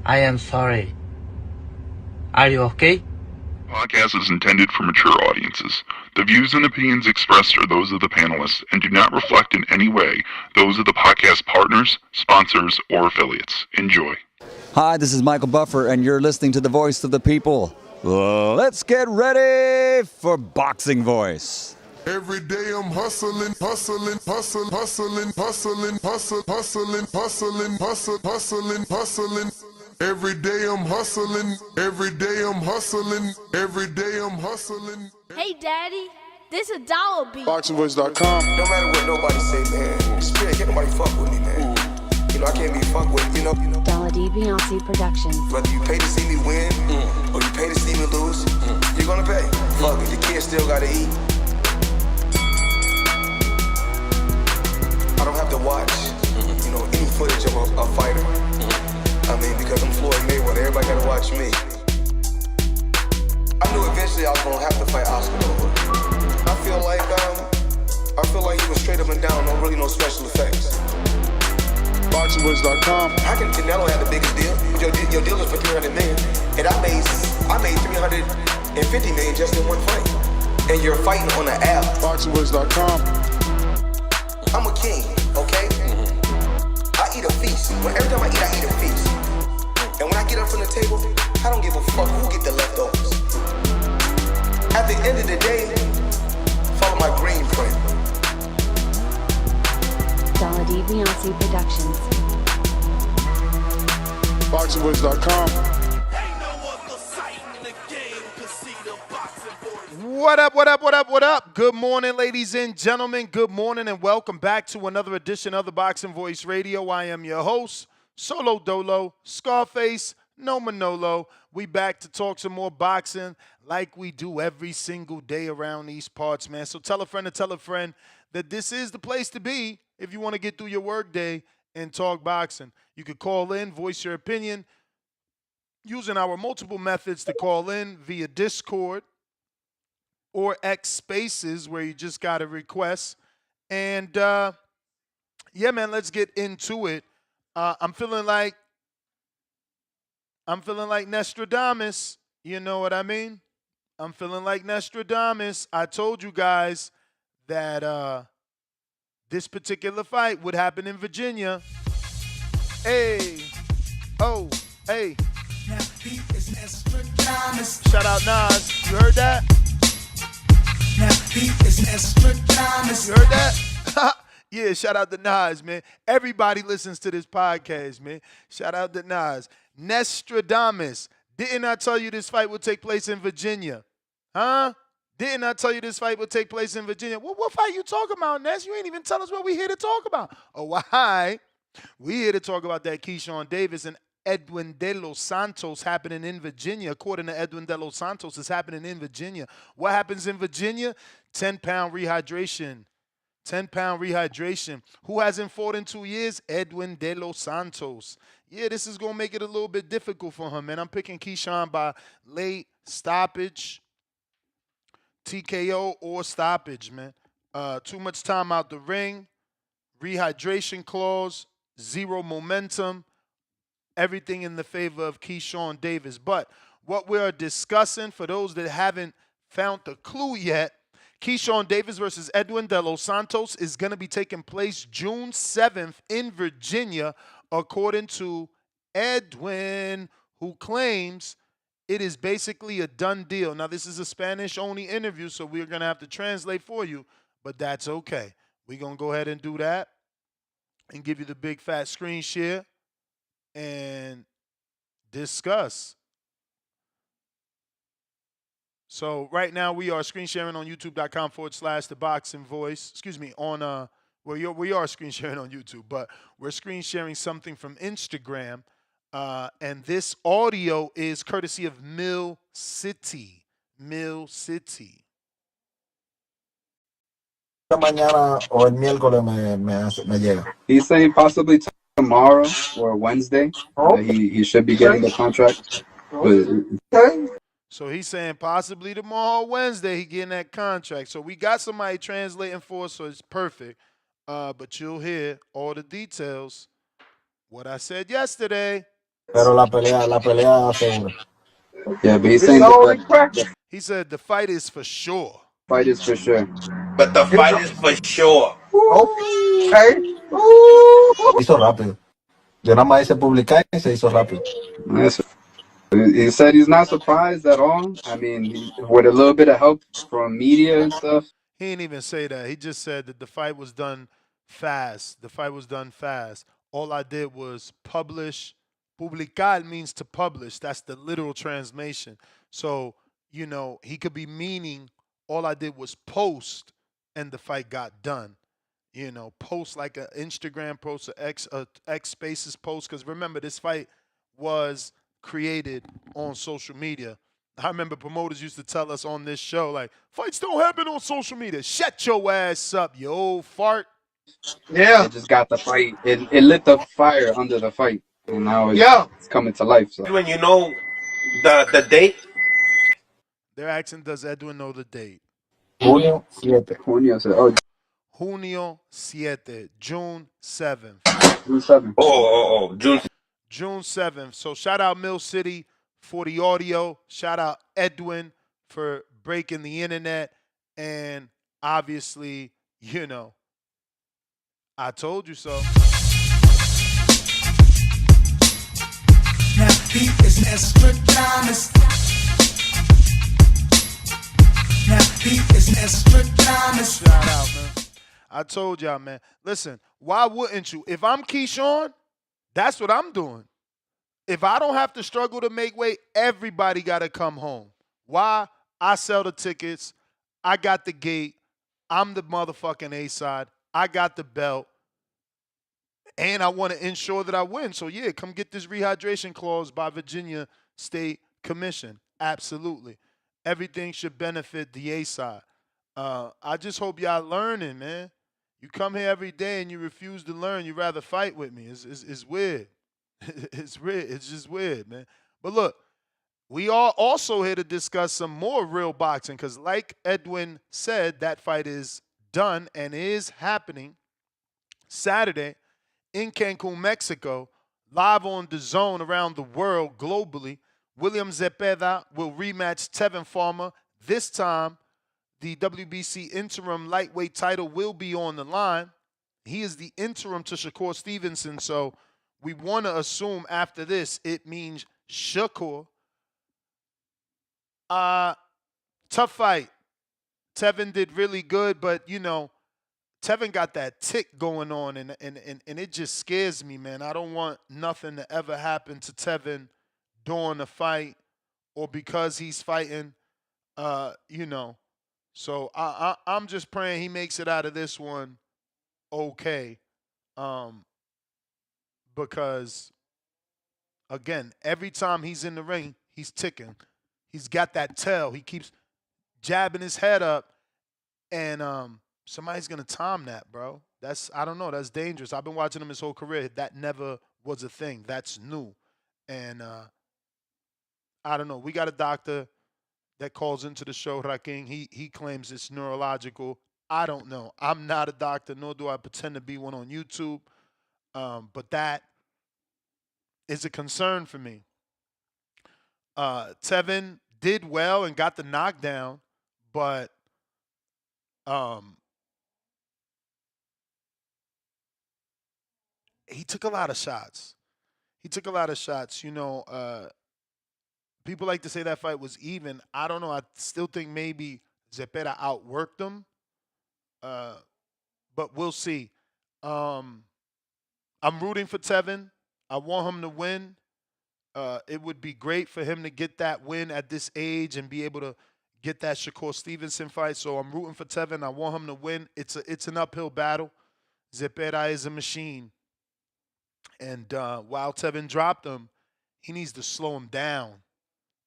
I am sorry. Are you okay? Podcast is intended for mature audiences. The views and opinions expressed are those of the panelists and do not reflect in any way those of the podcast partners, sponsors, or affiliates. Enjoy. Hi, this is Michael Buffer, and you're listening to the Voice of the People. Let's get ready for Boxing Voice. Every day I'm hustling, hustling, hustling, hustling, hustling, hustling, hustling, hustling, hustling, hustling, hustling. Every day I'm hustling, every day I'm hustling, every day I'm hustling. Hey Daddy, this a dollar beat. BoxingVoice.com. No matter what nobody say, man, spirit can't nobody fuck with me, man. You know, I can't be fucked with, you know. Dollar D Beyonce Productions. Whether you pay to see me win, or you pay to see me lose, you're gonna pay. Fuck it, the kids still gotta eat. I don't have to watch, you know, any footage of a fighter. I mean, because I'm Floyd Mayweather, everybody gotta watch me. I knew eventually I was gonna have to fight Oscar Nova. I feel like he was straight up and down, no special effects. BoxingVoice.com. How can Canelo have the biggest deal? Your deal is for $300 million, and I made $350 million just in one fight. And you're fighting on an app. BoxingVoice.com. I'm a king, okay? I eat a feast. Every time I eat a feast. And when I get up from the table, I don't give a fuck who get the leftovers. At the end of the day, follow my green print. Dollar D Beyonce Productions. BoxingVoice.com. What up, what up, what up, what up? Good morning, ladies and gentlemen. Good morning and welcome back to another edition of the Boxing Voice Radio. I am your host, Solo Dolo, Scarface, No Manolo. We back to talk some more boxing like we do every single day around these parts, man. So tell a friend that this is the place to be if you want to get through your work day and talk boxing. You could call in, voice your opinion, using our multiple methods to call in via Discord or X Spaces, where you just got a request. And, yeah, man, let's get into it. I'm feeling like Nostradamus. You know what I mean? I'm feeling like Nostradamus. I told you guys that this particular fight would happen in Virginia. Hey, oh, hey. Shout out Nas. You heard that? You heard that? Yeah, shout out to Nas, man. Everybody listens to this podcast, man. Shout out to Nas. Nostradamus. Didn't I tell you this fight would take place in Virginia? Huh? Didn't I tell you this fight would take place in Virginia? What fight you talking about, Ness? You ain't even tell us what we here to talk about. Oh, why? We here to talk about that Keyshawn Davis and Edwin de los Santos happening in Virginia. According to Edwin de los Santos, it's happening in Virginia. What happens in Virginia? 10-pound rehydration. 10-pound rehydration. Who hasn't fought in 2 years? Edwin de los Santos. Yeah, this is going to make it a little bit difficult for him, man. I'm picking Keyshawn by late stoppage, TKO, or stoppage, man. Too much time out the ring, rehydration clause, zero momentum, everything in the favor of Keyshawn Davis. But what we're discussing, for those that haven't found the clue yet, Keyshawn Davis versus Edwin de los Santos is going to be taking place June 7th in Virginia, according to Edwin, who claims it is basically a done deal. Now, this is a Spanish-only interview, so we're going to have to translate for you, but that's okay. We're going to go ahead and do that and give you the big fat screen share and discuss. So right now we are screen sharing on youtube.com/The Boxing Voice. Excuse me, on we are screen sharing on YouTube, but we're screen sharing something from Instagram. And this audio is courtesy of Mill City. Mill City. Mañana o el miércoles me llega. He's saying possibly tomorrow or Wednesday. He should be getting the contract. But So he's saying possibly tomorrow or Wednesday he getting that contract. So we got somebody translating for us, so it's perfect. But you'll hear all the details. What I said yesterday. Pero la pelea segura. Yeah, but he's saying that the He said the fight is for sure. fight is for sure. But the fight is for sure. Okay. Hizo rápido. Yo nada más hice publicar y se hizo rápido. Nice. He said he's not surprised at all. I mean, with a little bit of help from media and stuff. He didn't even say that. He just said that the fight was done fast. The fight was done fast. All I did was publish. Publicar means to publish. That's the literal translation. So, you know, he could be meaning all I did was post and the fight got done. You know, post like an Instagram post, a X Spaces post. Because remember, this fight was created on social media. I remember promoters used to tell us on this show, like, fights don't happen on social media. Shut your ass up, you old fart. Yeah. It just got the fight. It lit the fire under the fight. And now it's coming to life. So. When you know the date. They're asking, does Edwin know the date? Junio 7. Junio 7, June 7th. June 7th. Oh, June 7th. So shout out Mill City for the audio. Shout out Edwin for breaking the internet. And obviously, you know, I told you so. Now he is Nostradamus. Now he is Nostradamus. Shout out, man. I told y'all, man. Listen, why wouldn't you? If I'm Keyshawn, that's what I'm doing. If I don't have to struggle to make weight, everybody got to come home. Why? I sell the tickets. I got the gate. I'm the motherfucking A-side. I got the belt. And I want to ensure that I win. So, yeah, come get this rehydration clause by Virginia State Commission. Absolutely. Everything should benefit the A-side. I just hope y'all learning, man. You come here every day and you refuse to learn. You rather fight with me. It's weird. It's weird. It's just weird, man. But look, we are also here to discuss some more real boxing because like Edwin said, that fight is done and is happening Saturday in Cancun, Mexico, live on the zone around the world globally. William Zepeda will rematch Tevin Farmer. This time, the WBC interim lightweight title will be on the line. He is the interim to Shakur Stevenson, so we want to assume after this it means Shakur. Tough fight. Tevin did really good, but, you know, Tevin got that tick going on, and it just scares me, man. I don't want nothing to ever happen to Tevin during the fight or because he's fighting, you know. So I'm just praying he makes it out of this one okay. Because, again, every time he's in the ring, he's ticking. He's got that tail. He keeps jabbing his head up, and somebody's going to time that, bro. I don't know. That's dangerous. I've been watching him his whole career. That never was a thing. That's new. And I don't know. We got a doctor that calls into the show, Raking. He claims it's neurological. I don't know. I'm not a doctor, nor do I pretend to be one on YouTube. But that is a concern for me. Tevin did well and got the knockdown, but he took a lot of shots. You know, people like to say that fight was even. I don't know. I still think maybe Zepeda outworked him. But we'll see. I'm rooting for Tevin. I want him to win. It would be great for him to get that win at this age and be able to get that Shakur Stevenson fight. So I'm rooting for Tevin. I want him to win. It's an uphill battle. Zepeda is a machine. And while Tevin dropped him, he needs to slow him down.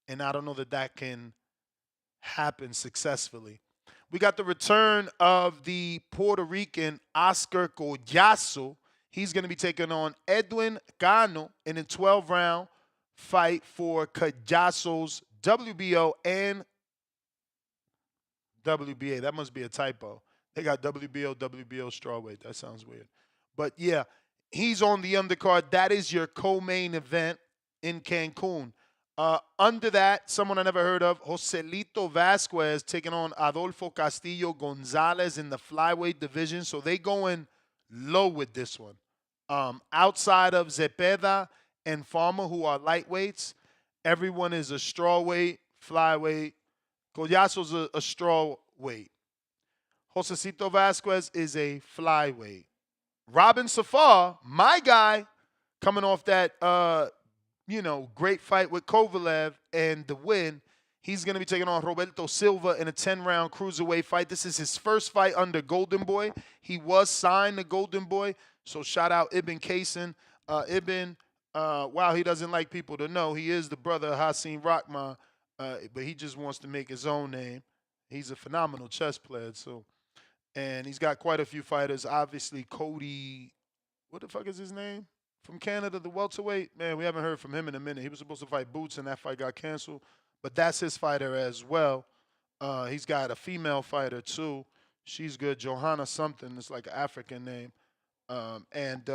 And I don't know that can happen successfully. We got the return of the Puerto Rican Oscar Collazo. He's going to be taking on Edwin Cano in a 12-round fight for Collazo's WBO and WBA. That must be a typo. They got WBO strawweight. That sounds weird. But, yeah, he's on the undercard. That is your co-main event. in Cancun. Under that, someone I never heard of, Joselito Vasquez taking on Adolfo Castillo Gonzalez in the flyweight division. So they going low with this one. Outside of Zepeda and Farmer, who are lightweights, everyone is a strawweight, flyweight. Collazo's a strawweight. Josecito Vasquez is a flyweight. Robin Safar, my guy, coming off that great fight with Kovalev and the win, he's going to be taking on Roberto Silva in a 10-round cruiserweight fight. This is his first fight under Golden Boy. He was signed to Golden Boy, so shout out Ibn Kaysen. Ibn, wow, he doesn't like people to know. He is the brother of Hassan Rahman, but he just wants to make his own name. He's a phenomenal chess player, and he's got quite a few fighters. Obviously, Cody, what the fuck is his name? From Canada, the welterweight. Man, we haven't heard from him in a minute. He was supposed to fight Boots, and that fight got canceled. But that's his fighter as well. He's got a female fighter, too. She's good. Johanna something. It's like an African name. And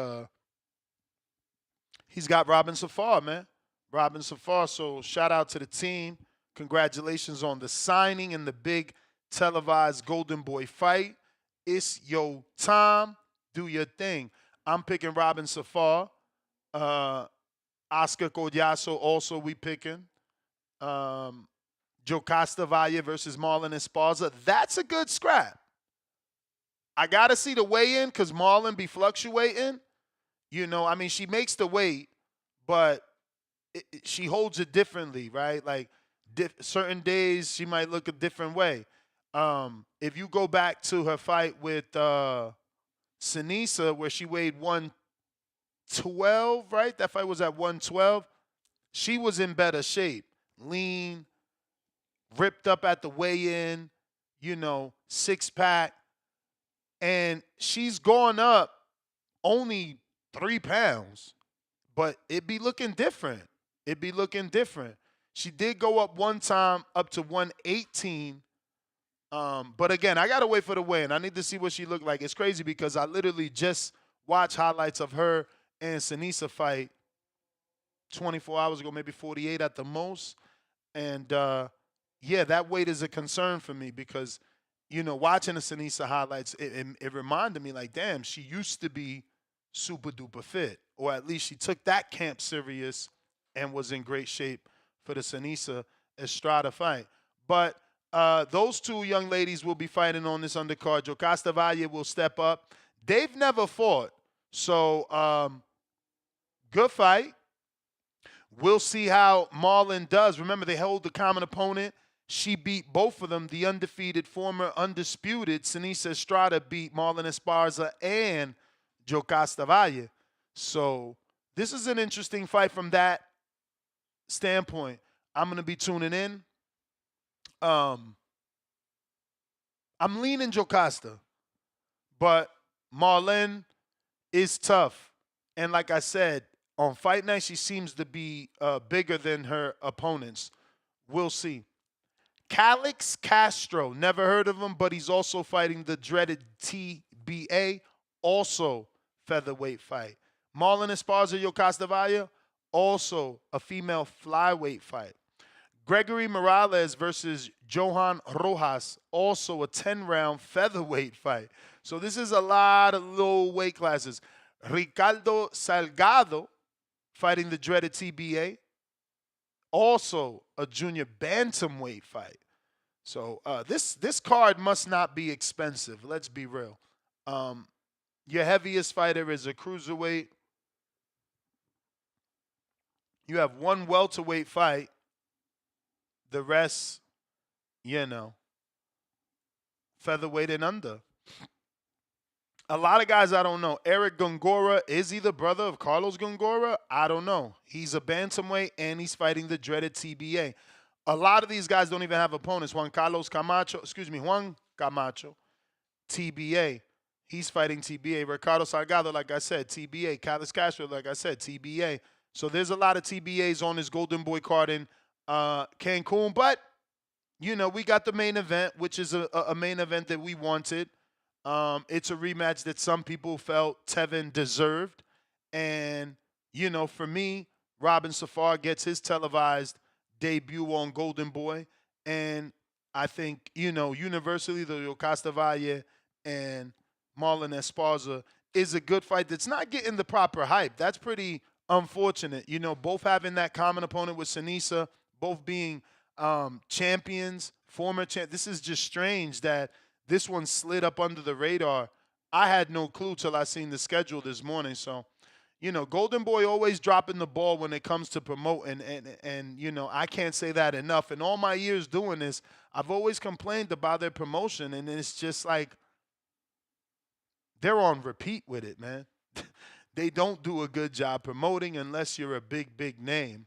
he's got Robin Safar, man. Robin Safar. So shout out to the team. Congratulations on the signing and the big televised Golden Boy fight. It's your time. Do your thing. I'm picking Robin Safar. Oscar Collazo also we picking. Jocasta Valle versus Marlon Esparza. That's a good scrap. I got to see the weigh-in because Marlon be fluctuating. She makes the weight, but she holds it differently, right? Like certain days she might look a different way. If you go back to her fight with Sinisa, where she weighed 112, right? That fight was at 112. She was in better shape. Lean, ripped up at the weigh-in, six-pack. And she's gone up only 3 pounds, but it be looking different. She did go up one time up to 118. But again, I got to wait for the weigh-in. I need to see what she looked like. It's crazy because I literally just watched highlights of her and Sinisa fight 24 hours ago, maybe 48 at the most. And, that weight is a concern for me because, watching the Sinisa highlights, it reminded me like, damn, she used to be super-duper fit. Or at least she took that camp serious and was in great shape for the Sinisa Estrada fight. But those two young ladies will be fighting on this undercard. Jocasta Valle will step up. They've never fought. So, good fight. We'll see how Marlon does. Remember, they hold the common opponent. She beat both of them. The undefeated, former undisputed Sinisa Estrada beat Marlon Esparza and Jocasta Valle. So this is an interesting fight from that standpoint. I'm going to be tuning in. I'm leaning Jocasta, but Marlon is tough. And like I said, on fight night, she seems to be bigger than her opponents. We'll see. Calix Castro, never heard of him, but he's also fighting the dreaded TBA, also featherweight fight. Marlon Esparza, Jocasta Valle, also a female flyweight fight. Gregory Morales versus Johan Rojas, also a 10-round featherweight fight. So this is a lot of low weight classes. Ricardo Salgado fighting the dreaded TBA, also a junior bantamweight fight. So this card must not be expensive. Let's be real. Your heaviest fighter is a cruiserweight. You have one welterweight fight. The rest, featherweight and under. A lot of guys I don't know. Eric Gongora, is he the brother of Carlos Gongora? I don't know. He's a bantamweight, and he's fighting the dreaded TBA. A lot of these guys don't even have opponents. Juan Camacho, TBA. He's fighting TBA. Ricardo Salgado, like I said, TBA. Calix Castro, like I said, TBA. So there's a lot of TBAs on this Golden Boy card in Cancun. But, we got the main event, which is a main event that we wanted. It's a rematch that some people felt Tevin deserved. And, for me, Robin Safar gets his televised debut on Golden Boy. And I think, universally, the Yocasta Valle and Marlon Esparza is a good fight that's not getting the proper hype. That's pretty unfortunate. Both having that common opponent with Sinisa, both being champions, former champ. This is just strange that this one slid up under the radar. I had no clue till I seen the schedule this morning. So, Golden Boy always dropping the ball when it comes to promoting, and I can't say that enough. In all my years doing this, I've always complained about their promotion, and it's just like they're on repeat with it, man. They don't do a good job promoting unless you're a big, big name.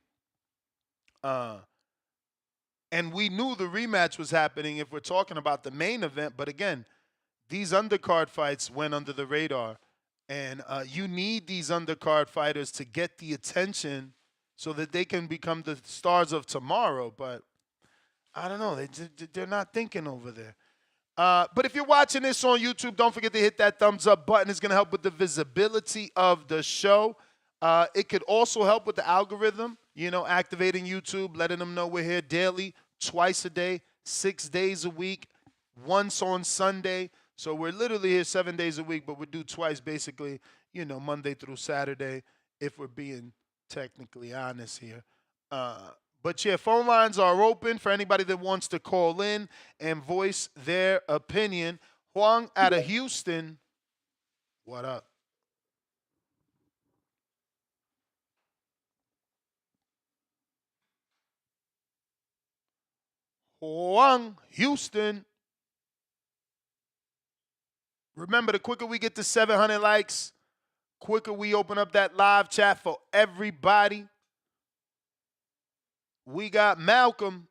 And we knew the rematch was happening if we're talking about the main event, but again, these undercard fights went under the radar. And you need these undercard fighters to get the attention so that they can become the stars of tomorrow. But I don't know. They're not thinking over there. But if you're watching this on YouTube, don't forget to hit that thumbs up button. It's going to help with the visibility of the show. It could also help with the algorithm, activating YouTube, letting them know we're here daily, twice a day, 6 days a week, once on Sunday. So we're literally here 7 days a week, but we do twice basically, Monday through Saturday, if we're being technically honest here. But yeah, phone lines are open for anybody that wants to call in and voice their opinion. Huang out of Houston, what up? Huang, Houston. Remember, the quicker we get to 700 likes, quicker we open up that live chat for everybody. We got Malcolm.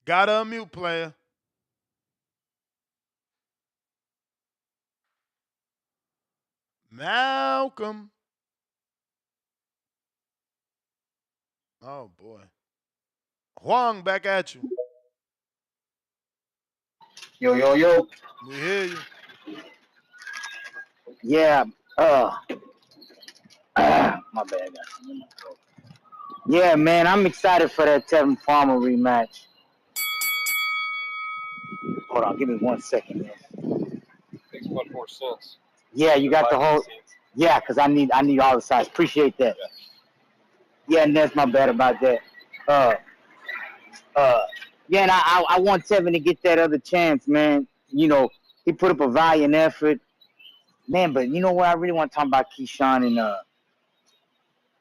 Gotta unmute, player. Malcolm. Oh, boy. Huang, back at you. Yo, yo, yo. We hear you. Yeah. My bad, guys. Yeah, man, I'm excited for that Tevin Farmer rematch. Hold on, give me 1 second, man. Makes much more sense. Yeah, you got the whole. Yeah, because I need all the sides. Appreciate that. Yeah, and that's my bad about that. Yeah, and I want Tevin to get that other chance, man. He put up a valiant effort, man. But you know what? I really want to talk about Keyshawn and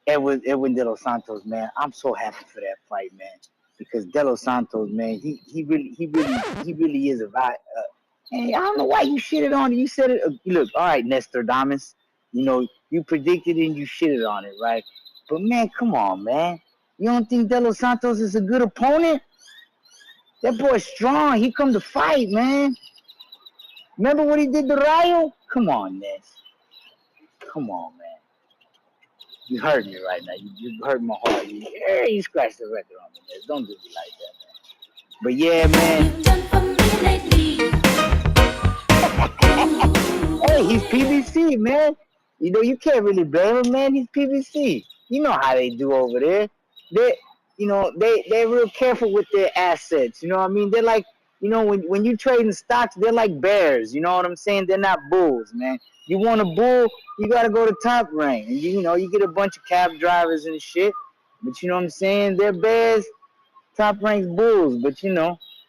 Edwin De Los Santos, man. I'm so happy for that fight, man. Because De Los Santos, man, he really is a vibe. Hey, I don't know why you shitted on it. You said it. Look, all right, Nestor Damas. You predicted it and you shitted on it, right? But man, come on, man. You don't think De Los Santos is a good opponent? That boy's strong. He come to fight, man. Remember what he did to Rayo? Come on, Ness. Come on, man. You hurt me right now. You hurt my heart. You scratched the record on me, Ness. Don't do me like that, man. But yeah, man. Hey, he's PBC, man. You can't really blame him, man. He's PBC. You know how they do over there. They're real careful with their assets. You know what I mean? They're like, when you trading stocks, they're like bears. You know what I'm saying? They're not bulls, man. You want a bull, you got to go to Top Rank. And, you get a bunch of cab drivers and shit. But you know what I'm saying? They're bears, Top Rank's bulls. But,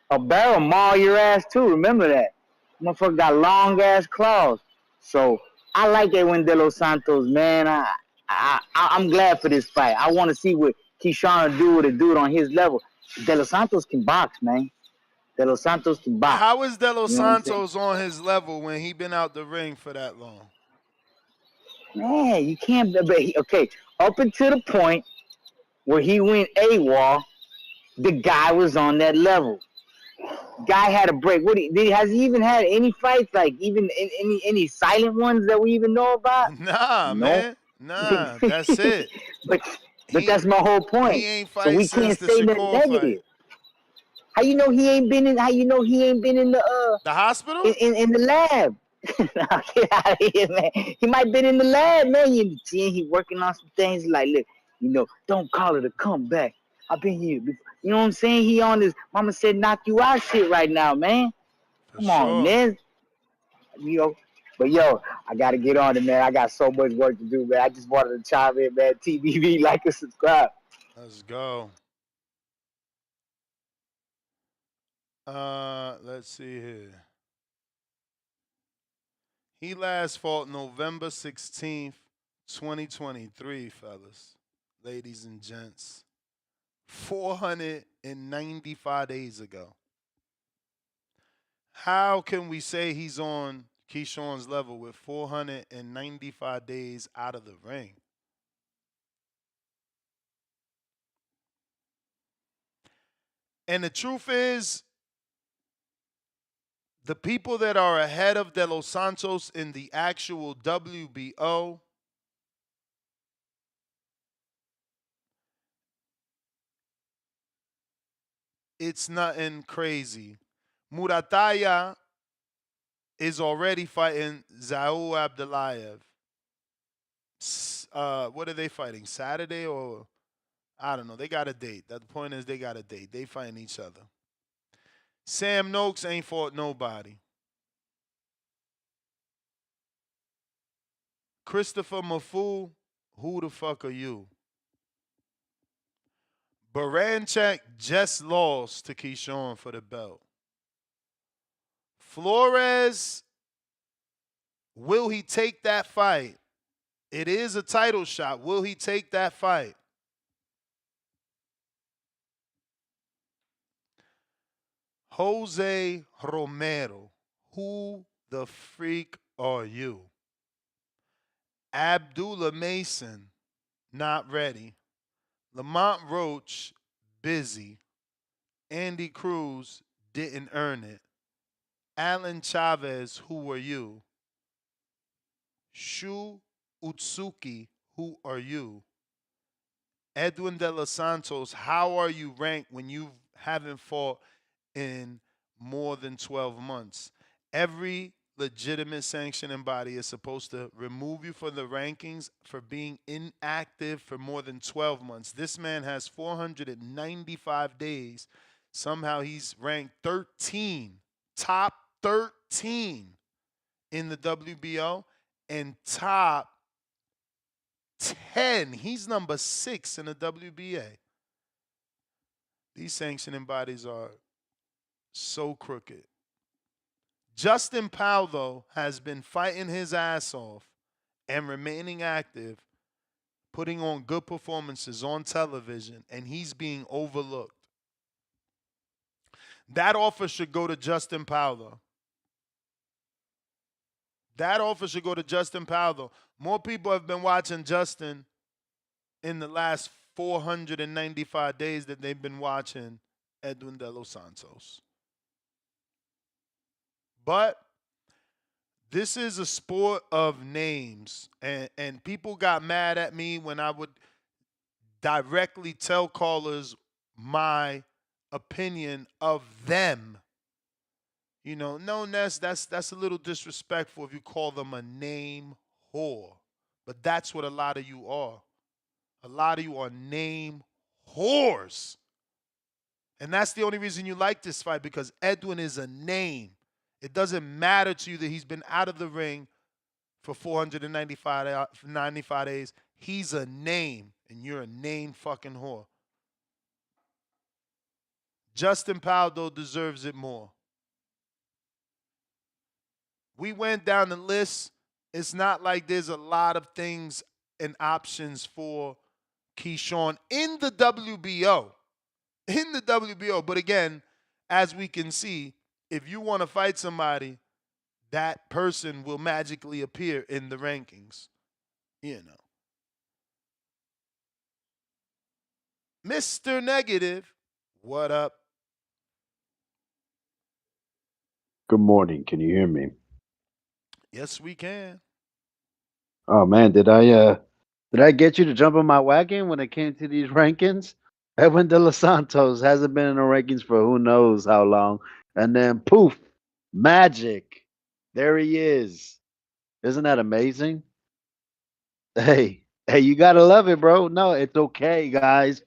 a bear will maul your ass, too. Remember that. Motherfucker got long-ass claws. So, I like Edwin De Los Santos, man. I'm glad for this fight. I want to see what Keyshawn will do with a dude on his level. De Los Santos can box, man. De Los Santos can box. How is De Los Santos on his level when he been out the ring for that long? Man, you can't. Okay, up until the point where he went AWOL, the guy was on that level. Guy had a break. Has he even had any fights, like even any silent ones that we even know about? Nah, no. man. Nah, that's it. But that's my whole point. He ain't So fight we since can't the say nothing Shakur negative. fight. How you know he ain't been in? How you know he ain't been in the hospital? In the lab? Get out of here, man. He might been in the lab, man. He working on some things like, look, don't call it a comeback. I've been here before. You know what I'm saying? He on this mama said knock you out shit right now, man. Come on, man. But I gotta get on it, man. I got so much work to do, man. I just wanted to chime in, man. TBV, like and subscribe. Let's go. Let's see here. He last fought November 16th, 2023, fellas, ladies and gents. 495 days ago. How can we say he's on Keyshawn's level with 495 days out of the ring? And the truth is, the people that are ahead of De Los Santos in the actual WBO, it's nothing crazy. Murataya is already fighting Zaul Abdulayev. What are they fighting? Saturday or I don't know. They got a date. The point is they got a date. They fighting each other. Sam Noakes ain't fought nobody. Christopher Mafu, who the fuck are you? Baranchek just lost to Keyshawn for the belt. Flores, will he take that fight? It is a title shot. Will he take that fight? Jose Romero, who the freak are you? Abdullah Mason, not ready. Lamont Roach, busy. Andy Cruz, didn't earn it. Alan Chavez, who are you? Shu Utsuki, who are you? Edwin De Los Santos, how are you ranked when you haven't fought in more than 12 months? Every legitimate sanctioning body is supposed to remove you from the rankings for being inactive for more than 12 months. This man has 495 days. Somehow he's ranked 13, top 13 in the WBO and top 10. He's number 6 in the WBA. These sanctioning bodies are so crooked. Justin Powell, though, has been fighting his ass off and remaining active, putting on good performances on television, and he's being overlooked. That offer should go to Justin Powell, though. That offer should go to Justin Powell, though. More people have been watching Justin in the last 495 days that they've been watching Edwin De Los Santos. But this is a sport of names, and people got mad at me when I would directly tell callers my opinion of them. No, Ness, that's a little disrespectful if you call them a name whore. But that's what a lot of you are. A lot of you are name whores. And that's the only reason you like this fight, because Edwin is a name. It doesn't matter to you that he's been out of the ring for 495 days. He's a name, and you're a name fucking whore. Justin Powell, though, deserves it more. We went down the list. It's not like there's a lot of things and options for Keyshawn in the WBO. In the WBO. But again, as we can see, if you want to fight somebody, that person will magically appear in the rankings. Mr. Negative, what up? Good morning. Can you hear me? Yes, we can. Oh man, did I Did I get you to jump on my wagon when it came to these rankings? Edwin De Los Santos hasn't been in the rankings for who knows how long. And then poof, magic. There he is. Isn't that amazing? Hey, you gotta love it, bro. No, it's okay, guys.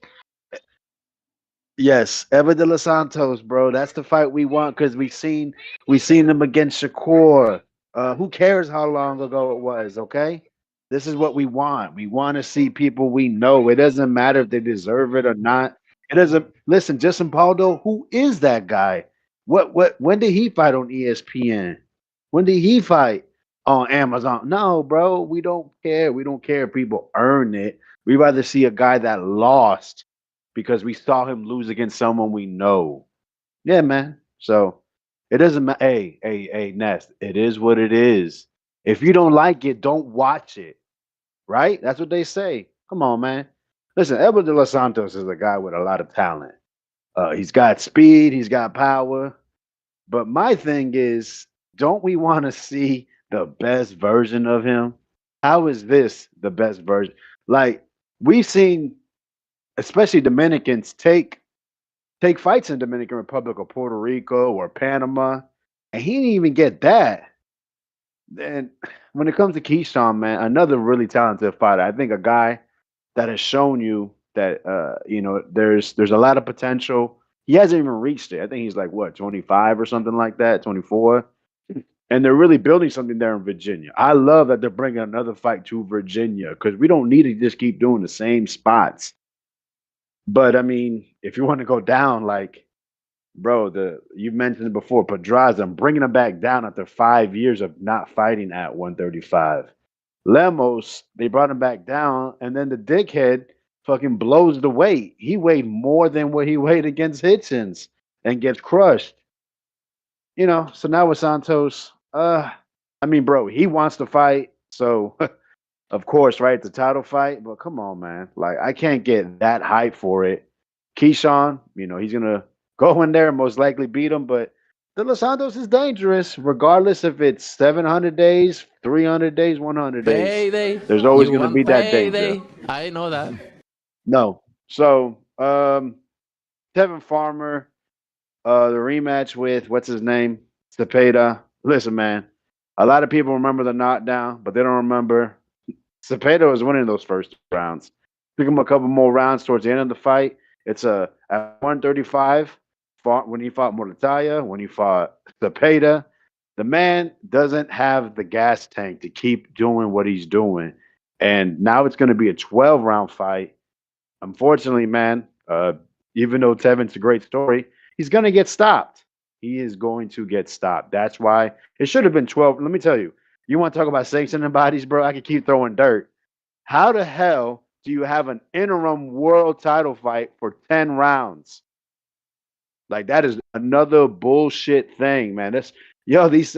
Yes, Edwin De Los Santos, bro. That's the fight we want because we seen him against Shakur. Who cares how long ago it was? Okay, this is what we want. We want to see people we know. It doesn't matter if they deserve it or not. It doesn't. Listen, Justin Paldo, who is that guy? What? When did he fight on ESPN? When did he fight on Amazon? No, bro. We don't care. We don't care if people earn it. We rather see a guy that lost because we saw him lose against someone we know. Yeah, man. So it doesn't matter. Hey, Nest. It is what it is. If you don't like it, don't watch it. Right? That's what they say. Come on, man. Listen, Edwin De Los Santos is a guy with a lot of talent. He's got speed. He's got power. But my thing is, don't we want to see the best version of him? How is this the best version? Like we've seen, especially Dominicans take fights in Dominican Republic or Puerto Rico or Panama, and he didn't even get that. Then when it comes to Keyshawn, man, another really talented fighter. I think a guy that has shown you that there's a lot of potential. He hasn't even reached it. I think he's like what 25 or something like that, 24. And they're really building something there in Virginia. I love that they're bringing another fight to Virginia because we don't need to just keep doing the same spots. But I mean, if you want to go down, like, bro, you mentioned it before, Pedraza, I'm bringing him back down after 5 years of not fighting at 135. Lemos, they brought him back down, and then the dickhead fucking blows the weight. He weighed more than what he weighed against Hitchens and gets crushed. So now with Santos, I mean, bro, he wants to fight, so of course, right? It's a title fight, but come on, man. Like, I can't get that hype for it. Keyshawn, he's gonna go in there and most likely beat him, but De Los Santos is dangerous, regardless if it's 700 days, 300 days, 100 days. Payday. There's always You gonna want be that danger. payday. I know that. No. So, Tevin Farmer, the rematch with what's his name? Zepeda. Listen, man. A lot of people remember the knockdown, but they don't remember Zepeda was winning those first rounds. Took him a couple more rounds towards the end of the fight. It's at 135 when he fought Mortaya, when he fought Zepeda. The man doesn't have the gas tank to keep doing what he's doing. And now it's going to be a 12-round fight. Unfortunately, man, even though Tevin's a great story, he's going to get stopped. He is going to get stopped. That's why it should have been 12. Let me tell you, you want to talk about sanctioning bodies, bro? I could keep throwing dirt. How the hell do you have an interim world title fight for 10 rounds? Like, that is another bullshit thing, man.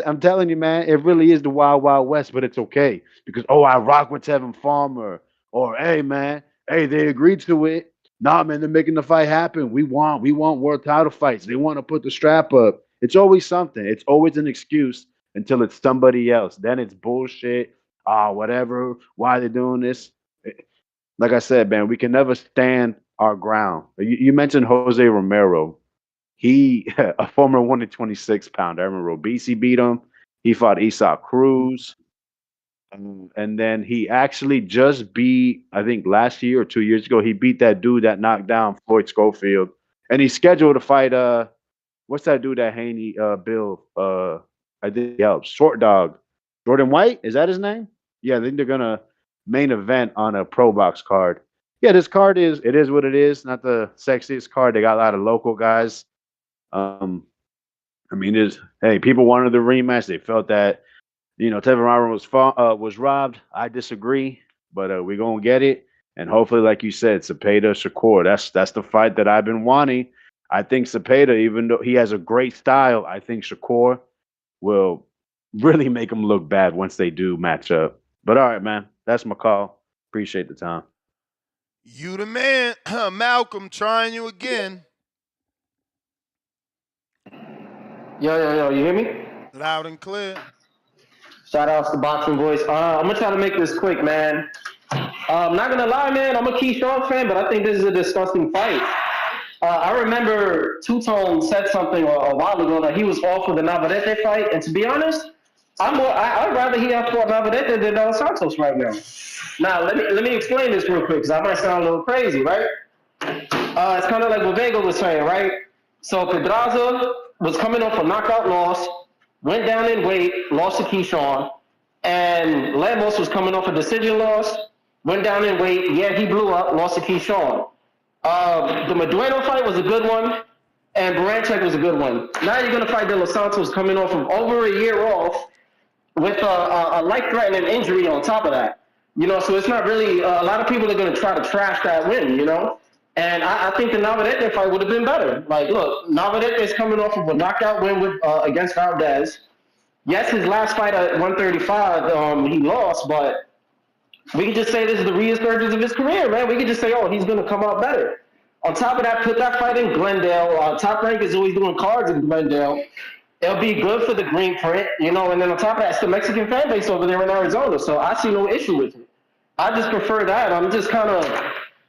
I'm telling you, man, it really is the Wild Wild West, but it's okay. Because, I rock with Tevin Farmer. Or, hey, man, they agreed to it. Nah, man, they're making the fight happen. We want world title fights. They want to put the strap up. It's always something. It's always an excuse until it's somebody else. Then it's bullshit. Whatever. Why are they doing this? Like I said, man, we can never stand our ground. You mentioned Jose Romero. He, a former 126 pounder. I remember Obese beat him. He fought Isak Cruz. And then he actually just beat, I think last year or 2 years ago, he beat that dude that knocked down Floyd Schofield. And he's scheduled to fight, what's that dude that Haney, Bill, I think he helps, Short Dog. Jordan White, is that his name? Yeah, I think they're going to main event on a Pro Box card. Yeah, this card is what it is. Not the sexiest card. They got a lot of local guys. I mean, people wanted the rematch. They felt that, Tevin Farmer was robbed. I disagree, but we're going to get it. And hopefully, like you said, Zepeda, Shakur, that's the fight that I've been wanting. I think Zepeda, even though he has a great style, I think Shakur will really make him look bad once they do match up. But all right, man, that's my call. Appreciate the time. You the man. Malcolm, trying you again. Yo, you hear me? Loud and clear. Shout outs to Boxing Voice. I'm gonna try to make this quick, man. I'm not gonna lie, man. I'm a Keyshawn fan, but I think this is a disgusting fight. I remember Two Tone said something a while ago that he was all for the Navarrete fight, and to be honest, I'd rather he have fought Navarrete than Santos right now. Now let me explain this real quick because I might sound a little crazy, right? It's kind of like what Vega was saying, right? So Pedraza was coming off a knockout loss, went down in weight, lost to Keyshawn, and Lemos was coming off a decision loss, went down in weight. Yeah, he blew up, lost to Keyshawn. The Medueno fight was a good one, and Baranchek was a good one. Now you're going to fight De Los Santos coming off of over a year off with a life-threatening injury on top of that. You know, so it's not really a lot of people are going to try to trash that win, you know? And I think the Navarrete fight would have been better. Like, look, Navarrete is coming off of a knockout win with against Valdez. Yes, his last fight at 135, he lost, but we could just say this is the resurgence of his career, man. We could just say, oh, he's going to come out better. On top of that, put that fight in Glendale. Top Rank is always doing cards in Glendale. It'll be good for the green print, you know, and then on top of that, it's the Mexican fan base over there in Arizona, so I see no issue with it. I just prefer that. I'm just kind of,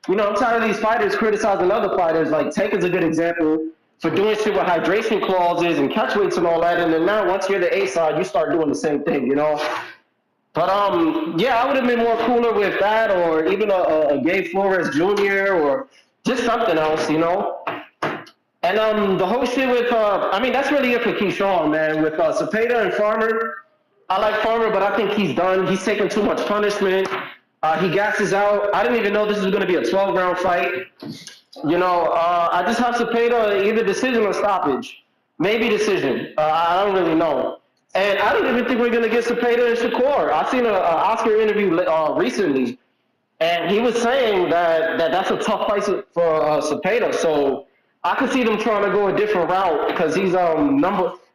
you know, I'm tired of these fighters criticizing other fighters. Like, Tank is a good example for doing shit with hydration clauses and catch weights and all that, and then now once you're the A side, you start doing the same thing, you know? But, yeah, I would have been more cooler with that or even a Gabe Flores Jr. or just something else, you know? And the whole shit with, I mean, that's really it for Keyshawn, man. With Zepeda and Farmer, I like Farmer, but I think he's done. He's taking too much punishment. He gasses out. I didn't even know this was going to be a 12-round fight. You know, I just have Zepeda either decision or stoppage. Maybe decision. I don't really know. And I don't even think we're going to get Zepeda and Shakur. I seen an Oscar interview recently, and he was saying that's a tough fight for Zepeda. So I could see them trying to go a different route because he's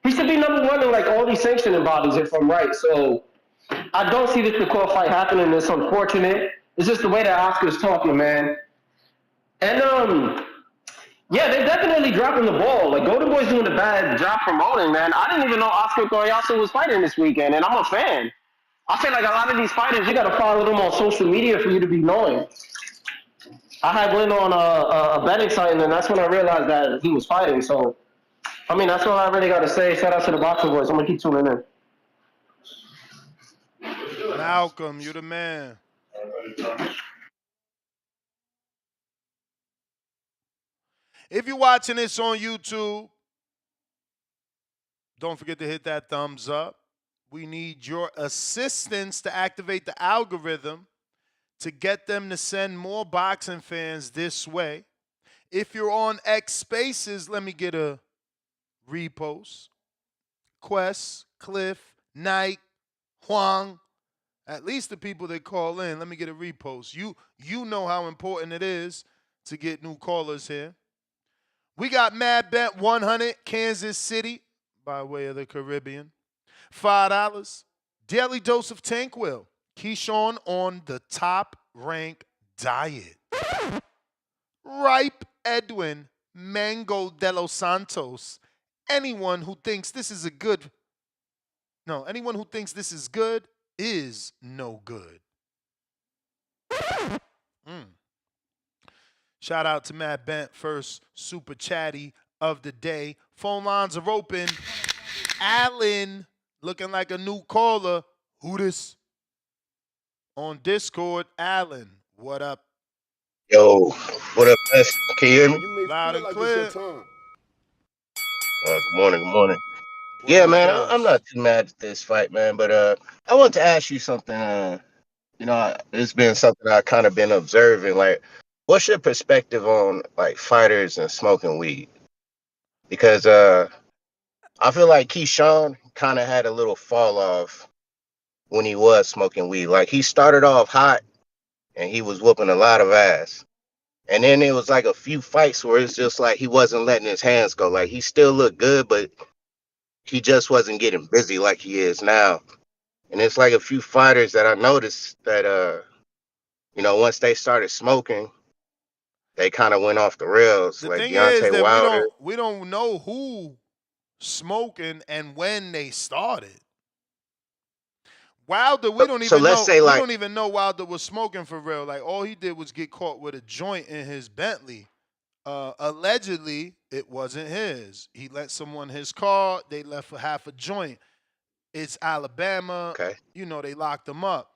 he should be number one in like all these sanctioning bodies if I'm right. So I don't see this Shakur fight happening. It's unfortunate. It's just the way that Oscar's talking, man. And yeah, they're definitely dropping the ball. Like, Golden Boy's doing a bad job promoting, man. I didn't even know Oscar Collazo was fighting this weekend, and I'm a fan. I feel like a lot of these fighters, you got to follow them on social media for you to be knowing. I had went on a betting site, and then that's when I realized that he was fighting. So, I mean, that's all I really got to say. Shout out to the Boxing Boys. I'm going to keep tuning in. Malcolm, you the man. If you're watching this on YouTube, don't forget to hit that thumbs up. We need your assistance to activate the algorithm to get them to send more boxing fans this way. If you're on X Spaces, let me get a repost. Quest, Cliff, Knight, Huang, at least the people that call in, let me get a repost. You know how important it is to get new callers here. We got Mad Bet 100, Kansas City, by way of the Caribbean. $5. Daily dose of Tanquil. Keyshawn on the top rank diet. Ripe Edwin, Mango de los Santos. Anyone who thinks this is good is no good. Shout out to Matt Bent, first super chatty of the day. Phone lines are open. Alan, looking like a new caller. Who this? On Discord, Alan, what up? Yo, what up, S? Can you hear me? Loud and clear. Good morning, good morning. Yeah, man, I'm not too mad at this fight, man, but I want to ask you something. You know, it's been something I kind of been observing. Like, what's your perspective on like fighters and smoking weed? Because I feel like Keyshawn kind of had a little fall off when he was smoking weed. Like, he started off hot and he was whooping a lot of ass. And then it was like a few fights where it's just like he wasn't letting his hands go. Like, he still looked good, but he just wasn't getting busy like he is now. And it's like a few fighters that I noticed that, you know, once they started smoking, they kind of went off the rails. The like thing Deontay is that Wilder. we don't know who smoking and when they started. Wilder, we don't So even let's know. say We like, don't even know Wilder was smoking for real. Like all he did was get caught with a joint in his Bentley. Allegedly, it wasn't his. He let someone his car. They left for half a joint. It's Alabama. okay, You know they locked him up.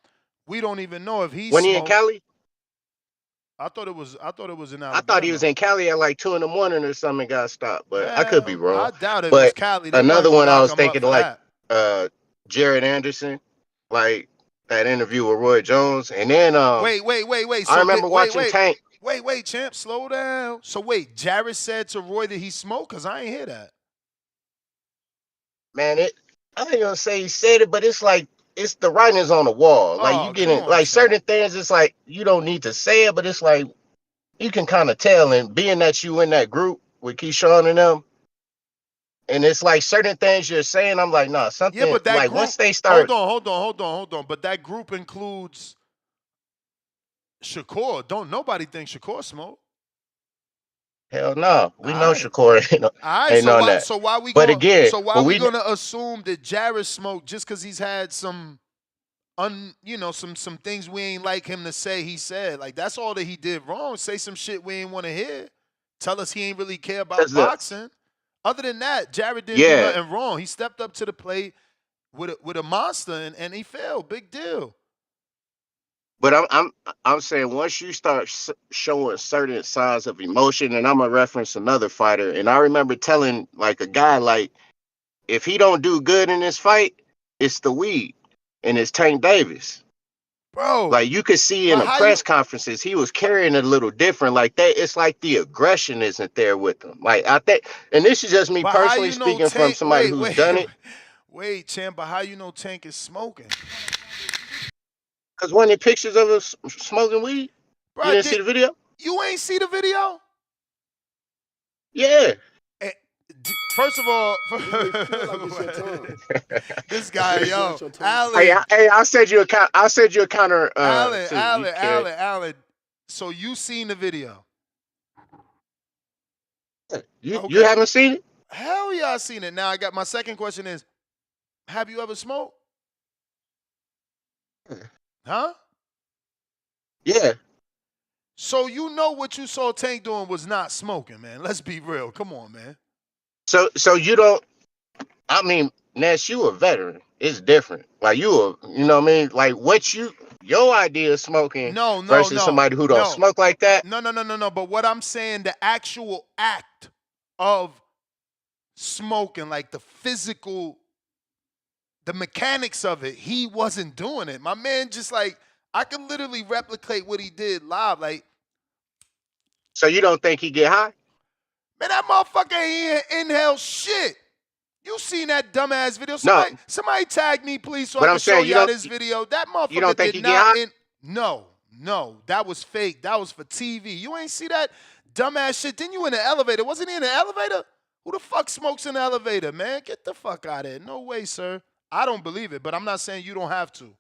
We don't even know if he when he in smoked. Cali, I thought it was in I thought he Alabama. was in Cali at like 2 in the morning or something and got stopped, but I could be Hell, wrong. I doubt if it was But Cali. They weren't another gonna one I lock was him up thinking for like that. Jared Anderson, like that interview with Roy Jones, and then Wait. I So remember watching Tank. wait, champ, slow down. So wait, Jarrett said to Roy that he smoked? Cause I ain't hear that. Man, I ain't gonna say he said it, but it's like it's the writings on the wall. Like you Oh, come getting on, like champ. certain things, it's like you don't need to say it, but it's like you can kind of tell. And being that you in that group with Keyshawn and them, and it's like certain things you're saying, I'm like, nah, Yeah, something but that like group. once they start, Hold on. But that group includes Shakur. Don't nobody think Shakur smoked. hell no, we All know right. Shakur All right. ain't on that. So why we But going again, so why when we we gonna assume that Jarrett smoked just because he's had some some things we ain't like him to say he said. Like that's all that he did wrong. Say some shit we ain't want to hear. Tell us he ain't really care about boxing. Other than that, Jarrett didn't do nothing wrong. He stepped up to the plate with a monster and he failed. Big deal. But I'm saying once you start showing certain signs of emotion, and I'm gonna reference another fighter, and I remember telling like a guy like if he don't do good in this fight, it's the weed, and it's Tank Davis. Bro, like you could see in the press conferences, he was carrying it a little different. Like that, it's like the aggression isn't there with him. Like I think, and this is just me But how personally you know speaking from Tank? somebody who's done it. Wait, champ. But how you know Tank is smoking? Because one of the pictures of us smoking weed, Bro, you didn't see the video? You ain't see the video? Yeah. First of all, this guy, yo, Alan. Hey, I'll send you a I'll send you a counter. Alan. So you seen the video? You haven't seen it? Hell yeah, I seen it. Now I got my second question is, have you ever smoked? Huh? Yeah. So you know what you saw Tank doing was not smoking, man. Let's be real. Come on, man. So you don't. I mean, Ness, you a veteran. It's different. Like you know what I mean? Like what your idea of smoking versus somebody who don't smoke like that. No. But what I'm saying, the actual act of smoking, like the physical, the mechanics of it, he wasn't doing it. My man just like, I can literally replicate what he did live. Like, so you don't think he get high? Man, that motherfucker ain't inhale shit. You seen that dumbass video? Somebody tag me, please, so I can show y'all this video. That motherfucker you don't think did he not. get high? No, that was fake. That was for TV. You ain't see that dumbass shit. Didn't you in the elevator? Wasn't he in the elevator? Who the fuck smokes in the elevator, man? Get the fuck out of here. No way, sir. I don't believe it, but I'm not saying you don't have to.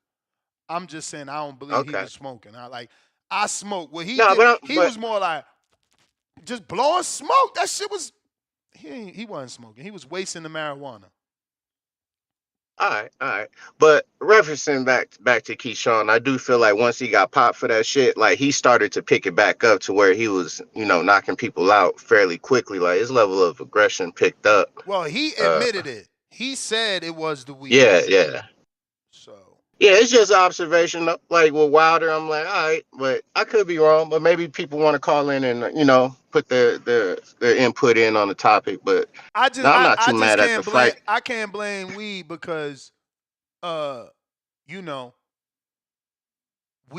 I'm just saying I don't believe he was smoking. I smoke. What he did, he was more like just blowing smoke. That shit was. He wasn't smoking. He was wasting the marijuana. All right. But referencing back to Keyshawn, I do feel like once he got popped for that shit, like he started to pick it back up to where he was, knocking people out fairly quickly. Like his level of aggression picked up. Well, he admitted it. He said it was the weed. Yeah. So. Yeah, it's just observation. Like with Wilder, I'm like, all right, but I could be wrong. But maybe people want to call in and put their input in on the topic. But I'm not too mad at the fight. I can't blame weed because, we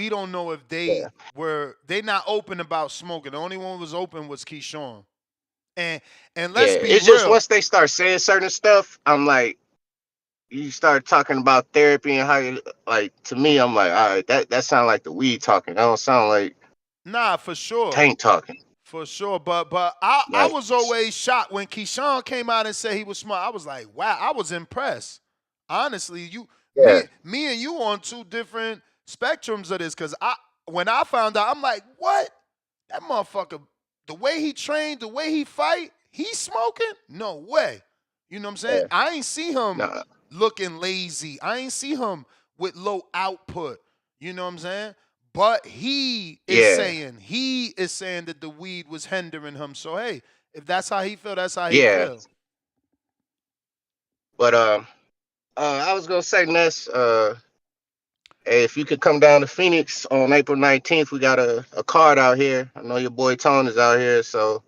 don't know if they not open about smoking. The only one who was open was Keyshawn. And let's be real. It's just once they start saying certain stuff, I'm like. You start talking about therapy and how you to me, I'm like, all right, that sounds like the weed talking. That don't sound like for sure. Tank talking. For sure. But I was always shocked when Keyshawn came out and said he was smart. I was like, wow, I was impressed. Honestly, me and you on two different spectrums of this. Cause when I found out, I'm like, what? That motherfucker, the way he trained, the way he fight, he's smoking? No way. You know what I'm saying? I ain't see him looking lazy. I ain't see him with low output. You know what I'm saying? But he is Yeah, saying that the weed was hindering him. So hey, if that's how he feel, that's how he yeah. feel. But I was gonna say, Ness, hey, if you could come down to Phoenix on April 19th, we got a card out here. I know your boy Tone is out here, so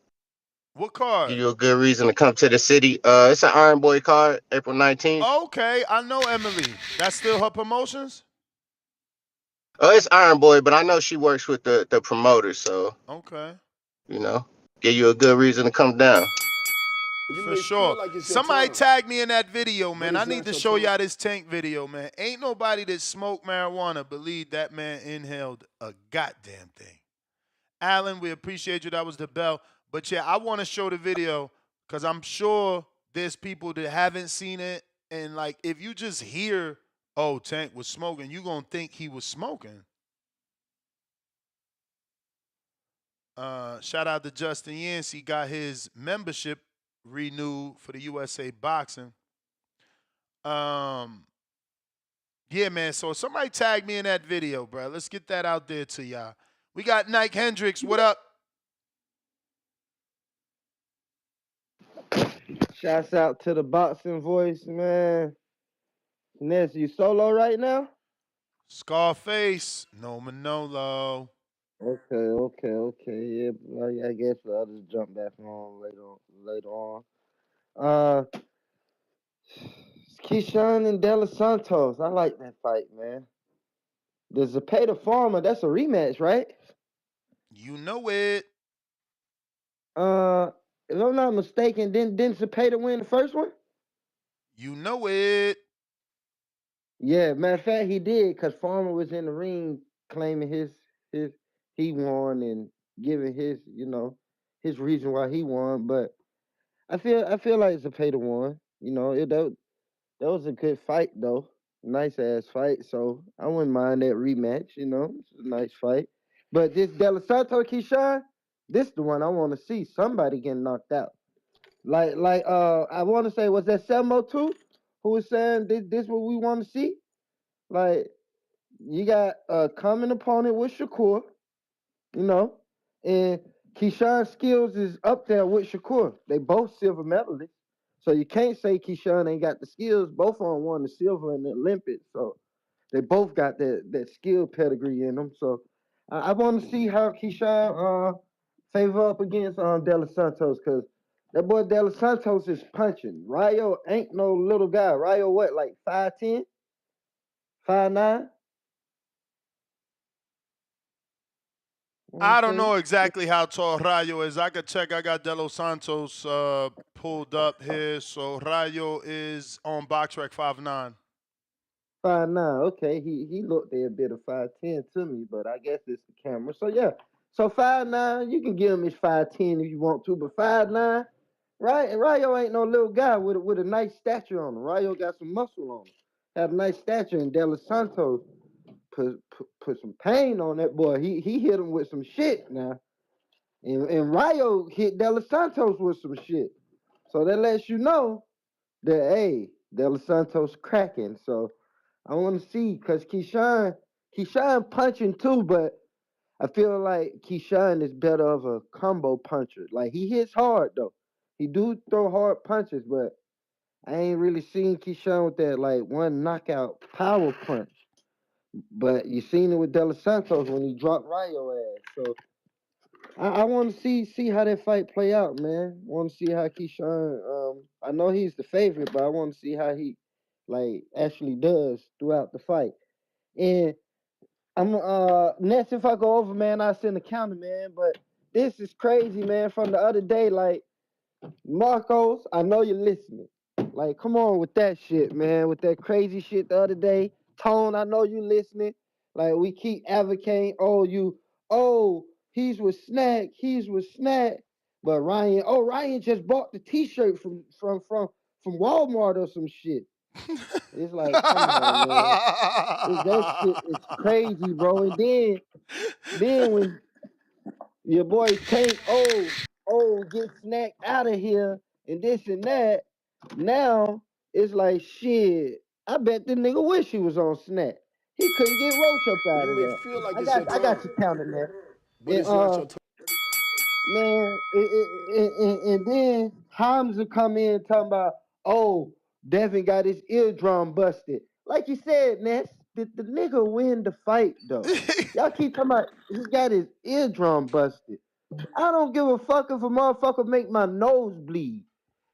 What give card? you a good reason to come to the city. It's an Iron Boy card, April 19th. Okay, I know Emily. That's still her promotions? Oh, it's Iron Boy, but I know she works with the promoters, so Okay. you know, give you a good reason to come down. For sure. Somebody tag me in that video, man. I need to show y'all this Tank video, man. Ain't nobody that smoked marijuana believe that man inhaled a goddamn thing. Alan, we appreciate you. That was the bell. But yeah, I want to show the video because I'm sure there's people that haven't seen it. And like, if you just hear, oh, Tank was smoking, you're going to think he was smoking. Shout out to Justin Yancey. Got his membership renewed for the USA Boxing. Yeah, man. So somebody tag me in that video, bro. Let's get that out there to y'all. We got Nike Hendricks. What up? Shouts out to the boxing voice, man. Ness, you solo right now? Scarface. No Manolo. Okay. Yeah, I guess I'll just jump back on later on. Keyshawn and De Los Santos. I like that fight, man. The Zepeda Farmer, that's a rematch, right? You know it. If I'm not mistaken, didn't Zepeda win the first one? You know it. Yeah, matter of fact, he did, because Farmer was in the ring claiming his he won and giving his his reason why he won. But I feel like Zepeda won. That was a good fight though, nice ass fight. So I wouldn't mind that rematch. It's a nice fight. But this De La Santo Keyshawn, this the one I want to see. Somebody getting knocked out. I want to say, was that Selmo too, who was saying this what we want to see? Like, you got a common opponent with Shakur, and Keyshawn's skills is up there with Shakur. They both silver medalists. So you can't say Keyshawn ain't got the skills. Both of them won the silver in the Olympics. So they both got that skill pedigree in them. So I want to see how Keyshawn favor up against De Los Santos, because that boy De Los Santos is punching. Rayo ain't no little guy. Rayo what, like 5'10"? 5'9"? I don't know exactly how tall Rayo is. I could check. I got De Los Santos pulled up here. So Rayo is on BoxRec 5'9". 5'9". Okay, he looked a bit of 5'10" to me, but I guess it's the camera. So yeah, so 5'9", you can give him his 5'10" if you want to, but 5'9", right? And Rayo ain't no little guy with a nice stature on him. Rayo got some muscle on him, have a nice stature, and De Los Santos put some pain on that boy. He hit him with some shit now, and Rayo hit De Los Santos with some shit. So that lets you know that hey, De Los Santos cracking. So I want to see, because Keyshawn punching too, but I feel like Keyshawn is better of a combo puncher. Like, he hits hard though. He do throw hard punches, but I ain't really seen Keyshawn with that like one knockout power punch. But you seen it with De Los Santos when he dropped Rayo ass. So I want to see how that fight play out, man. Want to see how Keyshawn. I know he's the favorite, but I want to see how he like actually does throughout the fight. And I'm next, if I go over, man, I'll send a counter, man. But this is crazy, man. From the other day, like, Marcos, I know you're listening. Like, come on with that shit, man. With that crazy shit the other day. Tone, I know you listening. Like, we keep advocating, he's with Snack. But Ryan just bought the T-shirt from Walmart or some shit. It's like, come on, man. That shit is crazy, bro. And then when your boy Tank, get Snack out of here and this and that, now it's like, shit, I bet the nigga wish he was on Snap. He couldn't get Roach up out You of may there. feel like I it's your got turn, you counting that. but And it's not your turn. man, and then Hamza come in talking about, oh, Devin got his eardrum busted. Like you said, Ness, did the nigga win the fight though? Y'all keep talking about he got his eardrum busted. I don't give a fuck if a motherfucker make my nose bleed.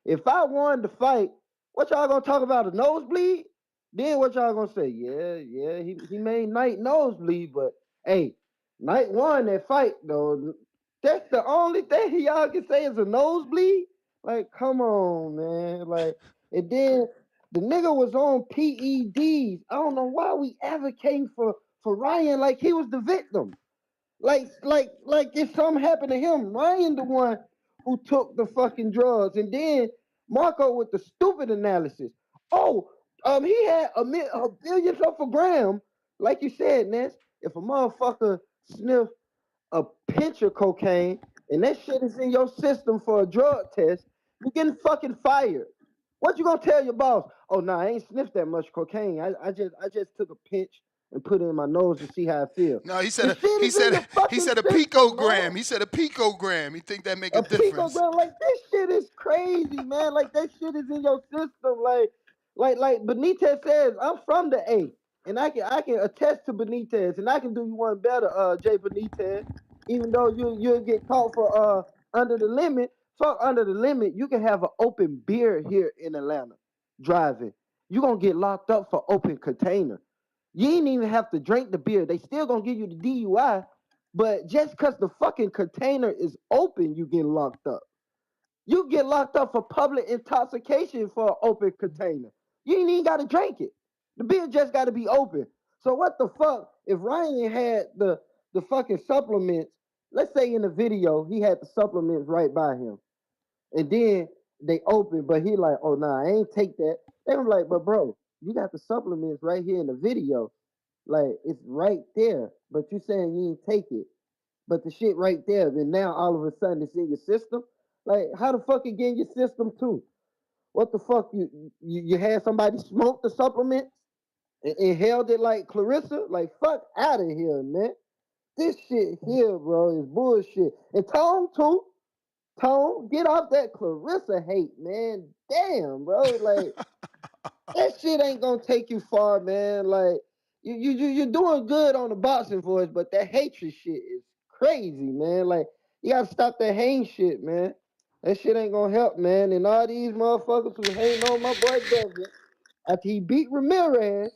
If I won the fight, what y'all gonna talk about? A nosebleed? Then what y'all gonna say? Yeah, he made Knight nosebleed, but hey, Knight won that fight though. That's the only thing y'all can say is a nosebleed. Like, come on, man. Like, and then the nigga was on PEDs. I don't know why we advocating for Ryan like he was the victim. Like if something happened to him, Ryan the one who took the fucking drugs, and then Marco with the stupid analysis. Oh, he had a billion of a gram, like you said, Ness. If a motherfucker sniff a pinch of cocaine and that shit is in your system for a drug test, you're getting fucking fired. What you gonna tell your boss? Oh no, I ain't sniffed that much cocaine. I just took a pinch and put it in my nose to see how it feels. No, he The said shit is in your he fucking said a system, man. picogram. He said a picogram. He think that make a A difference. picogram, like this shit is crazy, man. Like that shit is in your system. Like Benitez says, I'm from the A, and I can attest to Benitez, and I can do you one better, Jay Benitez. Even though you'll get caught for under the limit, fuck under the limit. You can have an open beer here in Atlanta, driving. You gonna get locked up for open container. You ain't even have to drink the beer. They still gonna give you the DUI, but just because the fucking container is open, you get locked up. You get locked up for public intoxication for an open container. You ain't even got to drink it. The beer just got to be open. So what the fuck? If Ryan had the fucking supplements, let's say in the video he had the supplements right by him, and then they open, but he like, oh nah, I ain't take that. They were like, but bro, you got the supplements right here in the video, like it's right there, but you saying you ain't take it, but the shit right there, then now all of a sudden it's in your system. Like, how the fuck it get in your system too? What the fuck? You had somebody smoke the supplements and held it like Clarissa? Like, fuck out of here, man. This shit here, bro, is bullshit. And Tone too. Tone, get off that Clarissa hate, man. Damn, bro. Like, that shit ain't gonna take you far, man. Like, you're doing good on the boxing voice, but that hatred shit is crazy, man. Like, you gotta stop that hate shit, man. That shit ain't gonna help, man. And all these motherfuckers who hating on my boy Devin after he beat Ramirez,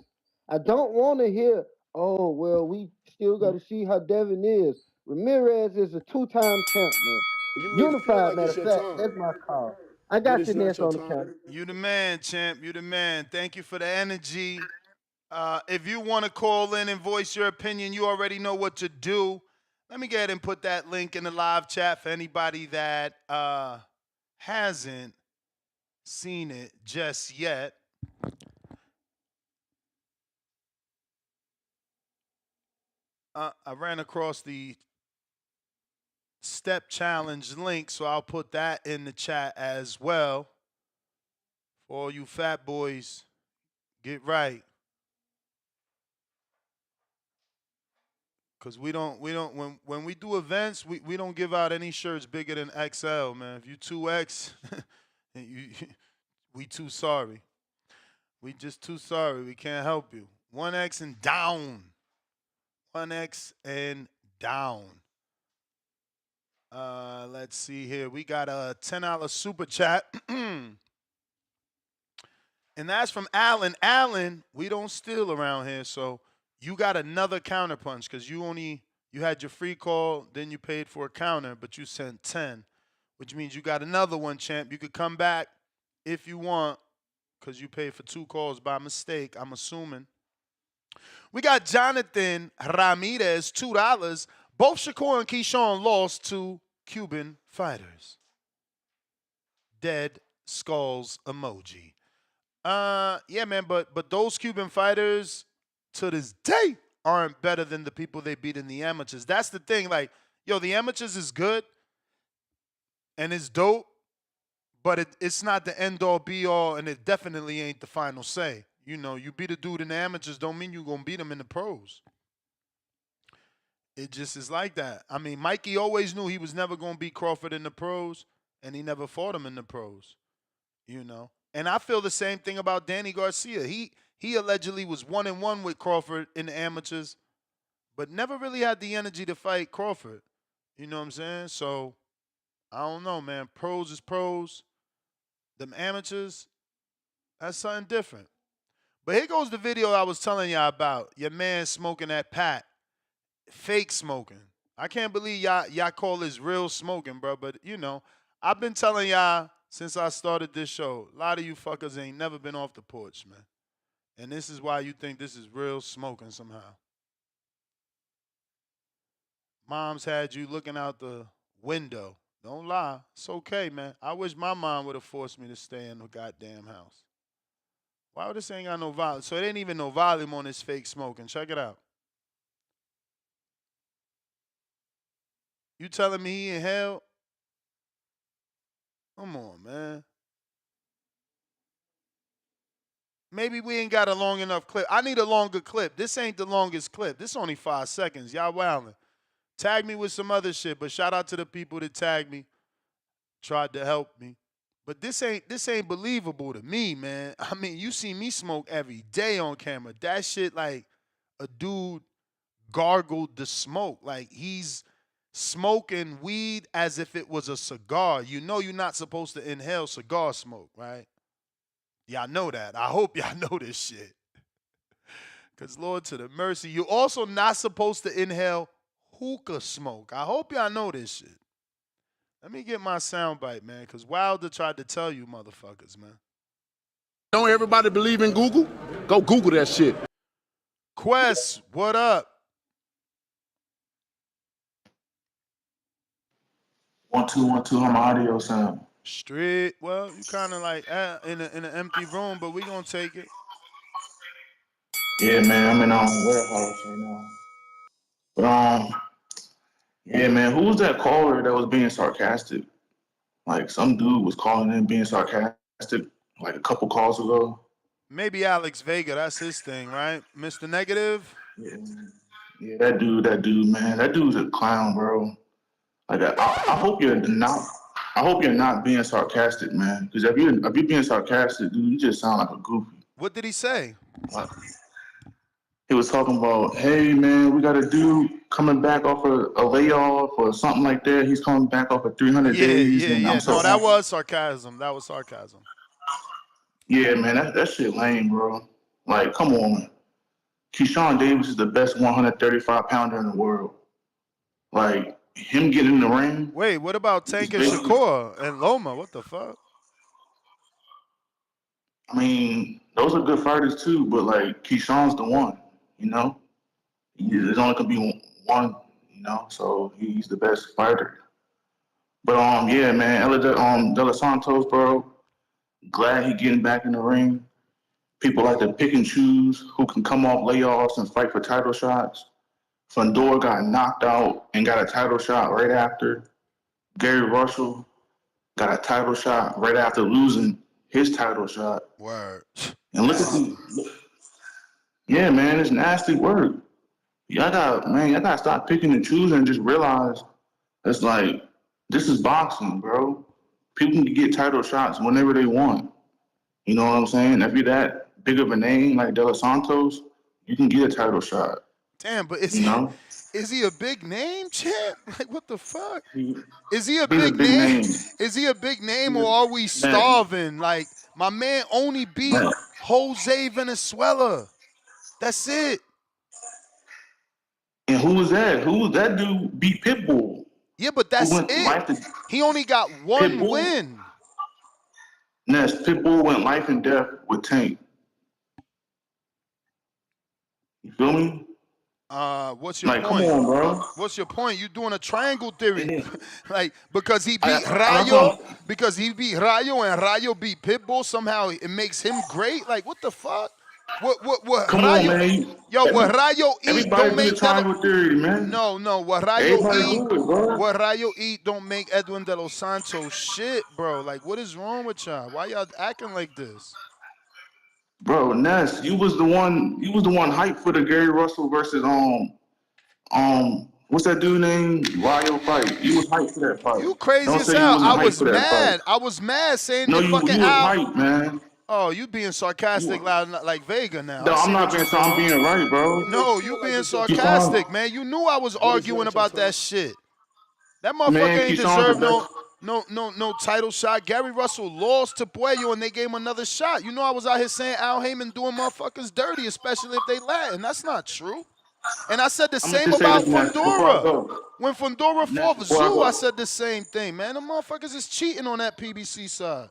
I don't want to hear, oh, well, we still got to see how Devin is. Ramirez is a two-time champ, man. You may feel Unified, like matter it's of your fact, turn, that's my call. I but got it's your not Ness your on the turn. counter. You the man, champ. You the man. Thank you for the energy. If you want to call in and voice your opinion, you already know what to do. Let me go ahead and put that link in the live chat for anybody that hasn't seen it just yet. I ran across the step challenge link, so I'll put that in the chat as well. For all you fat boys, get right. Cause we don't when we do events, we don't give out any shirts bigger than XL, man. If you 2X, we too sorry. We just too sorry. We can't help you. 1X and down. 1X and down. Let's see here. We got a $10 super chat. And that's from Alan. Alan, we don't steal around here, so you got another counterpunch because you had your free call, then you paid for a counter, but you sent 10, which means you got another one, champ. You could come back if you want because you paid for 2 calls by mistake, I'm assuming. We got Jonathan Ramirez, $2. Both Shakur and Keyshawn lost to Cuban fighters. Dead skulls emoji. Yeah, man, but those Cuban fighters to this day aren't better than the people they beat in the amateurs. That's the thing. Like, yo, the amateurs is good and it's dope, but it's not the end all be all, and it definitely ain't the final say. You know, you beat a dude in the amateurs don't mean you're going to beat him in the pros. It just is like that. I mean, Mikey always knew he was never going to beat Crawford in the pros, and he never fought him in the pros, you know. And I feel the same thing about Danny Garcia. He allegedly was 1-1 with Crawford in the amateurs, but never really had the energy to fight Crawford. You know what I'm saying? So, I don't know, man. Pros is pros. Them amateurs, that's something different. But here goes the video I was telling y'all about. Your man smoking that pat. Fake smoking. I can't believe y'all call this real smoking, bro. But, you know, I've been telling y'all since I started this show, a lot of you fuckers ain't never been off the porch, man. And this is why you think this is real smoking somehow. Mom's had you looking out the window. Don't lie. It's okay, man. I wish my mom would have forced me to stay in the goddamn house. Why would this ain't got no volume? So it ain't even no volume on this fake smoking. Check it out. You telling me he in hell? Come on, man. Maybe we ain't got a long enough clip. I need a longer clip. This ain't the longest clip. This only 5 seconds. Y'all wildin'. Tag me with some other shit, but shout out to the people that tagged me, tried to help me. But this ain't believable to me, man. I mean, you see me smoke every day on camera. That shit like a dude gargled the smoke. Like he's smoking weed as if it was a cigar. You know you're not supposed to inhale cigar smoke, right? Y'all know that. I hope y'all know this shit. Because Lord to the mercy, you're also not supposed to inhale hookah smoke. I hope y'all know this shit. Let me get my soundbite, man, because Wilder tried to tell you motherfuckers, man. Don't everybody believe in Google? Go Google that shit. Quest, what up? 1 2 1 2. How my audio sound? Straight. Well, you kind of like in an empty room, but we gonna take it. Yeah, man. I'm in warehouse right now. But yeah, man. Who was that caller that was being sarcastic? Like some dude was calling in being sarcastic like a couple calls ago. Maybe Alex Vega. That's his thing, right? Mr. Negative. Yeah, that dude, man. That dude's a clown, bro. Like I hope you're not. I hope you're not being sarcastic, man. Because if you're being sarcastic, dude, you just sound like a goofy. What did he say? He was talking about, hey, man, we got a dude coming back off a layoff or something like that. He's coming back off of 300 days. Yeah. I'm so No, that was sarcasm. That was sarcasm. Yeah, man, that shit lame, bro. Like, come on. Keyshawn Davis is the best 135-pounder in the world. Like, him getting in the ring. Wait, what about Tank and Shakur and Loma? What the fuck? I mean, those are good fighters too, but like Keyshawn's the one, you know? There's only gonna be one, you know, so he's the best fighter. But yeah, man, De Los Santos, bro, glad he getting back in the ring. People like to pick and choose who can come off layoffs and fight for title shots. Fundora got knocked out and got a title shot right after. Gary Russell got a title shot right after losing his title shot. Word. And look at yeah, man, it's nasty work. Y'all gotta stop picking and choosing and just realize it's like this is boxing, bro. People can get title shots whenever they want. You know what I'm saying? If you're that big of a name like De Los Santos, you can get a title shot. Damn, but is he a big name, champ? Like what the fuck? Is he a big name? Is he a big name or are we starving? Like my man only beat Jose Venezuela. That's it. And who was that? Who was that dude beat Pitbull? Yeah, but that's it. He only got one win. Yes, Pitbull went life and death with Tank. You feel me? What's your point? Come on, bro. What's your point? You doing a triangle theory. Like because he beat Rayo, and Rayo beat Pitbull, somehow it makes him great? Like what the fuck? What Come Rayo, on, man. what Rayo eat don't make triangle theory, man. No, what Rayo eat don't make Edwin De Los Santos shit, bro. Like what is wrong with y'all? Why y'all acting like this? Bro, Ness, you was the one. You was the one hyped for the Gary Russell versus what's that dude name? Ryo fight. You was hyped for that fight. You crazy Don't as say you hell. wasn't I hyped was for that fight. mad. I was mad saying No, that you fucking was Al. hyped, man. Oh, you being sarcastic like Vega now. No, I I'm see not what you being so. I'm doing. being right, bro. No, you being Keyshawn, sarcastic, man. You knew I was arguing about that shit. That motherfucker man, ain't Keyshawn's the deserve best. no title shot. Gary Russell lost to Puello and they gave him another shot. You know I was out here saying Al Heyman doing motherfuckers dirty, especially if they Latin. That's not true. And I said the I'm gonna same just say about this, Ness, before I Fundora. go. When Fundora Ness, fought before I Zoo, I go. said the same thing, man. The motherfuckers is cheating on that PBC side.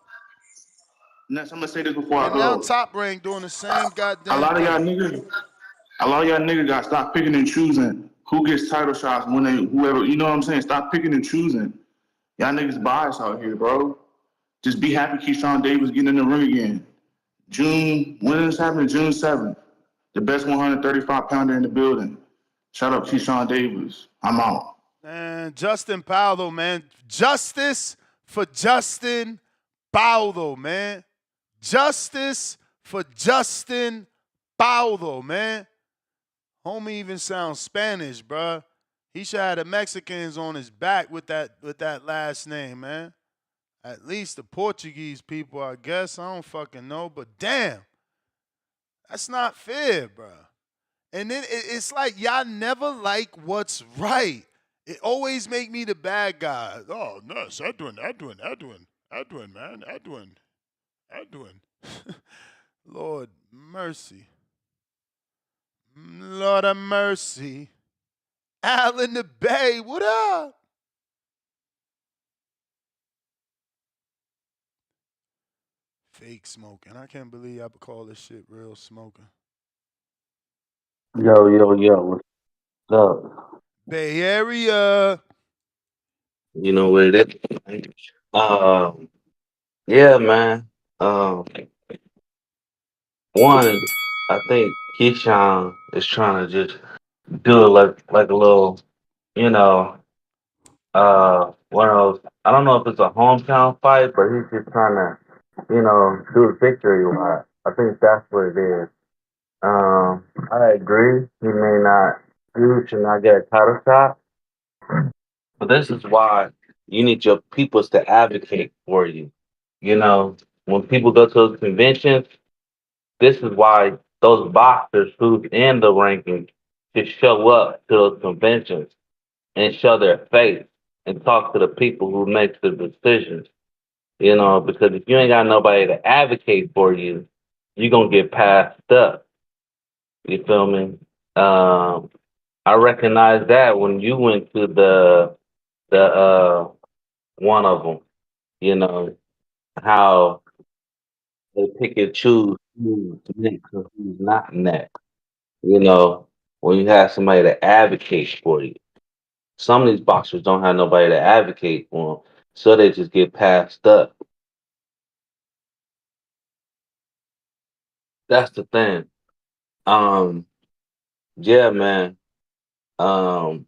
Ness, I'm gonna say this before I And now go. Top Rank doing the same A goddamn lot of y'all thing. niggas, a lot of y'all niggas got to stop picking and choosing who gets title shots when they whoever. You know what I'm saying? Stop picking and choosing. Y'all niggas biased out here, bro. Just be happy Keyshawn Davis getting in the ring again. When is this happening? June 7th. The best 135 pounder in the building. Shout out Keyshawn Davis. I'm out. Man, Justin Powell, man. Justice for Justin Powell, man. Justice for Justin Powell, man. Homie even sounds Spanish, bruh. He should have the Mexicans on his back with that last name, man. At least the Portuguese people, I guess. I don't fucking know, but damn. That's not fair, bruh. And then it's like y'all never like what's right. It always make me the bad guy. Oh, no, it's Edwin, man, Edwin. Lord mercy. Lord of mercy. Al in the Bay, what up? Fake smoking. I can't believe I call this shit real smoking. Yo, what's up? Bay Area. You know what it is? Yeah, man. One, I think Keyshawn is trying to just do it like a little, you know, one of those. I don't know if it's a hometown fight, but he's just trying to, do a victory lap. I think that's what it is. I agree. He may not, he should not get a title shot. But this is why you need your peoples to advocate for you. You know, when people go to those conventions, this is why those boxers who's in the rankings should show up to those conventions and show their face and talk to the people who make the decisions. Because if you ain't got nobody to advocate for you, you're gonna get passed up. You feel me? Um, I recognize that when you went to the one of them. You know how they pick and choose who's next and who's not next. When you have somebody to advocate for you. Some of these boxers don't have nobody to advocate for them, so they just get passed up. That's the thing. Um, yeah, man. Um,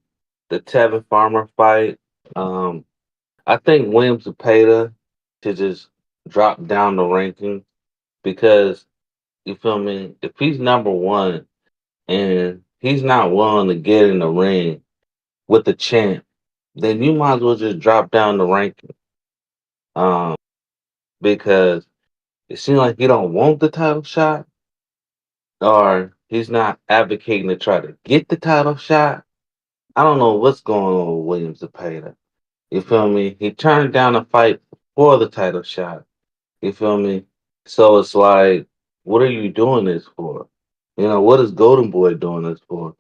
the Tevin Farmer fight. Um, I think Williams Zepeda should just drop down the ranking because you feel me. If he's number one and he's not willing to get in the ring with the champ, then you might as well just drop down the ranking. Um, because it seems like he don't want the title shot, or he's not advocating to try to get the title shot. I don't know what's going on with Williams Zepeda. You feel me? He turned down a fight for the title shot. You feel me? So it's like, what are you doing this for? What is Golden Boy doing this for?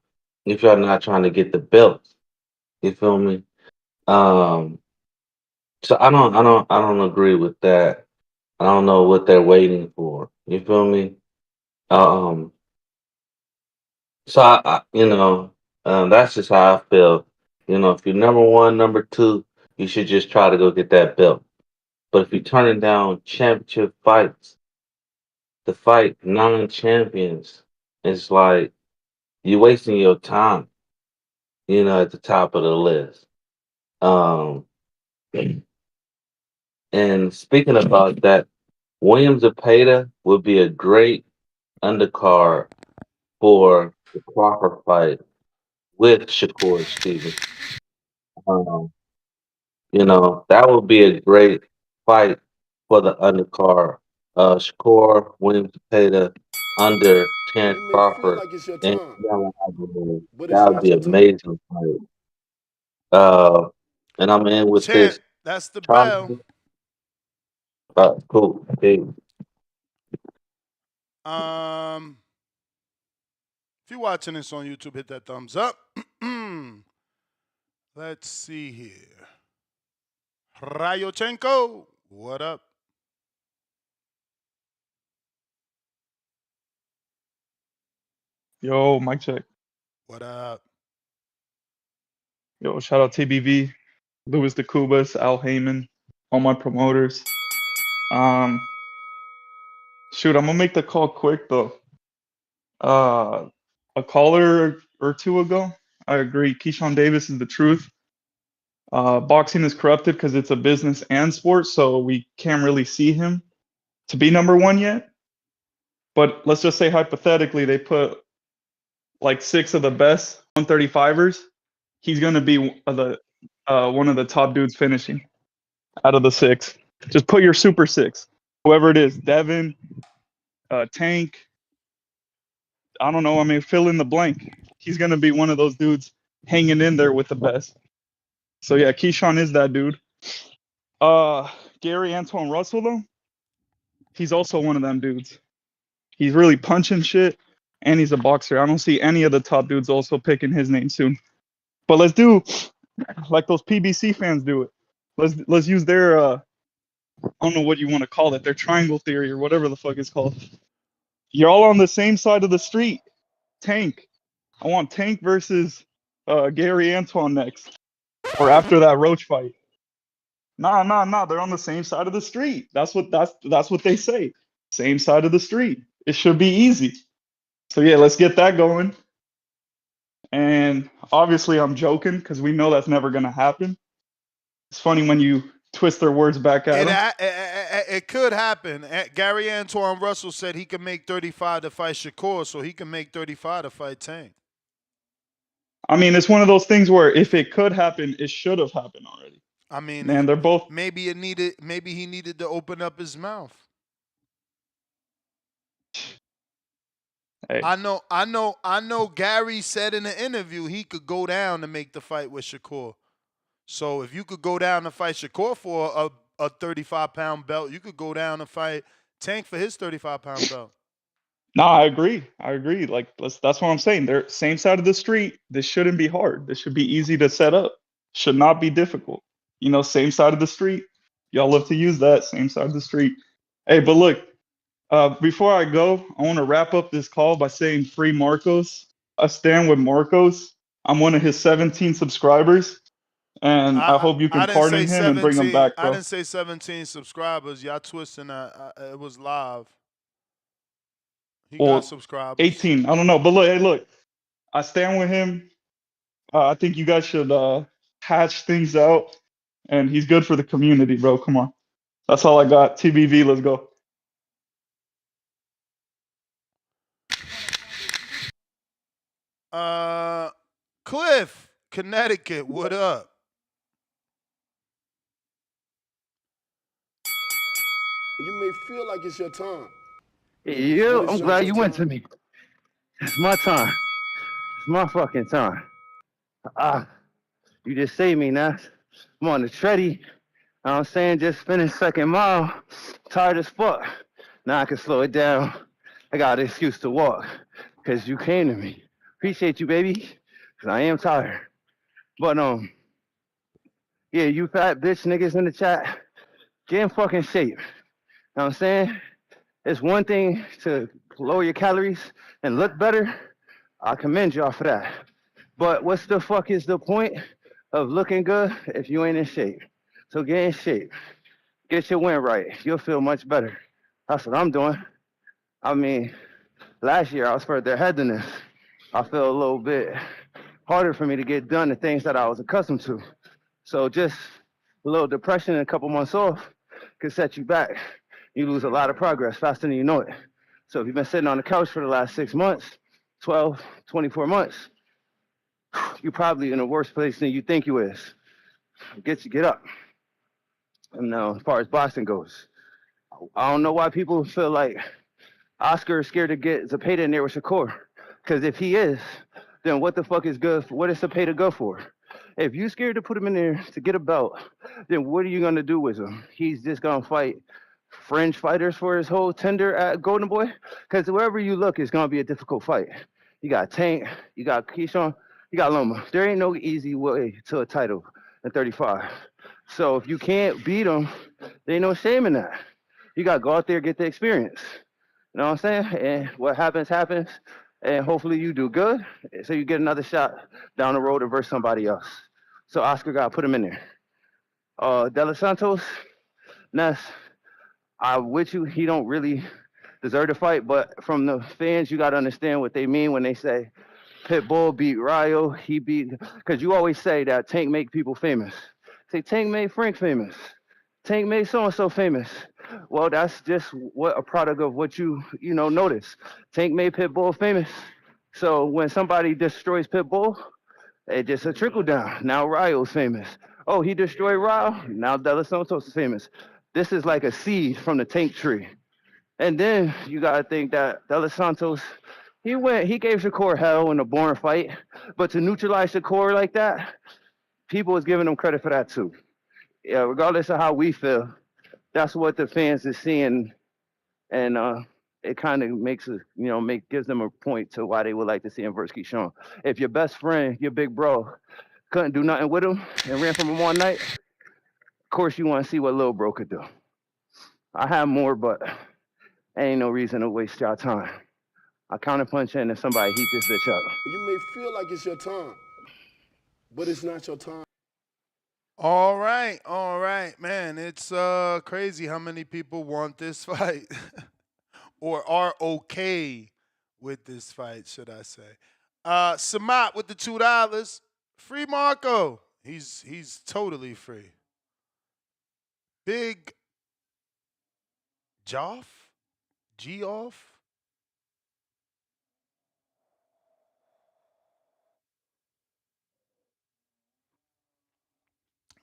If you're not trying to get the belts, you feel me? Um, so I don't agree with that. I don't know what they're waiting for. You feel me? Um, so that's just how I feel. If you're number one, number two, you should just try to go get that belt. But if you're turning down championship fights to fight non-champions, it's like you're wasting your time. At the top of the list. Um, and speaking about that, Williams Zepeda would be a great undercard for the Crawford fight with Shakur Stevenson. Um, that would be a great fight for the undercard. Shakur, Williams Zepeda under Terrence Crawford and Keyshawn Davis. That would be an amazing fight. And I'm in with Chant, this. that's the Charlie. bell. Cool. Hey. If you're watching this on YouTube, hit that thumbs up. Let's see here. Rayochenko, what up? Yo, mic check. What up? Yo, shout out TBV, Louis DeCubas, Al Heyman, all my promoters. Shoot, I'm gonna make the call quick though. A caller or two ago, I agree. Keyshawn Davis is the truth. Boxing is corrupted because it's a business and sport, so we can't really see him to be number one yet. But let's just say hypothetically, they put like 6 of the best 135ers. He's gonna be one of the top dudes finishing out of the 6. Just put your super 6, whoever it is, Devin, Tank. I don't know. I mean, fill in the blank. He's gonna be one of those dudes hanging in there with the best. So yeah, Keyshawn is that dude. Gary Antoine Russell though, he's also one of them dudes. He's really punching shit, and he's a boxer. I don't see any of the top dudes also picking his name soon. But let's do like those PBC fans do it. Let's use their I don't know what you want to call it, their triangle theory or whatever the fuck it's called. You're all on the same side of the street. Tank. I want Tank versus Gary Antoine next. Or after that Roach fight. Nah. They're on the same side of the street. That's what they say. Same side of the street. It should be easy. So yeah, let's get that going. And obviously I'm joking because we know that's never gonna happen. It's funny when you twist their words back at them. It could happen. Gary Antoine Russell said he could make 35 to fight Shakur, so he can make 35 to fight Tank. I mean, it's one of those things where if it could happen, it should have happened already. I mean, man, they're both. Maybe he needed to open up his mouth. Hey. I know. Gary said in the interview he could go down to make the fight with Shakur. So if you could go down to fight Shakur for a 35-pound belt, you could go down and fight Tank for his 35-pound belt. No, I agree. Like that's what I'm saying. They're same side of the street. This shouldn't be hard. This should be easy to set up. Should not be difficult. Same side of the street. Y'all love to use that. Same side of the street. Hey, but look, before I go, I want to wrap up this call by saying free Marcos. I stand with Marcos. I'm one of his 17 subscribers. And I hope you can pardon him and bring him back, bro. I didn't say 17 subscribers. Y'all twisting that. It was live. He got subscribers. 18. I don't know. But look. I stand with him. I think you guys should hatch things out. And he's good for the community, bro. Come on. That's all I got. TBV, let's go. Cliff, Connecticut, what up? You may feel like it's your time. Yeah, I'm glad you went to me. It's my time. It's my fucking time. You just saved me now. I'm on the treadie. You know what I'm saying? Just finished second mile. Tired as fuck. Now I can slow it down. I got an excuse to walk. Because you came to me. Appreciate you, baby. Because I am tired. But, yeah, you fat bitch niggas in the chat, get in fucking shape. You know what I'm saying? It's one thing to lower your calories and look better. I commend y'all for that. But what's the fuck is the point of looking good if you ain't in shape? So get in shape. Get your wind right. You'll feel much better. That's what I'm doing. I mean, last year I was further ahead than this. I feel a little bit harder for me to get done the things that I was accustomed to. So just a little depression and a couple months off could set you back. You lose a lot of progress faster than you know it. So if you've been sitting on the couch for the last 6 months, 12, 24 months, you're probably in a worse place than you think you is. Get up. And now, as far as boxing goes, I don't know why people feel like Oscar is scared to get Zepeda in there with Shakur. Because if he is, then what the fuck is good? What is Zepeda good for? If you scared to put him in there to get a belt, then what are you gonna do with him? He's just gonna fight fringe fighters for his whole tender at Golden Boy? Because wherever you look, it's gonna be a difficult fight. You got Tank, you got Keyshawn, you got Loma. There ain't no easy way to a title at 35. So if you can't beat him, there ain't no shame in that. You gotta go out there and get the experience. You know what I'm saying? And what happens, happens. And hopefully you do good, so you get another shot down the road to versus somebody else. So Oscar got to put him in there. De Los Santos, Ness, I'm with you. He don't really deserve to fight, but from the fans, you got to understand what they mean when they say Pitbull beat Ryo. He beat, because you always say that Tank make people famous. Say Tank made Frank famous. Tank made so-and-so famous. Well, that's just what a product of what you notice. Tank made Pitbull famous. So when somebody destroys Pitbull, it just a trickle down. Now Ryo's famous. Oh, he destroyed Ryo. Now De Los Santos is famous. This is like a seed from the Tank tree. And then you gotta think that De Los Santos, he gave Shakur hell in a boring fight, but to neutralize Shakur like that, people was giving him credit for that too. Yeah, regardless of how we feel, that's what the fans is seeing, and it kind of makes it, gives them a point to why they would like to see him versus Keyshawn. If your best friend, your big bro, couldn't do nothing with him and ran from him one night, of course you want to see what little bro could do. I have more, but ain't no reason to waste y'all time. I counterpunch in and somebody heat this bitch up. You may feel like it's your time, but it's not your time. All right, man. It's crazy how many people want this fight or are okay with this fight, should I say. Samat with the $2. Free Marco. He's totally free. Big Joff? G-off?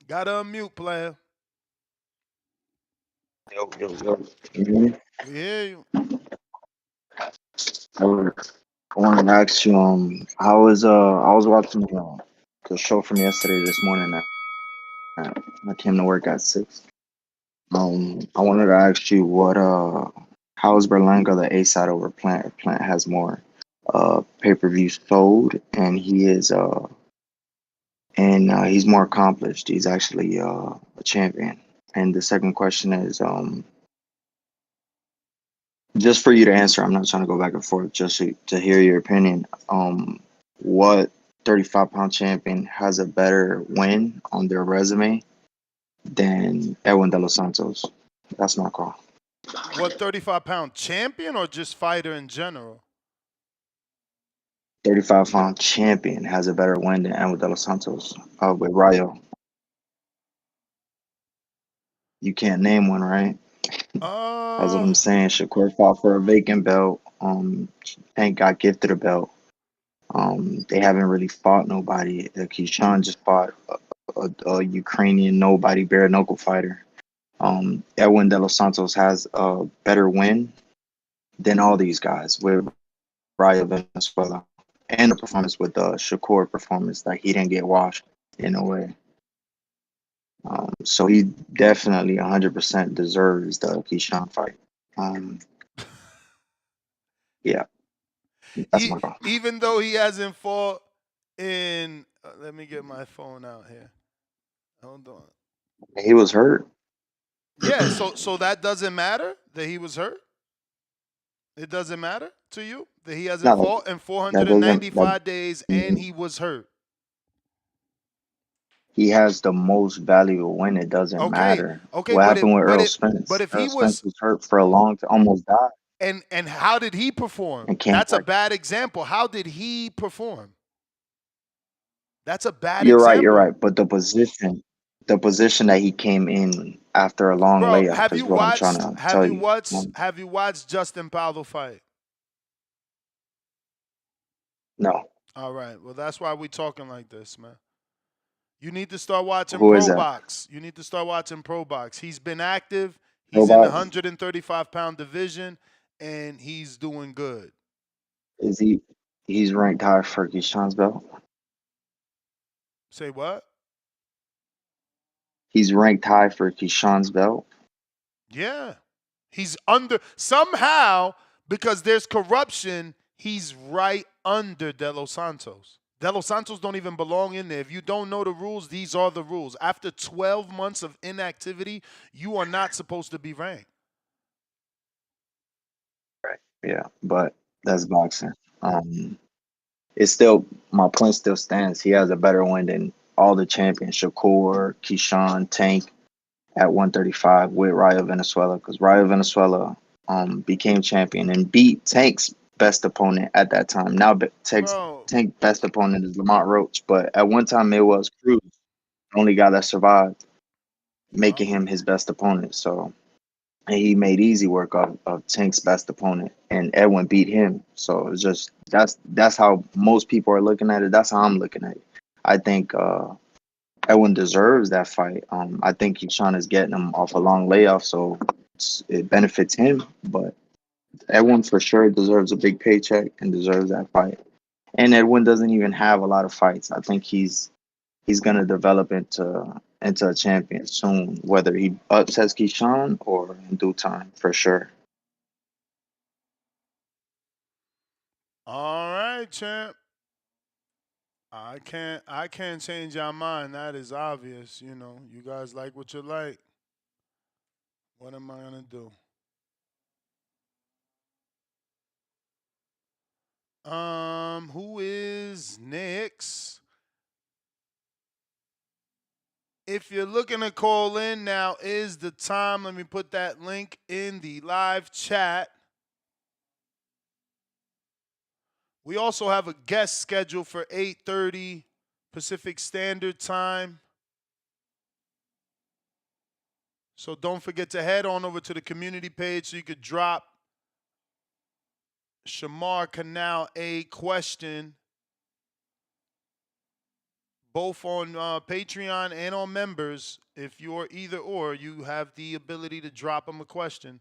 Gotta unmute, player. Yo. Can you hear me? We hear you. I wanted to ask you, how is I was watching the show from yesterday this morning. I came to work at 6. I wanted to ask you how is Berlanga the A side over Plant? Plant has more pay-per-views sold, and he's more accomplished. He's actually a champion. And the second question is just for you to answer. I'm not trying to go back and forth. Just to hear your opinion. What 35-pound champion has a better win on their resume than Edwin De Los Santos? That's my call. What 35-pound champion or just fighter in general? 35-pound champion has a better win than Edwin De Los Santos with Ryo. You can't name one, right? That's what I'm saying. Shakur fought for a vacant belt. Tank got gifted a belt. They haven't really fought nobody. Keyshawn just fought a Ukrainian nobody bare knuckle fighter. Edwin De Los Santos has a better win than all these guys with Ryo Venezuela, and the performance with the Shakur performance that he didn't get washed in a way. So he definitely 100% deserves the Keyshawn fight. Yeah, that's my call. Even though he hasn't fought in, let me get my phone out here. Hold on. He was hurt. Yeah, so that doesn't matter that he was hurt? It doesn't matter to you that he hasn't fought in 495 days and he was hurt? He has the most valuable win. It doesn't matter. What happened with Earl Spence? But if Earl he Spence was hurt for a long time, almost died. And how did he perform? That's a bad example. How did he perform? That's a bad example. You're right. But the position, the position that he came in after a long Bro, layoff is what I'm trying to tell you. have you watched Justin Powell fight? No. All right. Well, that's why we talking like this, man. You need to start watching Who is Pro that? Box. You need to start watching Pro Box. He's been active. He's in the Robots? 135-pound division, and he's doing good. Is he? He's ranked high for Keyshawn's belt. Say what? He's ranked high for Keyshawn's belt. Yeah. He's under, somehow, because there's corruption, he's right under De Los Santos. De Los Santos don't even belong in there. If you don't know the rules, these are the rules. After 12 months of inactivity, you are not supposed to be ranked. Right. Yeah, but that's boxing. It's still, my point still stands. He has a better win than all the champions: Shakur, Keyshawn, Tank at 135 with Rayo Venezuela, because Rayo Venezuela became champion and beat Tank's best opponent at that time. Now Tank's best opponent is Lamont Roach, but at one time it was Cruz, the only guy that survived, making him his best opponent. So, and he made easy work of Tank's best opponent, and Edwin beat him. So it's just that's how most people are looking at it. That's how I'm looking at it. I think Edwin deserves that fight. I think Keyshawn is getting him off a long layoff, so it benefits him. But Edwin for sure deserves a big paycheck and deserves that fight. And Edwin doesn't even have a lot of fights. I think he's gonna develop into a champion soon, whether he upsets Keyshawn or in due time, for sure. All right, champ. I can't change your mind. That is obvious. You know, you guys like what you like. What am I gonna do? Who is next? If you're looking to call in, now is the time. Let me put that link in the live chat. We also have a guest scheduled for 8:30 Pacific Standard Time. So don't forget to head on over to the community page so you could drop Shamar Canal a question, both on Patreon and on members. If you're either or, you have the ability to drop him a question.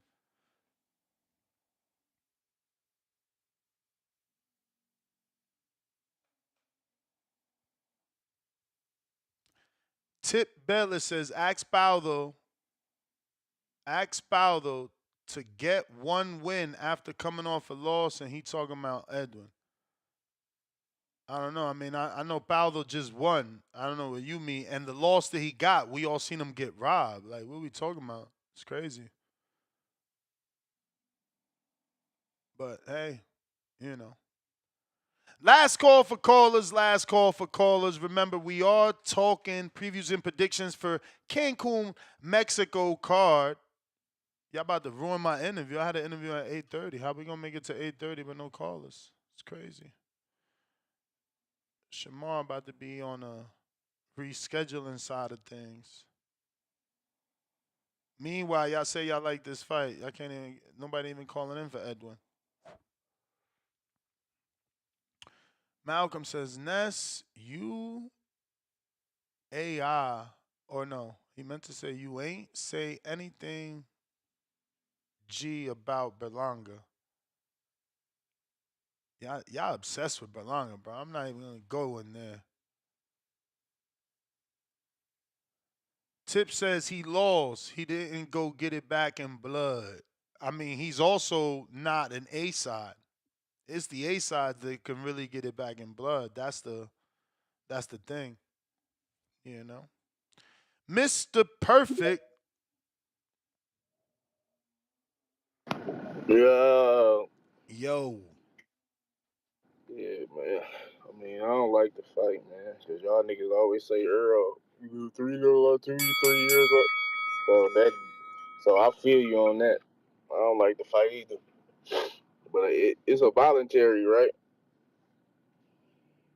Tip Bella says, ask Baldo to get one win after coming off a loss, and he talking about Edwin. I don't know. I mean, I know Baldo just won. I don't know what you mean. And the loss that he got, we all seen him get robbed. Like, what are we talking about? It's crazy. But, hey, you know. Last call for callers. Last call for callers. Remember, we are talking previews and predictions for Cancun, Mexico card. Y'all about to ruin my interview. I had an interview at 8:30. How we going to make it to 8:30 with no callers? It's crazy. Shamar about to be on a rescheduling side of things. Meanwhile, y'all say y'all like this fight. Y'all can't even, nobody even calling in for Edwin. Malcolm says, Ness, you AI, or no, he meant to say you ain't say anything G about Berlanga. Y'all obsessed with Berlanga, bro. I'm not even going to go in there. Tip says he lost. He didn't go get it back in blood. I mean, he's also not an A side. It's the A side that can really get it back in blood. That's the thing. You know. Mr. Perfect. Yo. Yo. Yeah, man. I mean, I don't like the fight, man, because y'all niggas always say Earl, you 3-0 to 3 years old. So I feel you on that. I don't like the fight either. But it's a voluntary, right?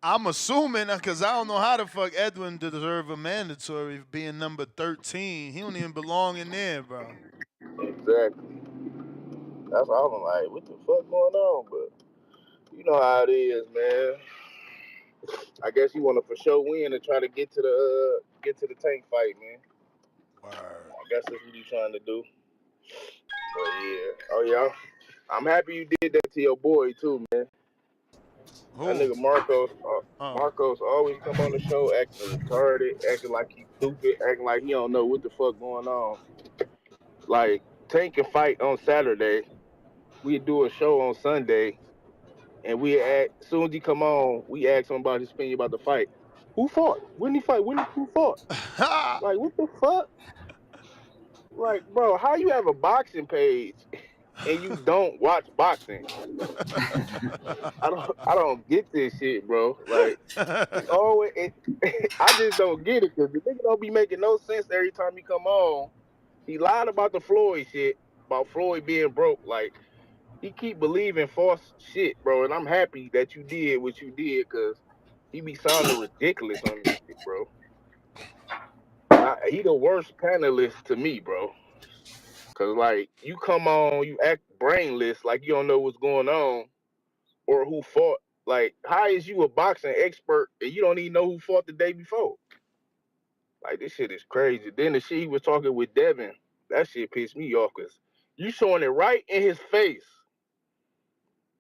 I'm assuming because I don't know how the fuck Edwin deserve a mandatory being number 13. He don't even belong in there, bro. Exactly. That's why I'm like, what the fuck going on? But you know how it is, man. I guess you want to for sure win and try to get to the tank fight, man. Word. I guess that's what you trying to do. But yeah, oh yeah, I'm happy you did that to your boy too, man. That Who? nigga Marcos, Oh. Marcos always come on the show acting retarded, acting like he's stupid, acting like he don't know what the fuck going on. Like Tank and fight on Saturday, we do a show on Sunday, and we ask, as soon as he come on, we ask him about his opinion about the fight. Who fought? When he fight? Who fought? Like what the fuck? Like, bro, how you have a boxing page and you don't watch boxing? I don't get this shit, bro. Like he always I just don't get it because the nigga don't be making no sense every time he come on. He lied about the Floyd shit, about Floyd being broke. Like he keep believing false shit, bro. And I'm happy that you did what you did because he be sounding ridiculous on this shit, bro. He the worst panelist to me, bro. Cause like you come on, you act brainless, like you don't know what's going on or who fought. Like, how is you a boxing expert and you don't even know who fought the day before? Like this shit is crazy. Then the shit he was talking with Devin, that shit pissed me off because you showing it right in his face.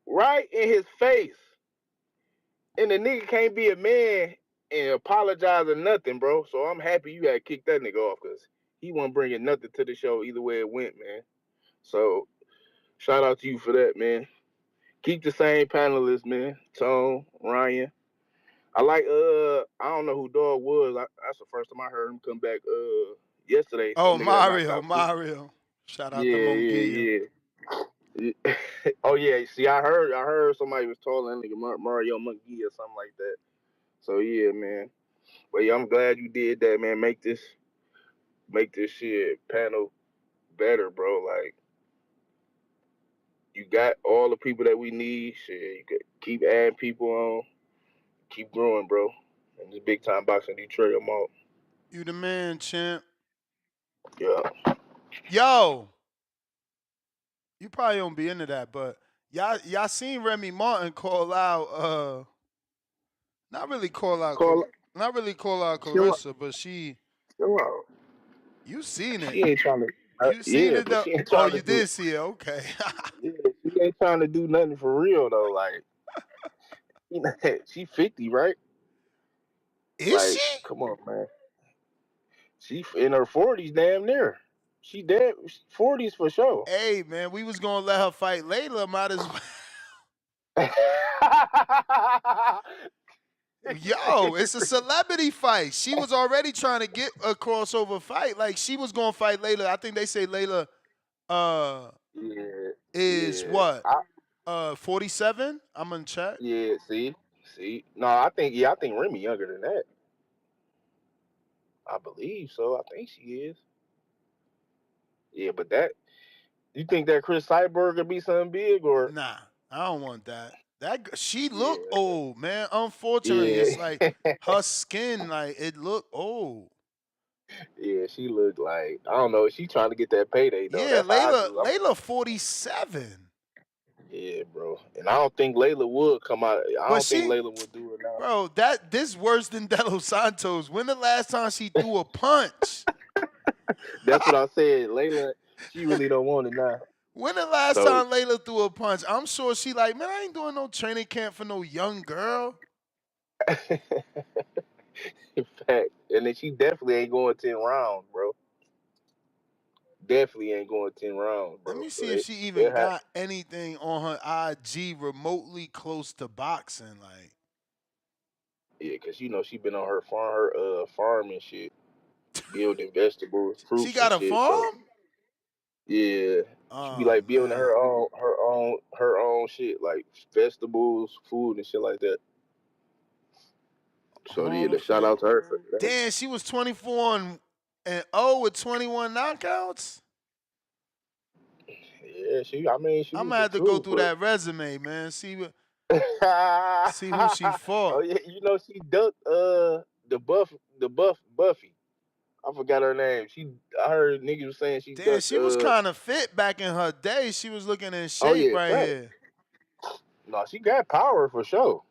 Right in his face. And the nigga can't be a man and apologize or nothing, bro. So I'm happy you had kicked that nigga off because he wasn't bringing nothing to the show either way it went, man. So shout out to you for that, man. Keep the same panelists, man. Tone, Ryan. I like I don't know who Dog was. That's the first time I heard him come back yesterday. Oh, Some nigga that knocked out King. Mario. Shout out to Mongia. Yeah. Oh yeah, see I heard somebody was calling that nigga Mario Monkey or something like that. So yeah, man. But yeah, I'm glad you did that, man. Make this shit panel better, bro. Like you got all the people that we need. Shit, you could keep adding people on, keep growing, bro. And this big time boxing Detroit, I'm out. You the man, champ. Yeah. Yo, you probably don't be into that, but y'all seen Remy Martin call out not really call out Chill out. Carissa, but Chill out. you seen it. She ain't trying to. You seen Yeah, it but though? she ain't Oh, trying to you do. did see it. Okay. Yeah, she ain't trying to do nothing for real though. Like, you know, she 50, right? Is Like, she? come on, man. She in her 40s, damn near. She dead 40s for sure. Hey man, we was gonna let her fight Layla. Might as well. Yo, it's a celebrity fight. She was already trying to get a crossover fight. Like she was gonna fight Layla. I think they say Layla Yeah, is yeah. what? 47? I'm gonna check. Yeah, see. No, I think Remy younger than that. I believe so. I think she is. Yeah, but that you think that Chris Cyborg could be something big or? Nah, I don't want that. She look Yeah, old, man. Unfortunately, yeah, it's like her skin, like it look old. yeah. She looked like I don't know. She trying to get that payday though. Yeah, That's how I do. Layla 47. Yeah, bro. And I don't think Layla would come out. I But don't think she, Layla would do it now. bro, this worse than Delos Santos. When the last time she threw a punch? That's what I said. Layla, she really don't want it now. When the last So, time Layla threw a punch? I'm sure she like, man, I ain't doing no training camp for no young girl. in fact, and then she definitely ain't going 10 rounds, bro. Definitely ain't going 10 rounds, Let bro. me So see if she they even had, got anything on her IG remotely close to boxing. Like, yeah, cause she been on her farm and shit, building vegetables, she fruits and got a shit. So farm? yeah, she be Oh like building man. her own shit, like vegetables, food and shit like that. So yeah, Home the shout out to her for that. Damn, she was 24 and 0 with 21 knockouts. Yeah, she. I mean, she I'm was gonna have to go improved, through but that resume, man. See what. See who she fought. Oh yeah, you know she ducked the buff Buffy. I forgot her name. I heard niggas was saying she Damn, ducked she was kind of fit back in her day. She was looking in oh shape yeah, right fact. here. No, she got power for sure.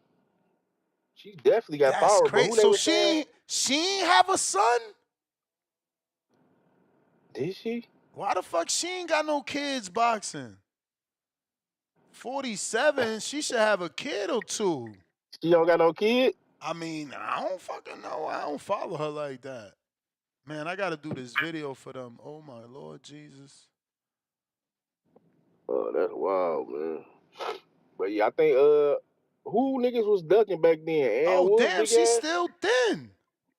She definitely got That's power, but crazy. who they So were saying? she ain't have a son? Did she? Why the fuck she ain't got no kids boxing? 47, she should have a kid or two. She don't got no kid? I mean, I don't fucking know. I don't follow her like that. Man, I gotta do this video for them. Oh my Lord Jesus. Oh, that's wild, man. But yeah, I think who niggas was ducking back then? Ann Oh Wolf, damn, big she's ass? still thin.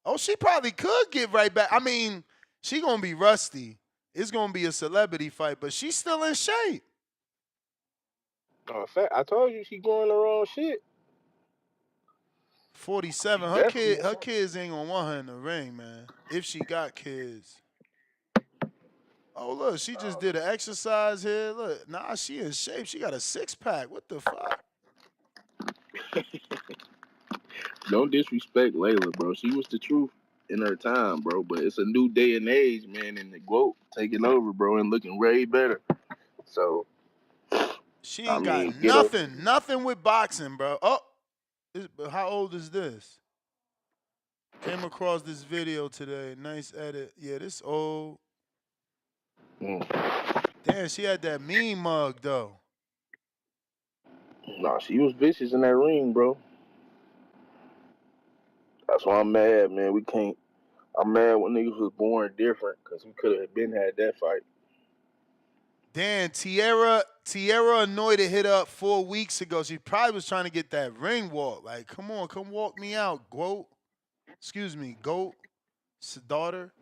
Oh, she probably could get right back. I mean, she gonna be rusty. It's gonna be a celebrity fight, but she's still in shape. Oh, in fact, I told you she going the wrong shit. 47. Definitely. Her kids ain't gonna want her in the ring, man. If she got kids. Oh look, she just did an exercise here. Look, nah, she in shape. She got a 6-pack. What the fuck? Don't disrespect Layla, bro. She was the truth in her time, bro. But it's a new day and age, man, and the GOAT taking over, bro, and looking way better. So, She I ain't got mean, get up. nothing with boxing, bro. Oh, how old is this? Came across this video today. Nice edit. Yeah, this old. Damn, she had that mean mug though. Nah, she was vicious in that ring, bro. That's why I'm mad, man. We can't. I'm mad when niggas was born different because we could have been had that fight. Damn, Tierra Anointed hit up 4 weeks ago. She probably was trying to get that ring walk. Like, come on, come walk me out, GOAT. Excuse me, GOAT. Daughter.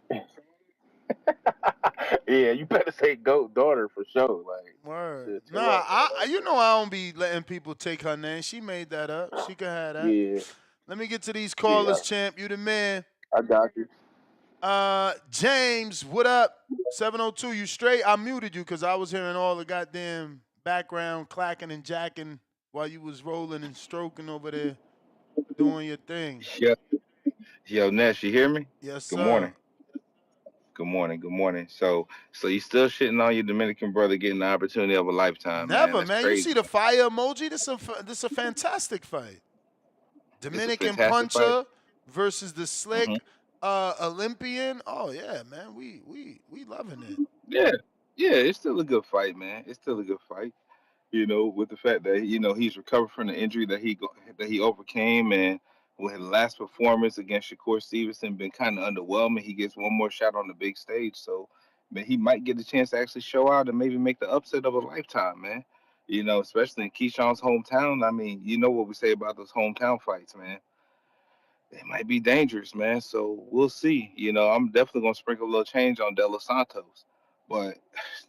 Yeah, you better say GOAT daughter for sure. Like, Word. chill Nah, out, I you know I don't be letting people take her name. She made that up. She could have that. Yeah, Let me get to these yeah, callers, champ. You the man. I got you. James, what up? 702, you straight? I muted you because I was hearing all the goddamn background clacking and jacking while you was rolling and stroking over there doing your thing. Yo, Ness, you hear me? Yes, Good sir. morning. Good morning. Good morning. So you still shitting on your Dominican brother getting the opportunity of a lifetime, man. Never, That's man. You see crazy. the fire emoji? This a fantastic fight. It's a Dominican fantastic fight. puncher versus the hmm slick Olympian. Oh yeah, man. We loving it. Yeah. Yeah, it's still a good fight, man. It's still a good fight. With the fact that he's recovered from the injury that he overcame, and with his last performance against Shakur Stevenson been kind of underwhelming. He gets one more shot on the big stage, so man, he might get a chance to actually show out and maybe make the upset of a lifetime, man. Especially in Keyshawn's hometown. I mean, you know what we say about those hometown fights, man. They might be dangerous, man. So we'll see. I'm definitely gonna sprinkle a little change on De Los Santos, but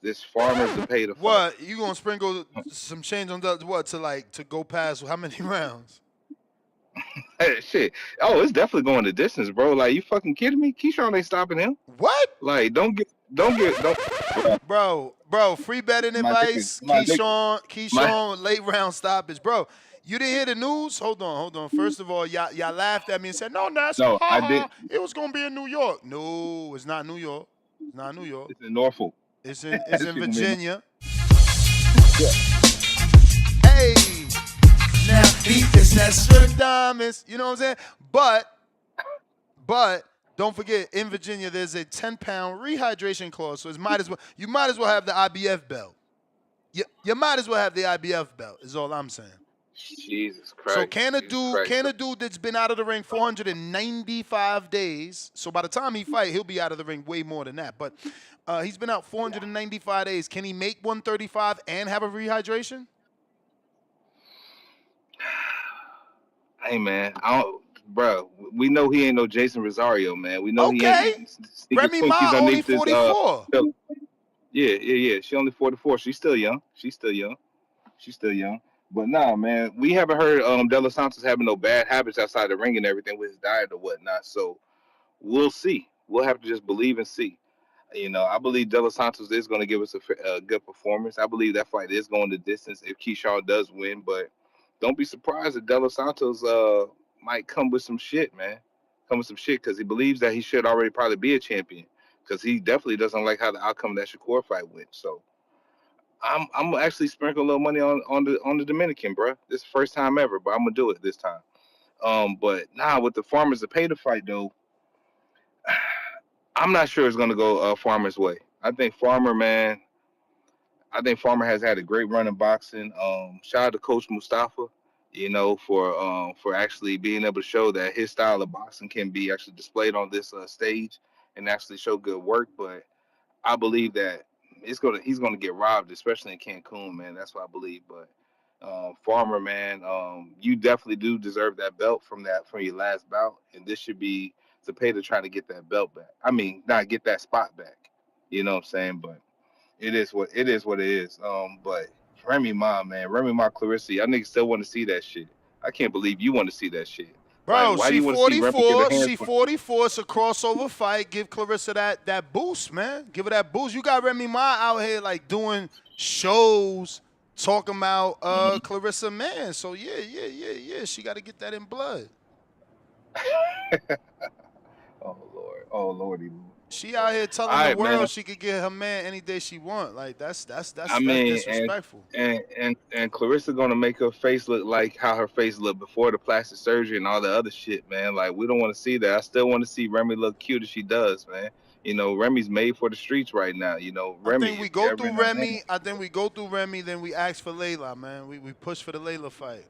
this farmers to pay the fight. What you gonna sprinkle some change on the what to go past how many rounds? Hey, shit. Oh, it's definitely going the distance, bro. Like, you fucking kidding me? Keyshawn ain't stopping him. What? Like, don't. Bro, free betting My dick is advice. my dick. My Keyshawn, late round stoppage, bro. You didn't hear the news? Hold on. First of all, y'all laughed at me and said, "No, Ness, ha no, I ha. did. It was gonna be in New York." No, it's not New York. It's not New York. It's in Norfolk. It's That in shit gonna be in Virginia. Yeah. Hey, now he is Nostradamus. You know what I'm saying? But don't forget, in Virginia, there's a 10-pound rehydration clause, so you might as well have the IBF belt. You might as well have the IBF belt. Is all I'm saying. Jesus Christ. So can a Christ. dude that's been out of the ring 495 days? So by the time he fight, he'll be out of the ring way more than that. But he's been out 495 days. Can he make 135 and have a rehydration? Hey, man. Bro, we know he ain't no Jason Rosario, man. We know he Okay. ain't sneaking Remy twinkies Ma only underneath this. 44. Yeah. She only 44. She's still young. But nah, man, we haven't heard De Los Santos having no bad habits outside the ring and everything with his diet or whatnot. So we'll see. We'll have to just believe and see. I believe De Los Santos is going to give us a good performance. I believe that fight is going the distance if Keyshawn does win. But don't be surprised if De Los Santos might come with some shit, man. Come with some shit because he believes that he should already probably be a champion because he definitely doesn't like how the outcome of that Shakur fight went. So I'm actually sprinkle a little money on the Dominican, bro. This is the first time ever, but I'm gonna do it this time. But nah, with the Farmers Zepeda fight though, I'm not sure it's gonna go Farmer's way. I think Farmer has had a great run in boxing. Shout out to Coach Mustafa, for actually being able to show that his style of boxing can be actually displayed on this stage and actually show good work. But I believe that he's gonna get robbed, especially in Cancun, man. That's what I believe. But Farmer, man, you definitely do deserve that belt from your last bout, and this should be Zepeda trying to get that belt back. I mean, not get that spot back. You know what I'm saying? But it is what it is. But Remy Ma, man, Remy Ma Clarissa, y'all niggas still want to see that shit. I can't believe you want to see that shit. Like, Bro, why do she you want to see Remy get her 44. hands? She 44. It's a crossover fight. Give Clarissa that boost, man. Give her that boost. You got Remy Ma out here like doing shows talking about Clarissa Man. So yeah. She got to get that in blood. Oh lordy. She out here telling the world she could get her man any day she want. Like that's disrespectful. And Clarissa gonna make her face look like how her face looked before the plastic surgery and all the other shit, man. Like we don't want to see that. I still want to see Remy look cute as she does, man. Remy's made for the streets right now. Remy. I think we go through Remy. Then we ask for Layla, man. We push for the Layla fight.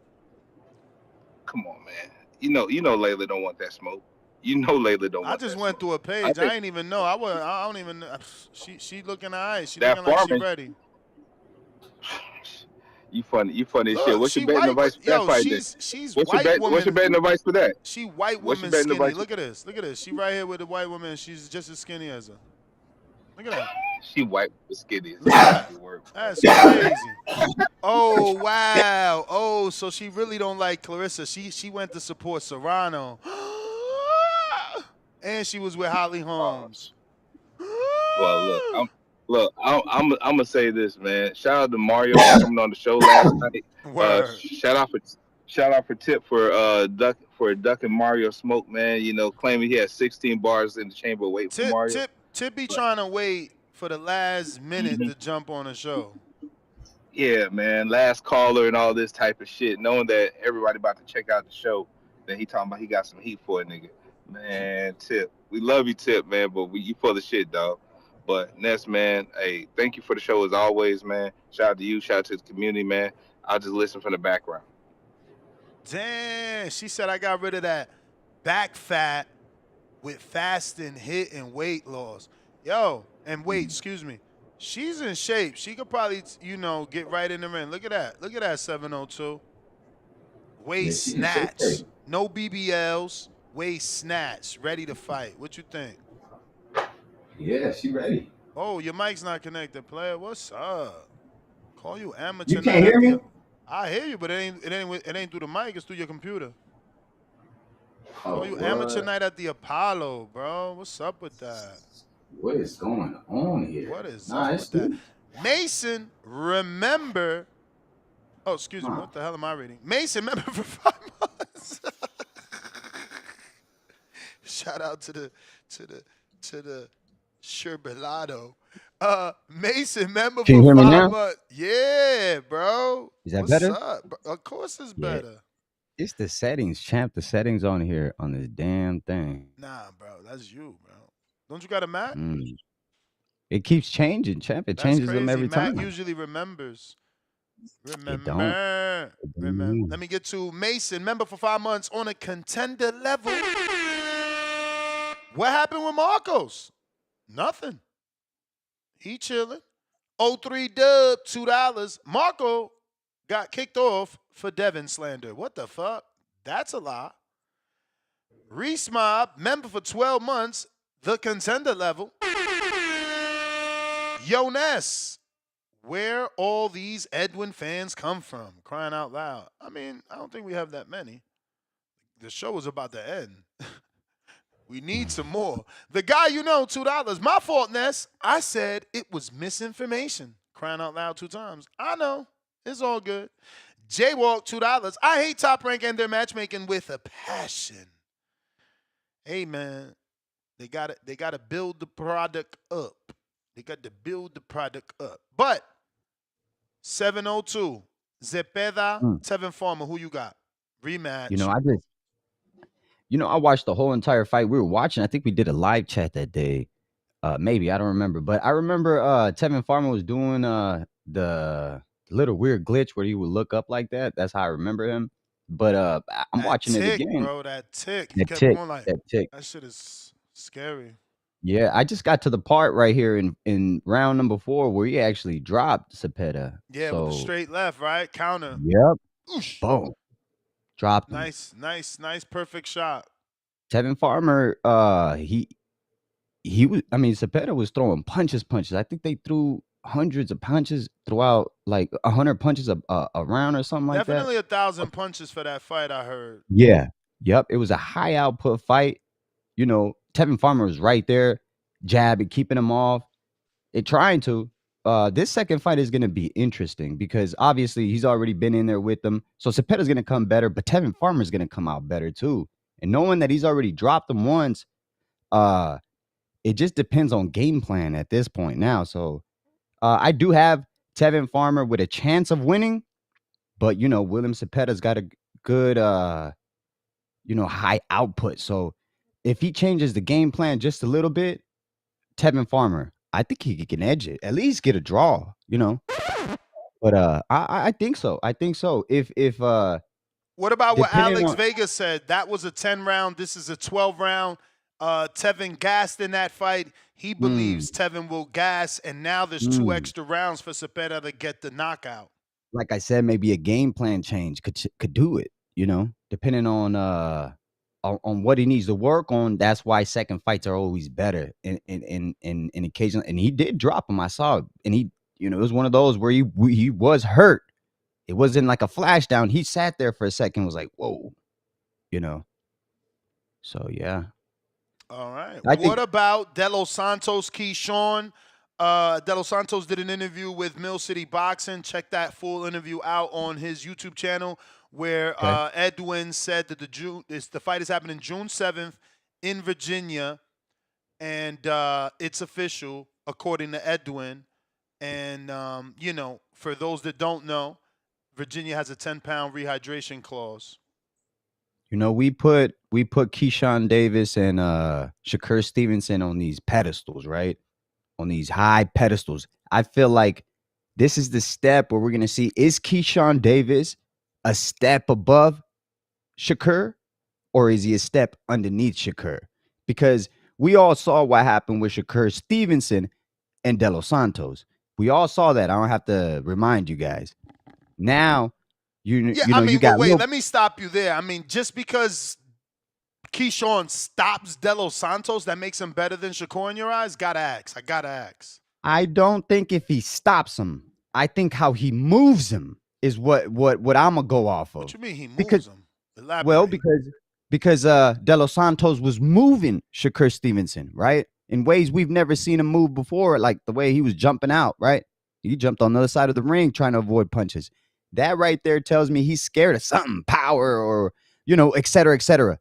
Come on, man. Layla don't want that smoke. Layla don't. I just went through a page. I ain't even know. I don't even know. She looking alright. She that looking like she ready. You funny as shit. What's your betting advice for that fight? She's what's white woman. What's your betting advice for that? She white woman skinny. Look at this. She right here with the white woman. She's just as skinny as her. Look at that. She white but skinny. That's crazy. Oh wow. Oh, so she really don't like Clarissa. She went to support Serrano. And she was with Holly Holmes. Well, I'm gonna say this, man. Shout out to Mario for coming on the show last night. Shout out for Tip for ducking Mario smoke, man. Claiming he had 16 bars in the chamber waiting for Mario. Tip be trying to wait for the last minute to jump on the show. Yeah, man. Last caller and all this type of shit, knowing that everybody about to check out the show. That he talking about he got some heat for a nigga. Man, Tip. We love you, Tip, man, but you full of shit, dog. But Ness, man, hey, thank you for the show as always, man. Shout out to you, shout out to the community, man. I'll just listen from the background. Damn, she said I got rid of that back fat with fasting, HIIT, and weight loss. Yo, and wait, excuse me. She's in shape. She could probably, get right in the ring. Look at that. Look at that 702. Waist snatch. No BBLs. Waist snatch. Ready to fight. What you think? Yeah, she ready. Oh, your mic's not connected, player. What's up? Call you amateur. You can't hear me? I hear you, but it ain't through the mic. It's through your computer. Call you amateur night at the Apollo, bro. What's up with that? What is going on here? What is up with that? Mason, remember. Oh, excuse me. What the hell am I reading? Mason, remember for 5 months. Shout out to the Sherbelado. Mason, member Can you for hear me 5 now? months. Yeah, bro. Is that What's better? up? Of course it's Yeah. better. It's the settings, champ. The settings on here on this damn thing. Nah, bro. That's you, bro. Don't you got a Mac? It keeps changing, champ. It That's changes crazy. them every Mac time. usually remembers. Don't. Remember. Let me get to Mason, member for 5 months on a contender level. What happened with Marcos? Nothing. He chilling. 03 dub, $2. Marco got kicked off for Devin slander. What the fuck? That's a lie. Reese Mob, member for 12 months, the contender level. Yo Ness, where all these Edwin fans come from? Crying out loud. I mean, I don't think we have that many. The show is about to end. We need some more. The guy $2. My fault, Ness. I said it was misinformation. Crying out loud 2 times. I know. It's all good. Jaywalk, $2. I hate Top Rank and their matchmaking with a passion. Hey man, they gotta build the product up. They got to build the product up. But 702, Zepeda, Tevin Farmer, who you got? Rematch. I watched the whole entire fight. We were watching. I think we did a live chat that day. Maybe I don't remember, but I remember Tevin Farmer was doing the little weird glitch where he would look up like that. That's how I remember him. But I'm watching it again. Bro, that tick. He kept going like that tick. That shit is scary. Yeah, I just got to the part right here in round number 4 where he actually dropped Zepeda. Yeah, with the straight left, right? Counter. Yep. Oosh. Boom. Dropped him. Nice, perfect shot. Tevin Farmer, he was. I mean, Zepeda was throwing punches. I think they threw hundreds of punches throughout, like 100 punches a round or something like that. Definitely 1,000 punches for that fight, I heard. Yeah. Yep. It was a high output fight. Tevin Farmer was right there, jabbing, keeping him off. Trying to. This second fight is going to be interesting because obviously he's already been in there with them. So Zepeda's going to come better, but Tevin Farmer is going to come out better too. And knowing that he's already dropped him once, it just depends on game plan at this point now. So I do have Tevin Farmer with a chance of winning, but William Zepeda's got a good high output. So if he changes the game plan just a little bit, Tevin Farmer, I think he can edge it, at least get a draw, But I think so. If what about what Alex Vega said? That was a 10 round. This is a 12 round. Tevin gassed in that fight. He believes Tevin will gas, and now there's 2 extra rounds for Zepeda to get the knockout. Like I said, maybe a game plan change could do it. Depending on what he needs to work on. That's why second fights are always better. In occasion, and he did drop him. I saw it, and he, it was one of those where he was hurt. It wasn't like a flash down. He sat there for a second, was like, whoa, So yeah. All right. What about De Los Santos, Keyshawn? De Los Santos did an interview with Mill City Boxing. Check that full interview out on his YouTube channel, where Edwin said that the fight is happening June 7th in Virginia, and it's official according to Edwin. And for those that don't know, Virginia has a 10-pound rehydration clause. We put Keyshawn Davis and Shakur Stevenson on these pedestals, right? On these high pedestals. I feel like this is the step where we're going to see, is Keyshawn Davis a step above Shakur, or is he a step underneath Shakur? Because we all saw what happened with Shakur Stevenson and De Los Santos. We all saw that. I don't have to remind you guys. Now, you got. Wait, let me stop you there. I mean, just because Keyshawn stops De Los Santos, that makes him better than Shakur in your eyes? I gotta ask. I don't think if he stops him. I think how he moves him is what I'm gonna go off of. What you mean he moves him? Elaborate. Well, because De Los Santos was moving Shakur Stevenson, right? In ways we've never seen him move before, like the way he was jumping out, right? He jumped on the other side of the ring trying to avoid punches. That right there tells me he's scared of something, power or, et cetera, et cetera.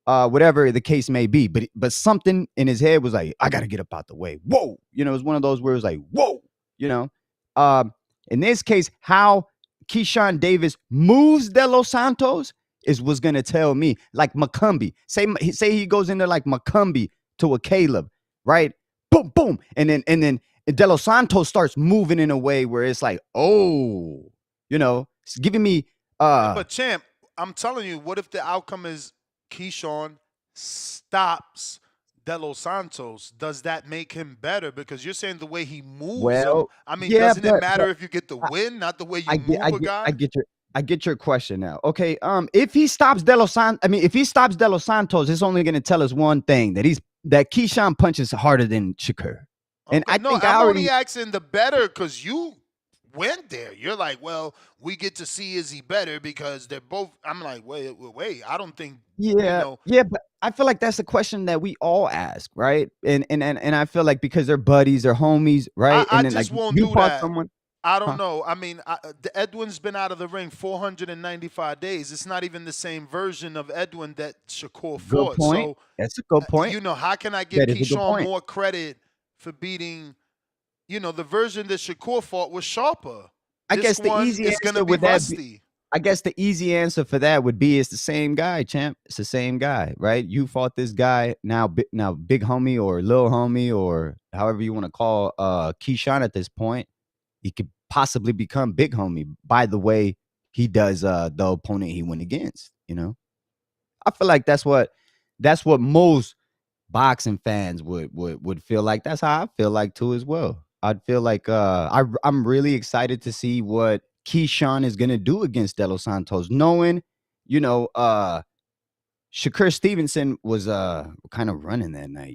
Whatever the case may be. But something in his head was like, I got to get up out the way. Whoa. It was one of those where it was like, whoa, in this case, how Keyshawn Davis moves De Los Santos was going to tell me, like Macumbi. Say he goes in there like Macumbi to a Caleb, right? Boom, boom. And then De Los Santos starts moving in a way where it's like, oh, it's giving me. But champ, I'm telling you, what if the outcome is Keyshawn stops De Los Santos? Does that make him better? Because you're saying the way he moves him. I mean, doesn't it matter if you get the win, not the way you move a guy? I get your question now. Okay, if he stops De Los Santos, it's only going to tell us one thing, that Keyshawn punches harder than Shakur. And I think I'm only asking the better because you went there. You're like, well, we get to see is he better because they're both. I'm like, wait. I don't think. Yeah, but I feel like that's the question that we all ask, right? And I feel like because they're buddies, they're homies, right? I just won't do that. I don't Huh? know. I mean, the Edwin's been out of the ring 495 days. It's not even the same version of Edwin that Shakur Good fought. point. So, That's a good point. how can I give That is a good Keyshawn point. more credit for beating, the version that Shakur fought was sharper. I This guess the one easy is going to answer be would that be, rusty. I guess the easy answer for that would be it's the same guy, champ. It's the same guy, right? You fought this guy now, now big homie or little homie or however you want to call Keyshawn at this point. He could possibly become big homie by the way he does the opponent he went against. I feel like that's what most boxing fans would feel like. That's how I feel like too as well. I'd feel like I'm really excited to see what Keyshawn is gonna do against De Los Santos, knowing, Shakur Stevenson was kind of running that night.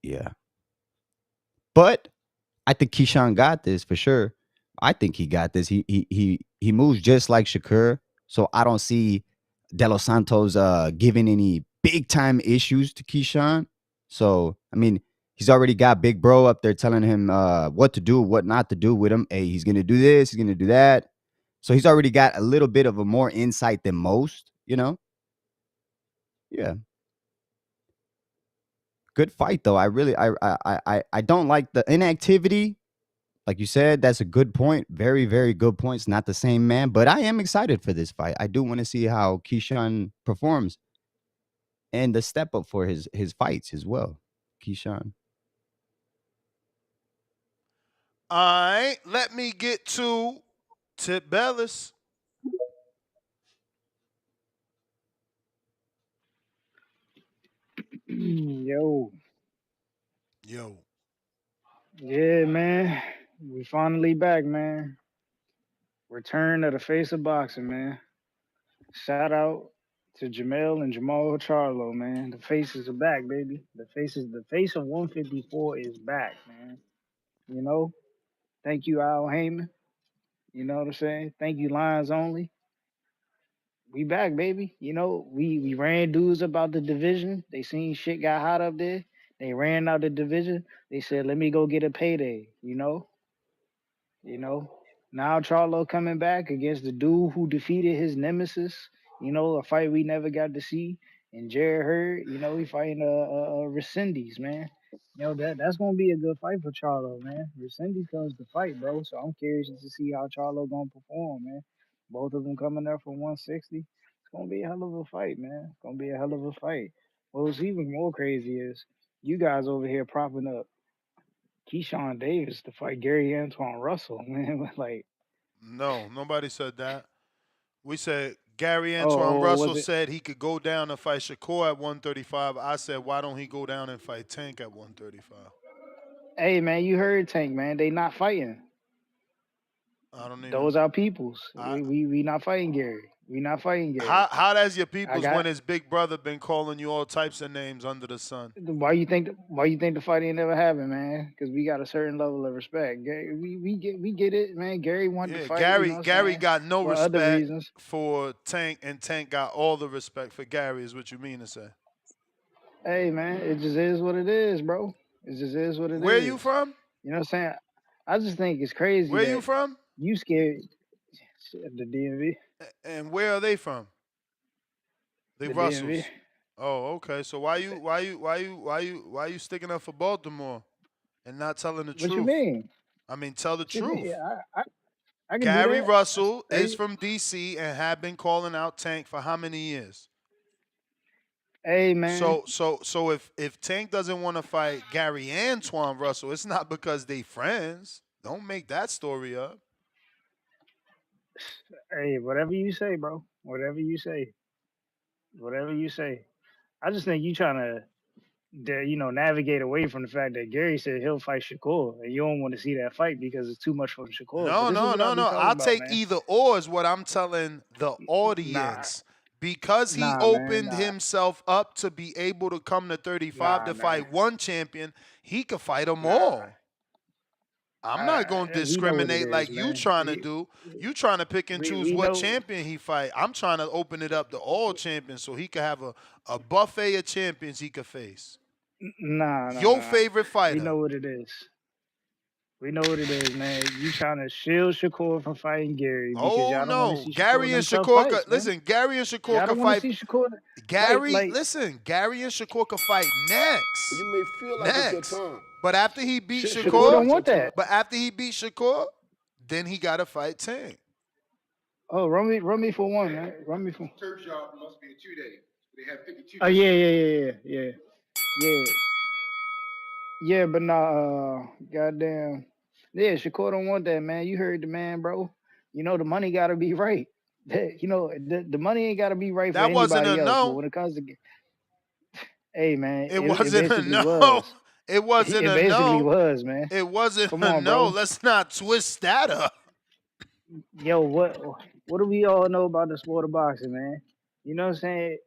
Yeah. But I think Keyshawn got this for sure. I think he got this. He moves just like Shakur, so I don't see De Los Santos giving any big time issues to Keyshawn. So I mean, he's already got Big Bro up there telling him what to do, what not to do with him. Hey, he's gonna do this, he's gonna do that. So he's already got a little bit of a more insight than most. Yeah. Good fight though. I really I don't like the inactivity. Like you said, that's a good point. Very, very good point. It's not the same man, but I am excited for this fight. I do want to see how Keyshawn performs and the step up for his fights as well. Keyshawn. All right, let me get to Tip Bellis. Yo. Yo. Yeah, man. We finally back, man. Return of the face of boxing, man. Shout out to Jamel and Jamal Charlo, man. The faces are back, baby. The face of 154 is back, man. You know? Thank you, Al Heyman. You know what I'm saying? Thank you, Lions Only. We back, baby. We ran dudes about the division. They seen shit got hot up there. They ran out the division. They said, let me go get a payday. You know, now Charlo coming back against the dude who defeated his nemesis. A fight we never got to see. And Jared Hurd, he fighting Resendiz, man. That's gonna be a good fight for Charlo, man. Resendiz comes to fight, bro. So I'm curious to see how Charlo gonna perform, man. Both of them coming there from 160. It's gonna be a hell of a fight, man. It's gonna be a hell of a fight. What's even more crazy is you guys over here propping up Keyshawn Davis to fight Gary Antoine Russell, man. Like, No, nobody said that. We said Gary Antoine oh, Russell was it? said he could go down and fight Shakur at 135. I said, why don't he go down and fight Tank at 135? Hey, man, you heard Tank, man. They not fighting. I don't even. Those are peoples. We not fighting Gary. We not fighting Gary. How that's your I people's got. when his big brother been calling you all types of names under the sun? Why you think? Why you think the fight ain't never happened, man? Because we got a certain level of respect. Gary, we get it, man. Gary wanted to Yeah, fight. Gary got no for other respect reasons. for Tank, and Tank got all the respect for Gary. Is what you mean to say? Hey, man, it just is what it is, bro. It just is what it is. Where you from? You know what I'm saying? I just think it's crazy. Where that you from? You scared the DMV. And where are they from? They The Russells. DMV. Oh, okay. So why you sticking up for Baltimore and not telling the What truth? you mean? I mean, tell the What you mean? truth. I can Gary do that. Russell Hey, is from DC and have been calling out Tank for how many years? hey, man. So if Tank doesn't want to fight Gary Antoine Russell, it's not because they friends. Don't make that story up. Hey, whatever you say, bro. Whatever you say. Whatever you say. I just think you trying to, navigate away from the fact that Gary said he'll fight Shakur, and you don't want to see that fight because it's too much for Shakur. But No, this is no, what I no, be no. talking I'll about, take man. either or is what I'm telling the Nah, audience. Because he nah, man, opened nah, himself up to be able to come to 35 nah, to man, fight one champion, he could fight them nah. all. I'm not going to We know what it discriminate like is, you man. trying to do. You trying to pick and choose We what know. champion he fight. I'm trying to open it up to all champions so he could have a buffet of champions he could face. Nah, nah, Your nah. favorite We know fighter. what it is. We know what it is, man. You trying to shield Shakur from fighting Gary because Oh y'all don't want to no, see Shakur in Gary and them tough Shakur. fights, man. Listen, Gary and Shakur Y'all can don't want to fight. see Shakur. Gary, Like, listen, Gary and Shakur can fight next. You may feel like it's your time. But after he beat Shakur don't Shakur, want that. then he got to fight Tank. Oh, run me for one, man. Run me for. Turf shop must be a 2-day. They have 52. Oh yeah. Yeah, but nah, goddamn. Yeah, Shakur don't want that, man. You heard the man, bro. You know the money gotta be right. You know the money ain't gotta be right for That wasn't anybody a else. But no. when it comes to, hey man, It it wasn't a basically no. was. It wasn't It a basically no. was, man. It wasn't Come a on, no. bro. Let's not twist that up. Yo, what do we all know about the sport of boxing, man? You know what I'm saying?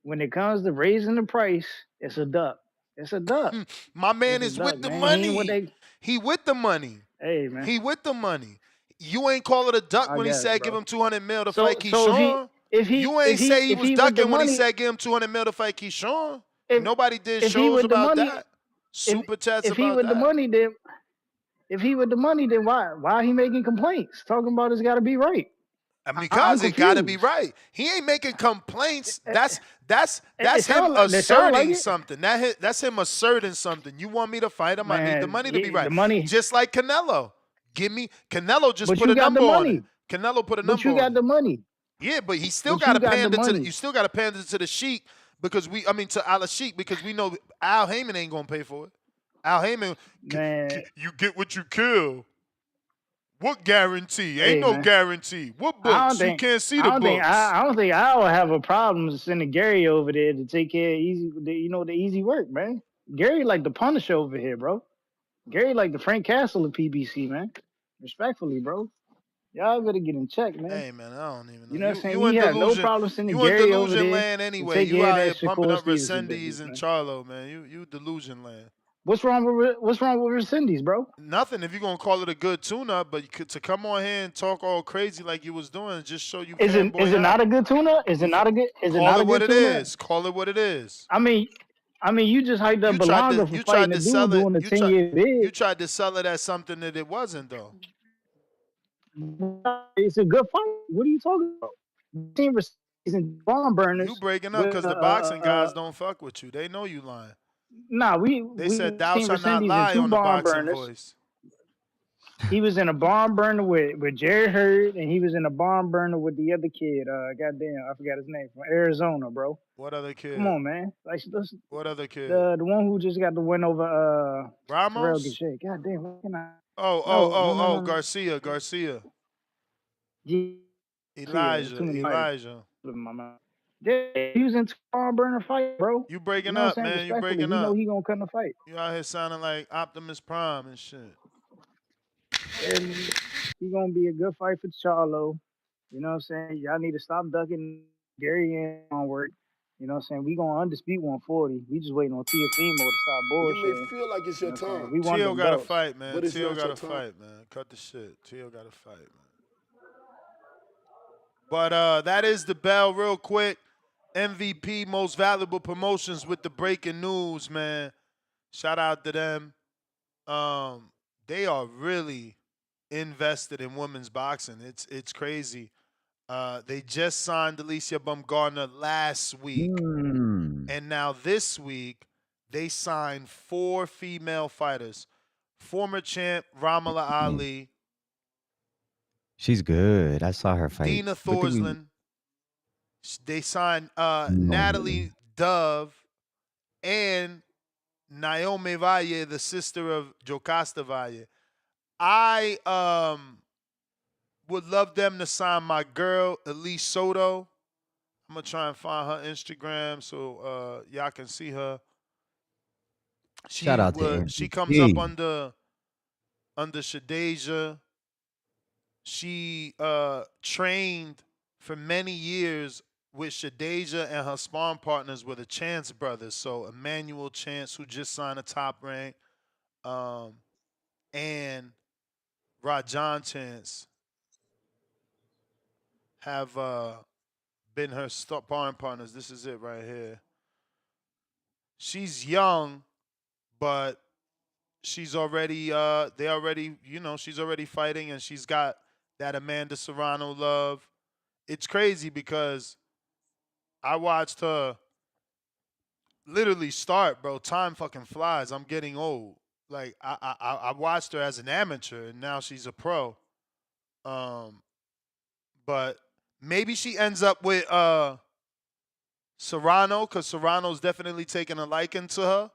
When it comes to raising the price, it's a duck. It's a duck. My man It's a is duck, with the man. He ain't what money. they. He with the money. Hey, man. He with the money. You ain't call it a duck I when he guess, said bro. give him 200 mil to So fight so Keyshawn. if he You ain't say he if was he with the ducking when he money, said give him 200 mil to fight Keyshawn. if Nobody did if he shows with the about money, that. Super chats if he about with the that. money, then if he with the money, then why he making complaints talking about it's got to be right? Because I'm it got to be confused. right. He ain't making complaints. That's It him sound like asserting it. something. That's him asserting something. You want me to fight him? I need the Man, money to be right. the money. Just like Canelo. Canelo just But put you a got the number on it. money. Canelo put a But number you on got it. the money. Yeah, but he still But got you to got the pander to money. you still got to pander to the Sheik because to Al Sheik because we know Al Heyman ain't gonna pay for it. Al Heyman, Man, you get what you kill. What guarantee? Ain't hey no man. guarantee. What I books? You can't see the don't think books. I don't think I will have a problem sending Gary over there to take care of the easy work, man. Gary like the Punisher over here, bro. Gary like the Frank Castle of PBC, man. Respectfully, bro. Y'all better get in check, man. Hey man, I don't even know. You know what I'm saying? You We in have no delusion. problem sending You in Gary over delusion there land to anyway. take You care of out that here pumping Shakur up Stevenson Resendiz business, and man. Charlo, man. You delusion land. What's wrong with Resendiz, bro? Nothing. If you're gonna call it a good tune-up, but to come on here and talk all crazy like you was doing, just show you Is it fanboy not out. a good tune-up? Is it not a good Call it what it tune-up? is. Call it what it is. I mean, you just hyped up You tried Belonga for you fighting tried a to dude sell it. doing a You tried 10-year bid. you tried to sell it as something that it wasn't though. It's a good fight. What are you talking about? Team in barn burners. You breaking up With, because the boxing guys don't fuck with you. They know you lying. Nah, They said thou seen shalt not Resendiz in lie 2 on the barn boxing burners. voice. He was in a barn burner with Jerry Hurd, and he was in a barn burner with the other kid. Goddamn, I forgot his name, from Arizona, bro. What other kid? Come on, man. Like, what other kid? The one who just got the win over Terrell Ramos? Gachet. Goddamn, what can I? No. Garcia. Yeah, Elijah. Yeah, he was in 2 barn burner fight, bro. You breaking You know up, what I'm saying? man. You Respectfully, breaking we know up. he gonna cut in the fight. You out here sounding like Optimus Prime and shit. And he gonna be a good fight for Charlo. You know what I'm saying? Y'all need to stop ducking Gary and onward. You know what I'm saying? We gonna undisputed 140. We just waiting on Tiafimo to stop You may bullshit. feel like it's your time. We want Tio them got to belts. fight, man. But it's Tio not got your to time. fight, man. Cut the shit. Tio got to fight, man. But that is the bell real quick. MVP, Most Valuable Promotions with the breaking news, man. Shout out to them. They are really invested in women's boxing. It's crazy. They just signed Alicia Baumgartner last week. And now this week, they signed 4 female fighters. Former champ Ramala Ali. She's good. I saw her fight. Dina Thorslin. They signed Natalie Dove and Naomi Valle, the sister of Jocasta Valle. I would love them to sign my girl, Elise Soto. I'm going to try and find her Instagram so y'all can see her. Shout out to She comes up MVP. under Shadeja. She trained for many years with Shadeja, and her sparring partners were the Chance brothers. So Emmanuel Chance, who just signed a top rank, and Rajan Chance have been her sparring partners. This is it right here. She's young, but she's already they already, she's already fighting, and she's got that Amanda Serrano love. It's crazy because I watched her literally start, bro. Time fucking flies. I'm getting old. Like I watched her as an amateur, and now she's a pro. Um, but maybe she ends up with Serrano, because Serrano's definitely taking a liking to her.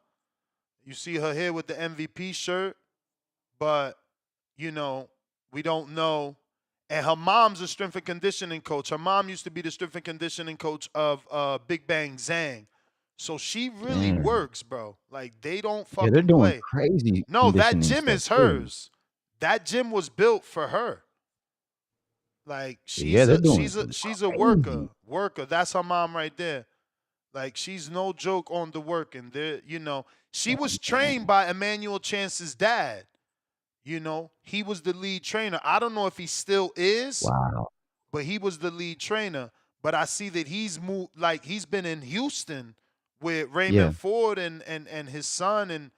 You see her here with the MVP shirt, but we don't know. And her mom's a strength and conditioning coach. Her mom used to be the strength and conditioning coach of Big Bang Zhang. So she really Damn. works, bro. Like, they don't Yeah, they're fucking doing play. crazy No, that conditioning gym stuff is too. hers. That gym was built for her. Like, Yeah, they're doing she's a crazy. worker. That's her mom right there. Like, she's no joke on the work. And she was trained by Emmanuel Chance's dad. He was the lead trainer. I don't know if he still is, Wow. but he was the lead trainer. But I see that he's moved, like, he's been in Houston with Raymond Yeah. Ford and his son, and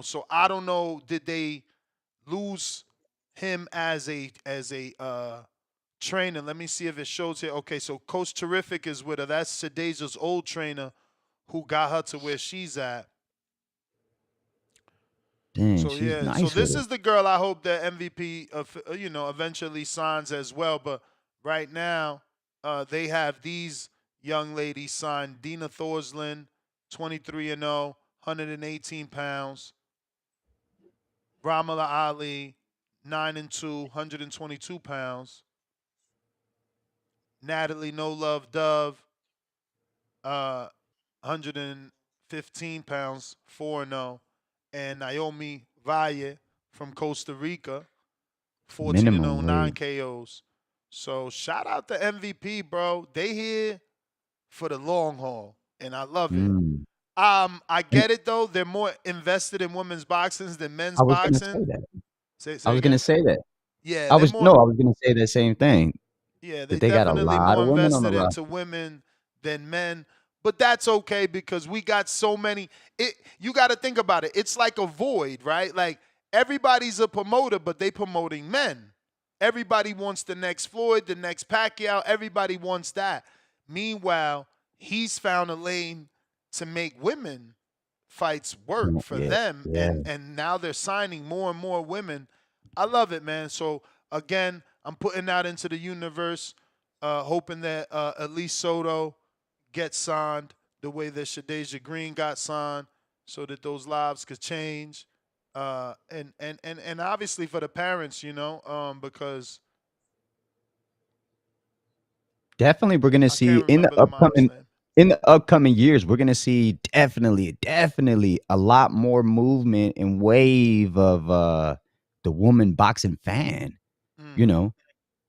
so I don't know, did they lose him as a trainer? Let me see if it shows here. Okay, so Coach Terrific is with her. That's Shadeja's old trainer who got her to where she's at. Dang, So she's yeah, nice so with this it. is the girl I hope that MVP, eventually signs as well. But right now, they have these young ladies signed: Dina Thorslin, 23-0, 118 pounds; Ramala Ali, 9-2, 122 pounds; Natalie No Love Dove, 115 pounds, 4-0; and Naomi Valle from Costa Rica, 14-0, Minimum 9 wage. KOs. So shout out to MVP, bro. They here for the long haul, and I love it. Mm. I get it though. They're more invested in women's boxing than men's I was gonna say boxing. that. Say I was gonna again. say that. Yeah, I they're was more. no, I was gonna say that same thing. Yeah, they That they got a definitely lot more of women on the invested roster. into women than men. But that's okay because we got so many. You got to think about it. It's like a void, right? Like, everybody's a promoter, but they promoting men. Everybody wants the next Floyd, the next Pacquiao. Everybody wants that. Meanwhile, he's found a lane to make women fights work for Yeah, them, yeah. and now they're signing more and more women. I love it, man. So again, I'm putting that into the universe, hoping that Elise Soto gets signed the way that Shadeja Green got signed, so that those lives could change. And obviously for the parents, because Definitely, we're gonna I see can't remember the mom's name. in the upcoming years, we're gonna see definitely a lot more movement and wave of the woman boxing fan. You know,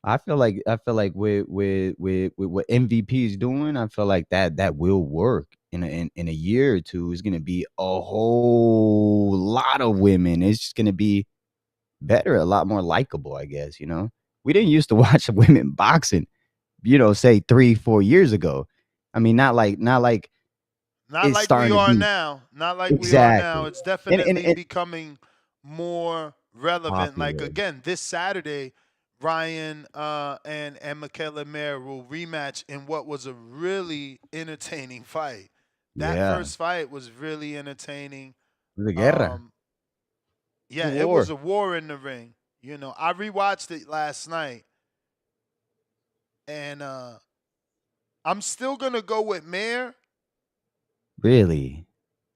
I feel like with what MVP is doing, I feel like that will work in a year or two. Is gonna be a whole lot of women. It's just gonna be better, a lot more likable, I guess. We didn't used to watch women boxing, say 3-4 years ago. I mean, not like Not it's like we starting to are be now. Not like we are now. exactly It's and definitely becoming more relevant. Like, popular. again, this Saturday, Ryan and Michaela Mayer will rematch in what was a really entertaining fight. That Yeah, first fight was really entertaining. the guerra, Yeah, the it was war. a war in the ring. I rewatched it last night, and I'm still gonna go with Mayer. Really,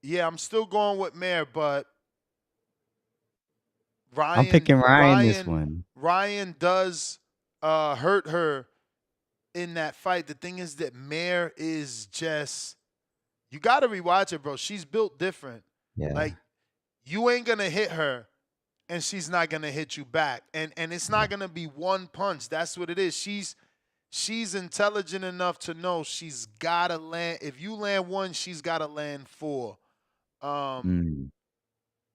Yeah, I'm still going with Mayer, but I'm Ryan picking Ryan this Ryan one. Ryan does hurt her in that fight. The thing is that Mare is just, you got to rewatch it, bro. She's built different. Yeah, Like, you ain't gonna hit her and she's not gonna hit you back. And it's not gonna be one punch. That's what it is. She's intelligent enough to know she's gotta land. If you land one, she's gotta land four. mm,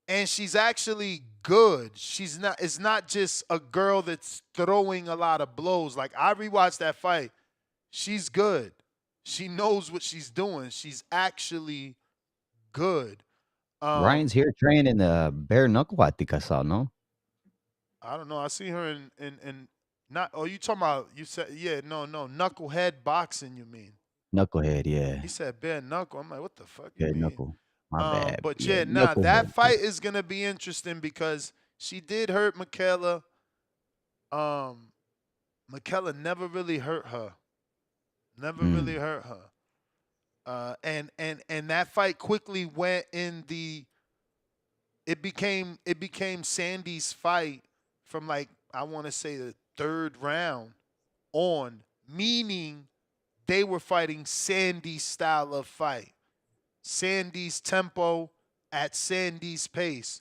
And she's actually good. It's not just a girl that's throwing a lot of blows. Like, I rewatched that fight. She's good. She knows what she's doing. She's actually good. Ryan's here training bare knuckle, I think I saw, no? I don't know. I see her in not. Oh, you talking about? You said no knucklehead boxing. You mean? Knucklehead, yeah. He said bare knuckle. I'm like, what the fuck you Bare mean? knuckle. My bad. But Yeah, yeah, nah, that knucklehead. fight is gonna be interesting because she did hurt Michaela. Michaela never really hurt her. Never really hurt her. And that fight quickly went in the. It became Sandy's fight from like I want to say the third round on, meaning they were fighting Sandy's style of fight, Sandy's tempo at Sandy's pace.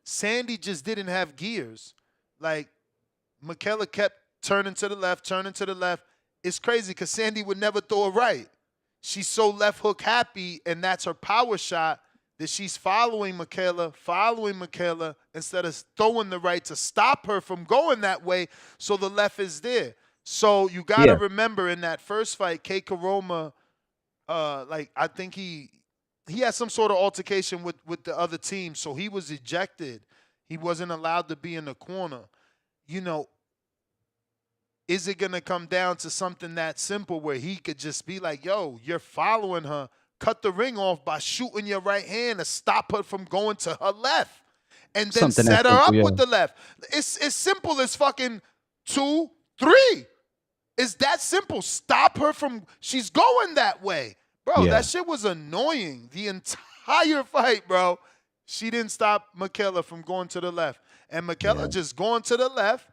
Sandy just didn't have gears. Like Michaela kept turning to the left, turning to the left. It's crazy because Sandy would never throw a right. She's so left hook happy, and that's her power shot that she's following Michaela instead of throwing the right to stop her from going that way. So the left is there. So you got to remember in that first fight, Kei Karoma, like I think he had some sort of altercation with the other team, so he was ejected. He wasn't allowed to be in the corner. You know, is it going to come down to something that simple where he could just be like, yo, you're following her, cut the ring off by shooting your right hand to stop her from going to her left, and then Something set that her up simple, with the left. It's as simple as fucking 2, 3. It's that simple. Stop her from, she's going that way. Bro, that shit was annoying. The entire fight, bro. She didn't stop Michaela from going to the left. And Michaela just going to the left,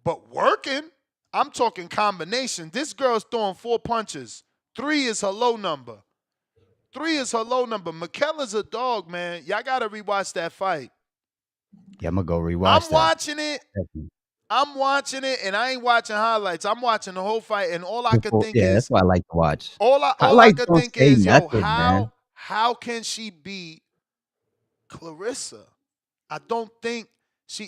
but working. I'm talking combination. This girl's throwing 4 punches. 3 is her low number. 3 is her low number. Michaela's a dog, man. Y'all got to rewatch that fight. Yeah, I'm going to go rewatch I'm watching it. I'm watching it, and I ain't watching highlights. I'm watching the whole fight, and all I can think is, that's what I like to watch. all I Highlights can don't think say is, yo, nothing, man. how can she beat Clarissa? I don't think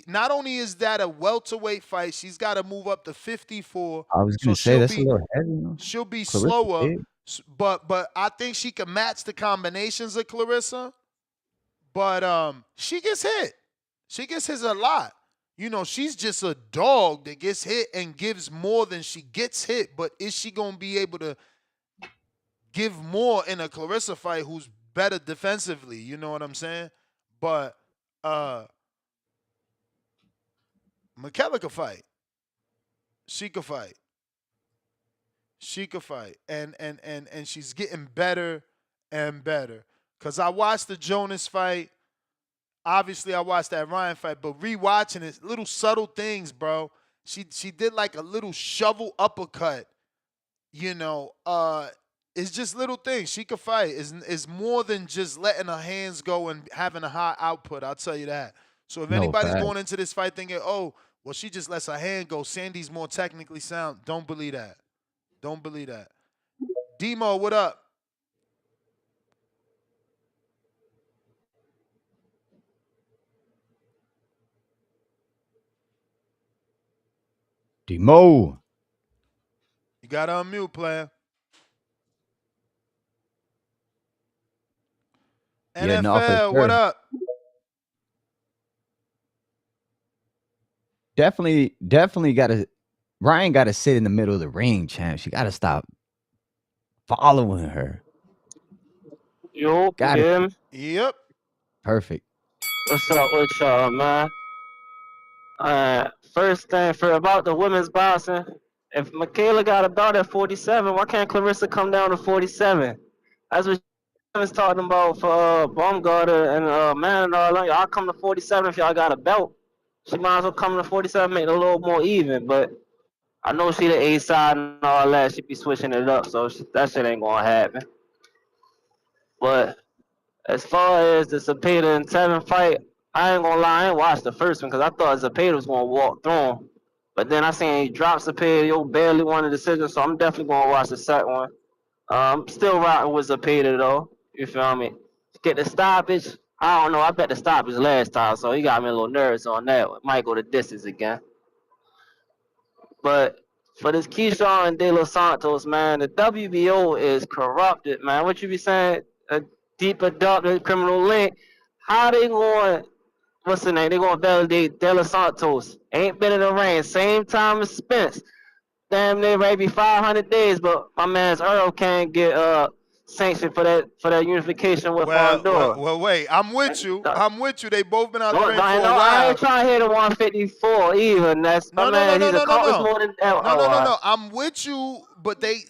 not only is that a welterweight fight, she's got to move up to 54. I was going to say, that's a little heavy. No? She'll be Clarissa slower, big. but I think she can match the combinations of Clarissa. But she gets hit. She gets hit a lot. You know, she's just a dog that gets hit and gives more than she gets hit. But is she going to be able to give more in a Clarissa fight who's better defensively? You know what I'm saying? But Michaela could fight. She could fight. She could fight. And she's getting better and better. Because I watched the Jonas fight. Obviously, I watched that Ryan fight, but rewatching it, little subtle things, bro. She did like a little shovel uppercut. You know, it's just little things. She could fight. It's more than just letting her hands go and having a high output. I'll tell you that. So if anybody's going into this fight thinking, oh, well, she just lets her hand go, Sandy's more technically sound, don't believe that. Don't believe that. Demo, what up? Demo. You got to unmute, player. Yeah, NFL, no, for sure. what up? Definitely got to. Ryan got to sit in the middle of the ring, champ. She got to stop following her. Yo, Got him. Yep. Perfect. What's up with y'all, man? First thing for about the women's boxing. If Michaela got a belt at 47, why can't Clarissa come down to 47? That's what I was talking about for Baumgartner and Man and all. Y'all come to 47 if y'all got a belt. She might as well come to 47, make it a little more even. But I know she the A side and all that. She be switching it up, so that shit ain't gonna happen. But as far as the Zepeda and Tevin fight, I ain't gonna lie, I ain't watched the first one because I thought Zepeda was gonna walk through him. But then I seen he drop Zepeda, yo, barely won the decision, so I'm definitely gonna watch the second one. I'm still rocking with Zepeda though. You feel me? Get the stoppage. I don't know. I bet the stoppage last time, so he got me a little nervous on that. Might go the distance again. But for this Keyshawn De Los Santos, man, the WBO is corrupted, man. What you be saying? deeper, darker criminal link. How they going? What's the name? They going to validate De Los Santos. Ain't been in the ring. Same time as Spence. Damn near maybe 500 days, but my man's Earl can't get sanctioned for that unification with Honduras. Well, wait. I'm with you. They both been out the Don't, ring for I a know I ain't while. trying to hit a 154 even. That's my man. He's accomplished more than ever. No. I'm with you, but I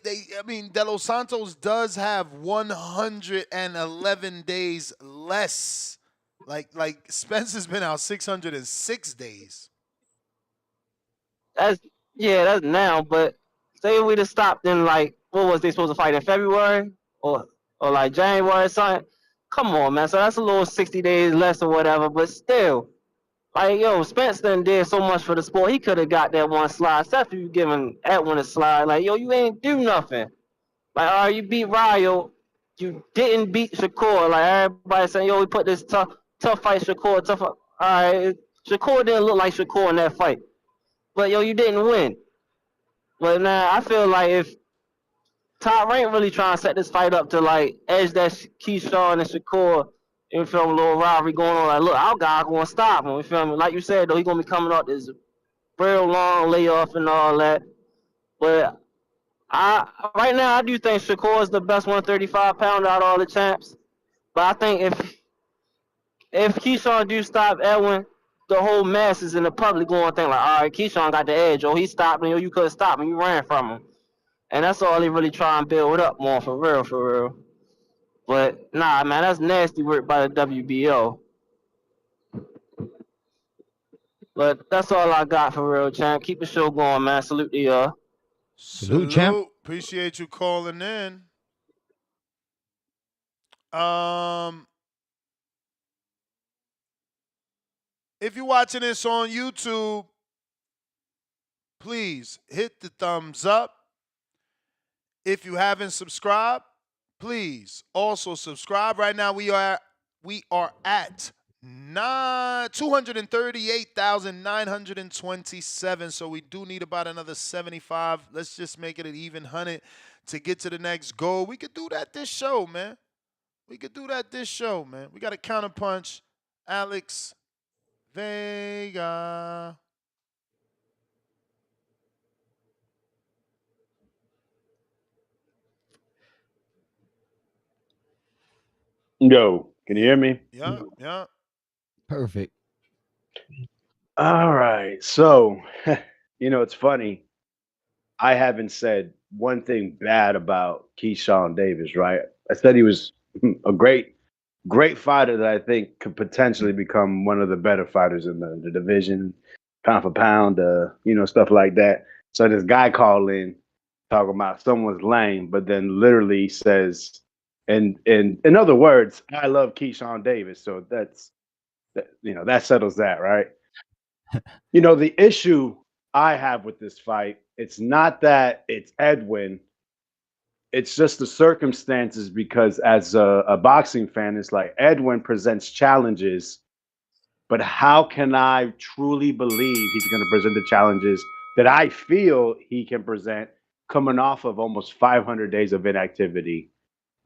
mean, De Los Santos does have 111 days less. Like Spence has been out 606 days. That's now. But say we just stopped in like what was they supposed to fight in February or like January or something? Come on, man. So that's a little 60 days less or whatever. But still, like yo, Spence done did so much for the sport. He could have got that one slide. Except for you giving Edwin a slide. Like yo, you ain't do nothing. Like all right, you beat Ryo. You didn't beat Shakur. Like everybody saying, yo, we put this tough fight Shakur. All right, Shakur didn't look like Shakur in that fight. But yo, you didn't win. But now I feel like if Top Rank really trying to set this fight up to like edge that Keyshawn and Shakur, you feel me, a little rivalry going on. Like, look, our guy gonna stop him. You feel me? Like you said though, he gonna be coming up this real long layoff and all that. But right now I do think Shakur is the best 135 pounder out of all the champs. But I think if Keyshawn do stop Edwin, the whole masses in the public going to think like, all right, Keyshawn got the edge. Oh, he stopped me. Oh, you couldn't stop me. You ran from him. And that's all they really try and build up more for real. But nah, man, that's nasty work by the WBO. But that's all I got for real, champ. Keep the show going, man. Salute to y'all. Salute, champ. Appreciate you calling in. If you're watching this on YouTube, please hit the thumbs up. If you haven't subscribed, please also subscribe. Right now we are at 238,927. So we do need about another 75. Let's just make it an even 100 to get to the next goal. We could do that this show, man. We got a counterpunch. Alex Vega. Yo, can you hear me? Yeah. Perfect. All right. So, it's funny. I haven't said one thing bad about Keyshawn Davis, right? I said he was a great fighter that I think could potentially become one of the better fighters in the division, pound for pound, stuff like that. So this guy called in talking about someone's lame, but then literally says, and in other words, I love Keyshawn Davis. So that settles that, right? The issue I have with this fight, it's not that it's Edwin. It's just the circumstances because as a boxing fan, it's like Edwin presents challenges, but how can I truly believe he's going to present the challenges that I feel he can present coming off of almost 500 days of inactivity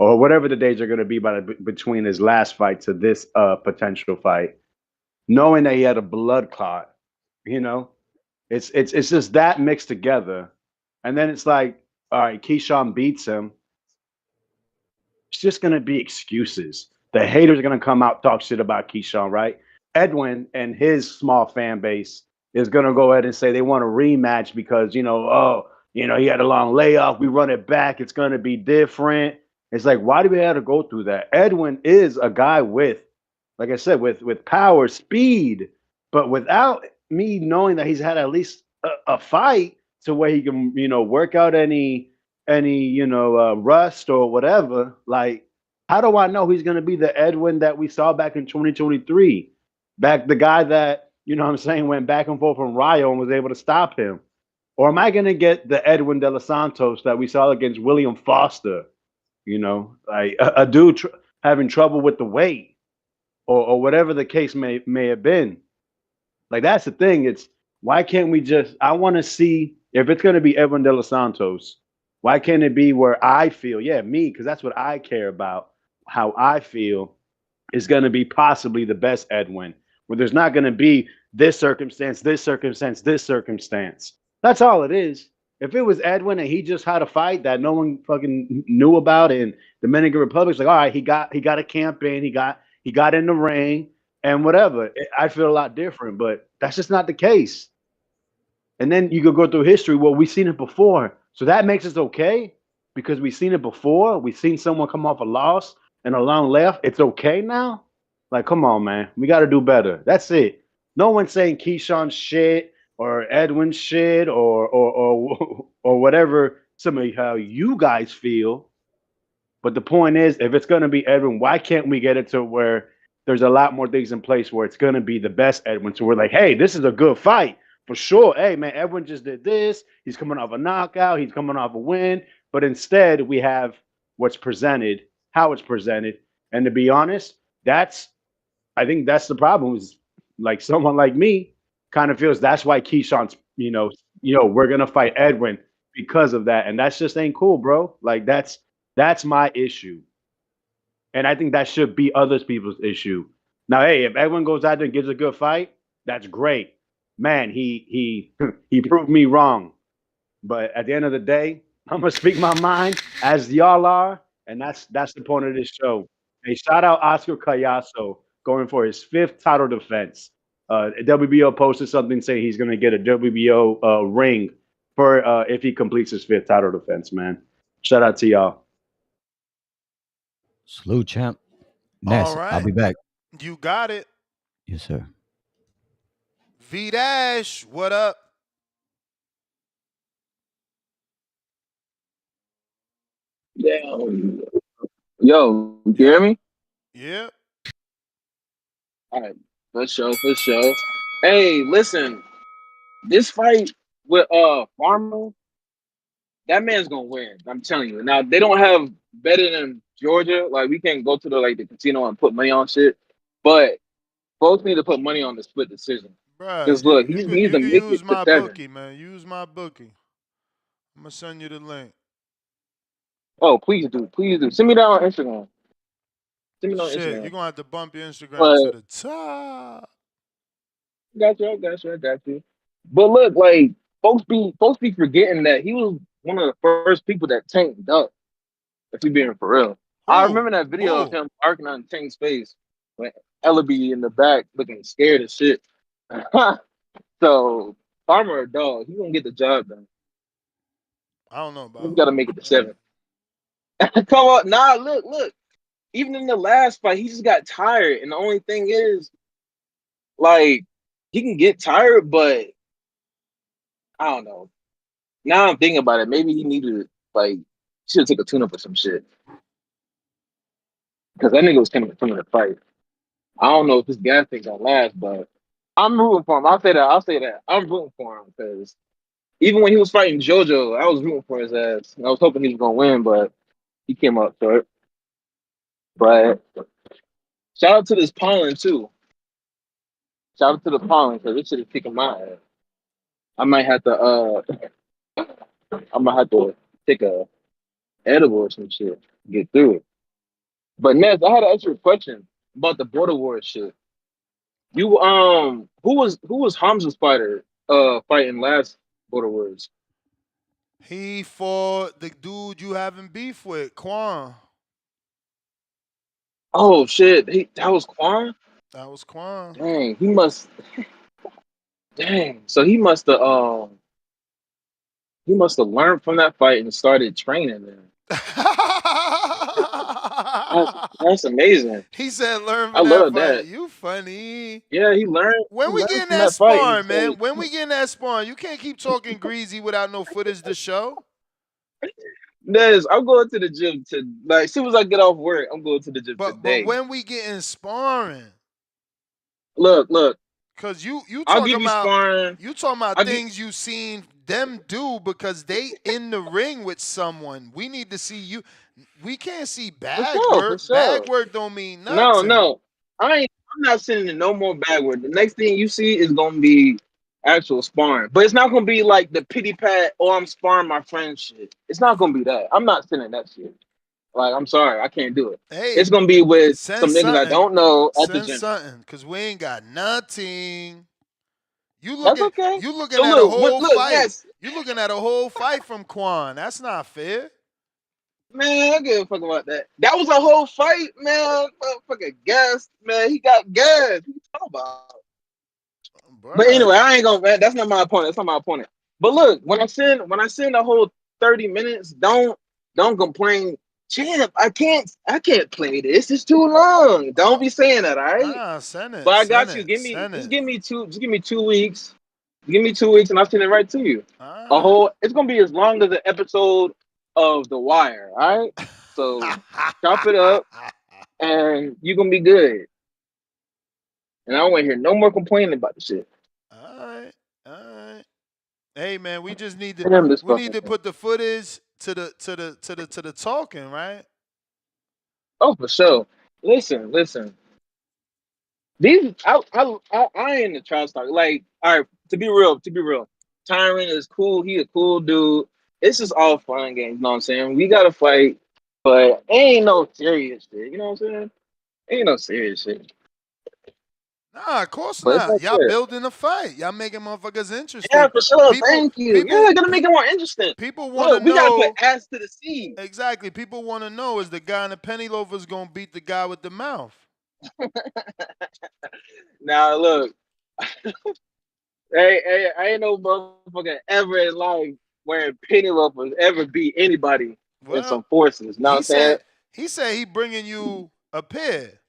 or whatever the days are going to be between his last fight to this potential fight, knowing that he had a blood clot, it's just that mixed together. And then it's like, all right, Keyshawn beats him. It's just going to be excuses. The haters are going to come out, talk shit about Keyshawn, right? Edwin and his small fan base is going to go ahead and say they want a rematch because, he had a long layoff. We run it back. It's going to be different. It's like, why do we have to go through that? Edwin is a guy with, like I said, with power, speed, but without me knowing that he's had at least a fight to where he can, work out any rust or whatever. Like, how do I know he's going to be the Edwin that we saw back in 2023? The guy that, went back and forth from Ryo and was able to stop him? Or am I going to get the Edwin De Los Santos that we saw against William Foster? Like a dude having trouble with the weight or whatever the case may have been. Like, that's the thing. It's why can't we I want to see if it's going to be Edwin De Los Santos, why can't it be where I feel, me, because that's what I care about. how I feel is going to be possibly the best Edwin, where there's not going to be this circumstance, this circumstance, this circumstance. That's all it is. If it was Edwin and he just had a fight that no one fucking knew about in Dominican Republic's like, all right, he got a camp in, he got in the ring and whatever. I feel a lot different, but that's just not the case. And then you could go through history. Well, we've seen it before. So that makes us okay because we've seen it before. We've seen someone come off a loss and a long left. It's okay now? Like, come on, man. We got to do better. That's it. No one's saying Keyshawn shit or Edwin shit or whatever somehow you guys feel. But the point is, if it's going to be Edwin, why can't we get it to where there's a lot more things in place where it's going to be the best Edwin? So we're like, hey, this is a good fight. For sure. Hey, man, Edwin just did this. He's coming off a knockout. He's coming off a win. But instead, we have what's presented, how it's presented. And to be honest, I think that's the problem. Is like someone like me kind of feels that's why Keyshawn's, we're going to fight Edwin because of that. And that's just ain't cool, bro. Like that's my issue. And I think that should be other people's issue. Now, hey, if Edwin goes out there and gives a good fight, that's great. Man, he proved me wrong. But at the end of the day, I'm gonna speak my mind as y'all are, and that's the point of this show. Hey, shout out Oscar Callaso going for his 5th title defense. WBO posted something saying he's gonna get a WBO ring for if he completes his 5th title defense. Man, shout out to y'all. Salute, champ. Ness, All right. I'll be back. You got it. Yes, sir. V Dash, what up? Yo, you hear me? Yeah. All right, for sure. Hey, listen, this fight with Farmer, that man's gonna win. I'm telling you. Now they don't have better than Georgia. Like we can't go to the casino and put money on shit, but folks need to put money on the split decision. Because Bruh, look, you he can needs to make use it to my 7. bookie, man. Use my bookie. I'm gonna send you the link. Oh, please do. Send me that on Instagram. Shit, you're gonna have to bump your Instagram But to the top. I got you. But look, like folks be forgetting that he was one of the first people that tanked up. If we being for real, I remember that video of him arcing on Tank's face when Ellaby in the back looking scared as shit. So Farmer a dog, he gonna get the job done. I don't know about. He's got to make it to 7. Come on, nah, look. Even in the last fight, he just got tired, and the only thing is, like, he can get tired, but I don't know. Now I'm thinking about it. Maybe he needed should have took a tune-up or some shit. Because that nigga was coming to fight. I don't know if this gas thing gonna last, but I'm rooting for him. I'll say that. I'm rooting for him because even when he was fighting JoJo, I was rooting for his ass. And I was hoping he was gonna win, but he came up short. But shout out to this pollen too. Shout out to the pollen because this shit is kicking my ass. I might have to take a edible or some shit to get through it. But Ness, I had to ask you a question about the border war shit. You who was Hamza's fighter fighting last border wars? He fought the dude you having beef with, Quan. Oh shit, that was Quan? That was Quan. Dang, he must so he must have learned from that fight and started training then. That's amazing. He said learn I from love that fight. that. You funny. Yeah, he learned. When we getting that sparring, man? When we getting that sparring? You can't keep talking greasy without no footage to show. Nez, I'm going to the gym as soon as I get off work, I'm going to the gym today. But when we getting sparring? Look. Cause you I'll talking give you about sparring. You talking about things you seen them do because they in the ring with someone. We need to see you. We can't see bag work. For sure. Bag work don't mean nothing. No. I'm not sending no more bag work. The next thing you see is gonna be actual sparring. But it's not gonna be like the pity pat, I'm sparring my friend shit. It's not gonna be that. I'm not sending that shit. Like, I'm sorry, I can't do it. Hey, It's gonna be with send some niggas I something. don't know at the Send gym. something, cause we ain't got nothing. You That's looking, okay. you looking So at a look, whole look, fight. yes, You looking at a whole fight from Quan. That's not fair. man, I don't give a fuck about that. That was a whole fight, man. Motherfucking gas, man. He got gas. What you talking about? But Bruh. anyway, I ain't gonna. Man, that's not my opponent. That's not my opponent. But look, when I send a whole 30 minutes, don't complain. Champ, I can't play this. It's too long. Don't be saying that, all right? Nah, send But it. I Send got you. it. Send it. Just give me 2 weeks. Give me 2 weeks, and I'll send it right to you. A Alright. whole. It's gonna be as long as an episode of The Wire. All right. So chop it up, and you're gonna be good. And I don't want to hear no more complaining about the shit. Alright. Alright. Hey man, we just need to Damn this we need fucking to thing. put the footage to the talking, right? Oh, for sure. Listen. These I ain't the trash talk. Like, all right, to be real. Tyron is cool. He a cool dude. It's just all fun and games. You know what I'm saying? We gotta fight, but ain't no serious shit. You know what I'm saying? Ain't no serious shit. Nah, of course But it's not. like Y'all that. building a fight. Y'all making motherfuckers Yeah, interesting. for sure. People, Thank you. people, Yeah, gonna make it more interesting. people want to Look, we gotta put know ass to the sea. exactly. People want to know is the guy in the penny loafers gonna beat the guy with the mouth? Now look, hey, I ain't no motherfucker ever in life wearing penny loafers ever beat anybody in Well, some forces. Know what he I'm saying? said he bringing you a pair.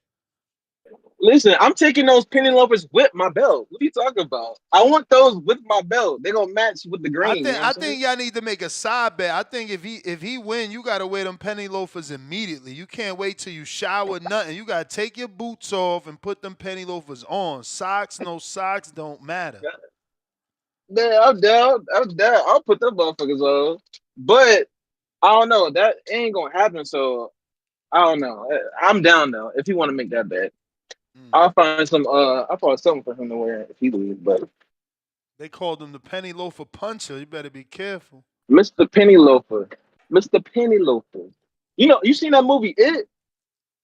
Listen, I'm taking those penny loafers with my belt. What are you talking about? I want those with my belt. They gonna match with the I green. You think know what I I'm saying? think y'all need to make a side bet. I think if he win, you gotta wear them penny loafers immediately. You can't wait till you shower, nothing. You gotta take your boots off and put them penny loafers on. Socks, no socks, don't matter. Yeah, I'm down. I'll put them motherfuckers on. But I don't know. That ain't gonna happen. So I don't know. I'm down though. If you want to make that bet, I'll find some. I'll find something for him to wear if he leaves. But They called him the penny loafer puncher. You better be careful. Mr. Penny Loafer, Mr. Penny Loafer. You know, you seen that movie It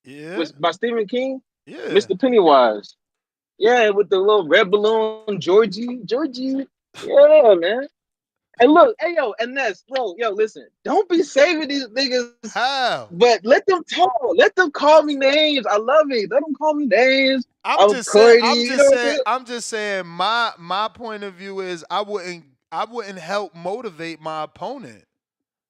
Yeah, with by Stephen King? yeah. Mr. Pennywise. Yeah, with the little red balloon, Georgie. Yeah, man. And look, hey yo, and that's bro, yo, listen. Don't be saving these niggas, How? but let them talk. Let them call me names. I love it. Let them call me names. I'm I'm just saying. Cordy. You know what I'm saying? I'm just saying. My point of view is I wouldn't help motivate my opponent.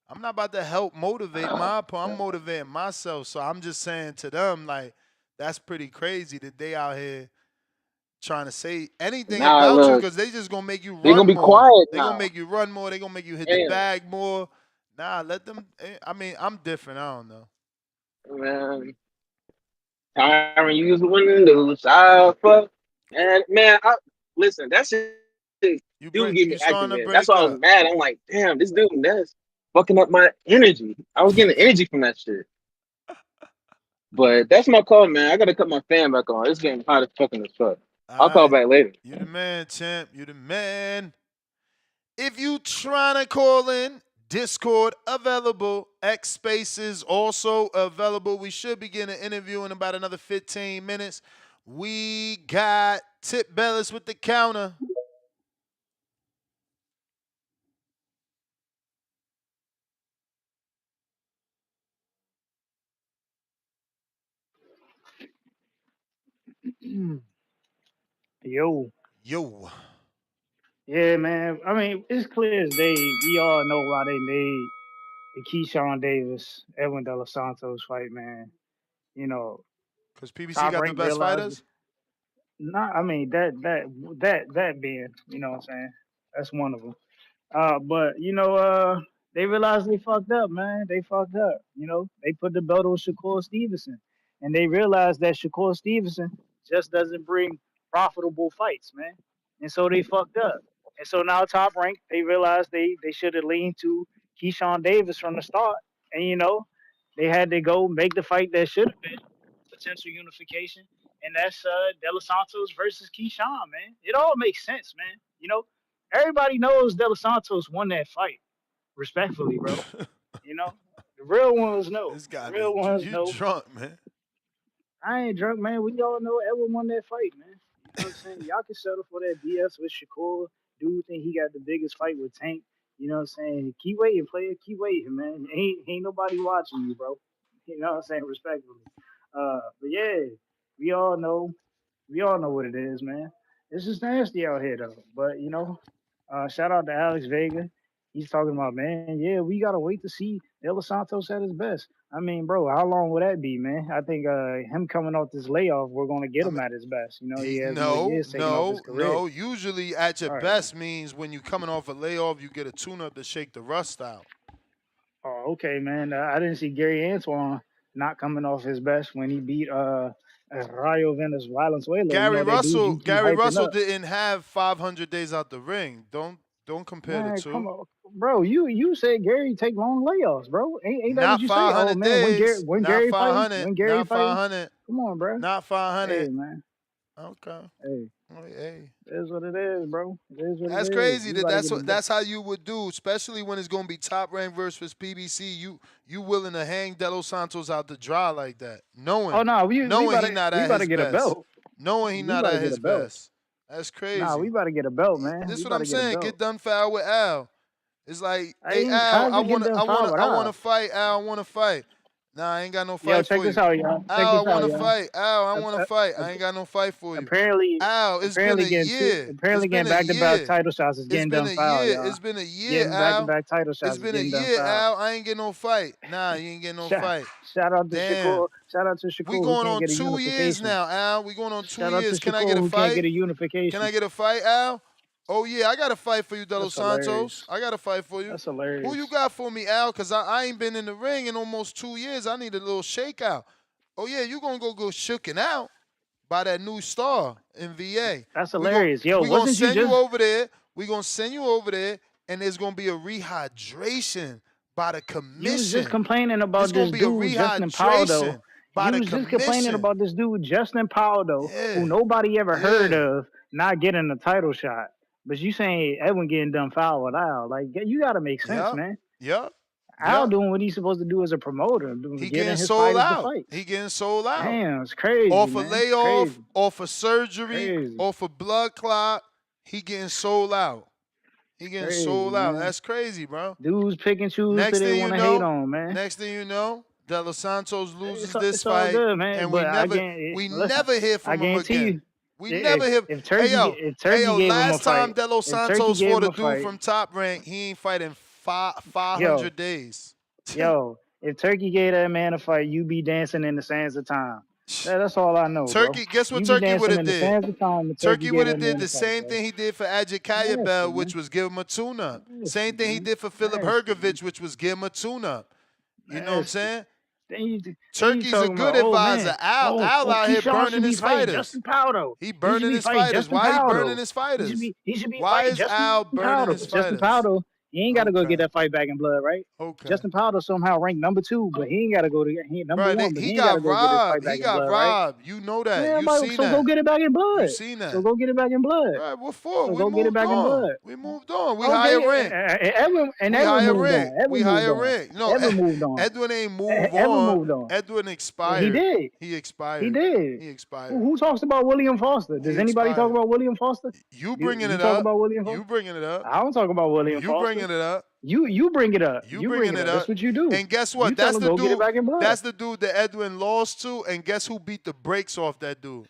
I'm not about to help motivate my opponent. I'm motivating myself. So I'm just saying to them like, that's pretty crazy that they out here trying to say anything Nah, about you look, because they just gonna make you they gonna run be more. quiet They gonna now. make you run more. They gonna make you hit the Damn, bag more. Nah, let them. I mean, I'm different. I don't know. man. Tyron, use the window. Side fuck. And man, listen, that shit do get You me starting to activated. That's break why I was up. mad. I'm like, damn, this dude that's fucking up my energy. I was getting energy from that shit. But that's my call, man. I gotta cut my fan back on. It's getting hot as fucking as fuck. All I'll call right. back later. You the man, champ. You the man. If you trying to call in, Discord available. X Spaces also available. We should begin an interview in about another 15 minutes. We got Tip Bellis with the counter. Yo. Yo. Yeah, man. I mean, it's clear as day. We all know why they made the Keyshawn Davis, Edwin De Los Santos fight, man. You know, Because PBC Top got the Rank best realized, fighters? not. I mean, that being, you know what I'm saying? That's one of them. But they realized they fucked up, man. They fucked up. They put the belt on Shakur Stevenson, and they realized that Shakur Stevenson just doesn't bring profitable fights, man. And so they fucked up. And so now Top Rank, they realized they should have leaned to Keyshawn Davis from the start, and they had to go make the fight that should have been potential unification, and that's De Los Santos versus Keyshawn, man. It all makes sense, man. Everybody knows De Los Santos won that fight, respectfully, bro. You know, real ones know. This guy, Real ones you know. drunk, man. I ain't drunk, man. We all know Edwin won that fight, man. You know what I'm saying? Y'all can settle for that BS with Shakur. Dude think he got the biggest fight with Tank. You know what I'm saying? Keep waiting, player. Keep waiting, man. Ain't nobody watching you, bro. You know what I'm saying? Respectfully. But yeah, we all know. We all know what it is, man. It's just nasty out here, though. But you know, shout out to Alex Vega. He's talking about, man, yeah, we gotta wait to see De Los Santos at his best. I mean, bro, how long will that be, man? I think him coming off this layoff, we're gonna get him at his best. You know, he has more years taking off his career. No. Usually, at your All right. best means when you coming off a layoff, you get a tune-up to shake the rust out. Oh, okay, man. I didn't see Gary Antoine not coming off his best when he beat Rayo Valenzuela. Gary You know, that dude you keep hyping Russell up. didn't have 500 days out the ring. Don't compare Man, the two. come on, bro. You said Gary take long layoffs, bro. Ain't that Not what you say? 500 Oh man, days. when Not Gary fight, 500. when Gary Not fight, 500. come on, bro. Not 500. Hey, man. Okay. Hey, Hey. it is what it is, bro. It is what That's it is. crazy. You gotta get the That's how you would do, especially when it's gonna be top rank versus PBC. You willing to hang De Los Santos out to dry like that, knowing Oh no, we he not we at about to his get a best, belt. knowing he We not about to at get a his belt. best. That's Nah, we crazy. about to get a belt, man. This We is what about I'm to get a saying. belt. Get done foul with Al. It's like, hey Al, How's it get done foul with I wanna Al? fight. Al, I wanna fight. Nah, I ain't got no Yo, fight check for this you. out, y'all. Check Al, I this out, wanna y'all. fight. Al, I wanna fight. I Ap- ain't got no fight for you. Apparently, Al, it's been a year. apparently It's been getting a back-to-back year. title shots is It's getting been done a foul, year. y'all. It's been a year, Getting Al. back-to-back title It's shots is been a getting done year, foul. Al. I ain't getting no fight. Nah, you ain't getting no fight. Shout out to Damn. Shakur. Shout out to Shakur We who going can't on get a 2 years unification. now, Al. We going on 2 Shout out to years. Can I Shakur get a who can't fight? get a Can unification. I get a fight, Al? Oh yeah, I got a fight for you, De Los That's hilarious. Santos. I got a fight for you. That's hilarious. Who you got for me, Al? Cause I ain't been in the ring in almost 2 years. I need a little shakeout. Oh yeah, you gonna go shooken out by that new star in VA. That's hilarious. Yo, we gonna wasn't you send you just over there. We gonna send you over there, and there's gonna be a rehydration by the you was just commission. complaining about There's gonna this be a dude, Justin Powell, though. rehydration by You the was just complaining commission. about this dude, Justin Powell, though, who Yeah. nobody ever heard Yeah. of, not getting a title shot. But you saying Edwin getting done foul with Al. Like, you got to make sense, Yep. man. Yep. Al Yep. doing what he's supposed to do as a promoter, He getting getting his sold fighters to out. fight. He getting sold out. Damn, it's crazy, Off a man. layoff, Crazy. off a surgery, Crazy. off a blood clot. He getting sold out. He getting Crazy, sold out. man. That's crazy, bro. Dudes pick and choose Next who they thing you want to hate know, on, man. next thing you know, De Los Santos loses this It's all fight, good, man. and But we listen, never hear I from him guarantee again. you, We if, never hear. if Turkey, if Turkey hey yo, gave him a last time fight, De Los if Turkey Santos gave fought him a a dude fight, from Top Rank, he ain't fighting 500 yo, days. yo, if Turkey gave that man a fight, you be dancing in the sands of time. That's all I know, Turkey, bro. guess what You be Turkey would dancing have in the did? sands of time. If Turkey gave would that have did man the a fight, same bro. thing he did for Adjikaya Nasty, Bell, man. which was give him a tune-up. Same thing he man. did for Philip Nasty. Hergovich, which was give him a tune-up. You know what I'm Nasty. saying? Then you Turkey's a talking good about, advisor. man, Al out here Keyshawn burning should be his fighting fighters. Justin Powell. He He should burning be his fighting fighters. Justin Why he Powell. burning his fighters? He should be Why fighting is Justin Al burning Powell. his Justin fighters? Powell, he ain't got to go Okay. get that fight back in blood, right? Okay. Justin Powell somehow ranked number 2, but he ain't got to go to he number Bro, 1, but he he ain't got to got go get his fight robbed. back He in got blood, right? robbed. You know that. Yeah, You seen so that. go get it back in blood. You seen that. So go get it back in blood. Right, what for? So We go get it moved back in on. blood. We moved on. We Okay, higher rank. Edwin We Edwin higher moved rank. on. Edwin We moved higher on. rank. No, Edwin moved on. Edwin ain't move Edwin on. moved on. Edwin expired. He did. He expired. He did. He expired. Who talks about William Foster? Does He anybody talk expired. about William Foster? You bringing You it talk up. about William Foster? You bringing it up. I don't talk about William You Foster. bringing it up. You bring it up. You bringing it up. That's what you do. And guess what? You tell That's him the go get it dude. back in blood. That's the dude that Edwin lost to. And guess who beat the brakes off that dude?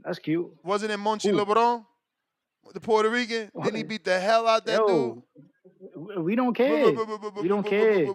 That's cute. Wasn't it Monchi Who? LeBron? The Puerto Rican? Didn't he beat the hell out that dude? We don't care. We don't care.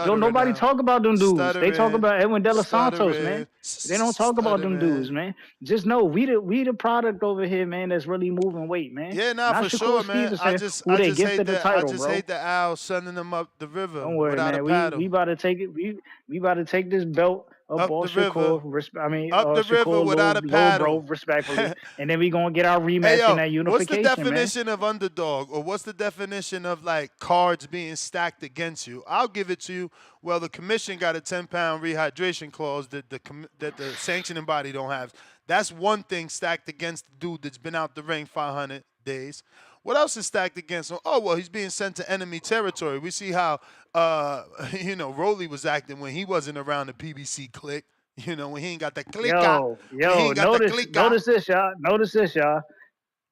Don't nobody talk about them dudes. They talk about Edwin De Los Santos, man. They don't talk about them dudes, man. Just know we the product over here, man. That's really moving weight, man. Yeah, nah, Not for Shakur sure, man. Stevenson, I just who they hate gifted the that. title, I just bro. hate the Al sending them up the river Don't worry, without man. a paddle. We about to take it. We about to take this belt up off the river. Shakur. Up the river Shakur, without a paddle. bro, respectfully. And then we gonna get our rematch Hey, yo, in that unification, what's the definition of underdog, or what's the definition of like cards being stacked against you? I'll give it to you. Well, the commission got a 10-pound rehydration clause that the sanctioning body don't have. That's one thing stacked against the dude that's been out the ring 500. days. What else is stacked against him? Oh, well, he's being sent to enemy territory. We see how, Rolly was acting when he wasn't around the PBC clique. When he ain't got the clicker. When he ain't got the clicker.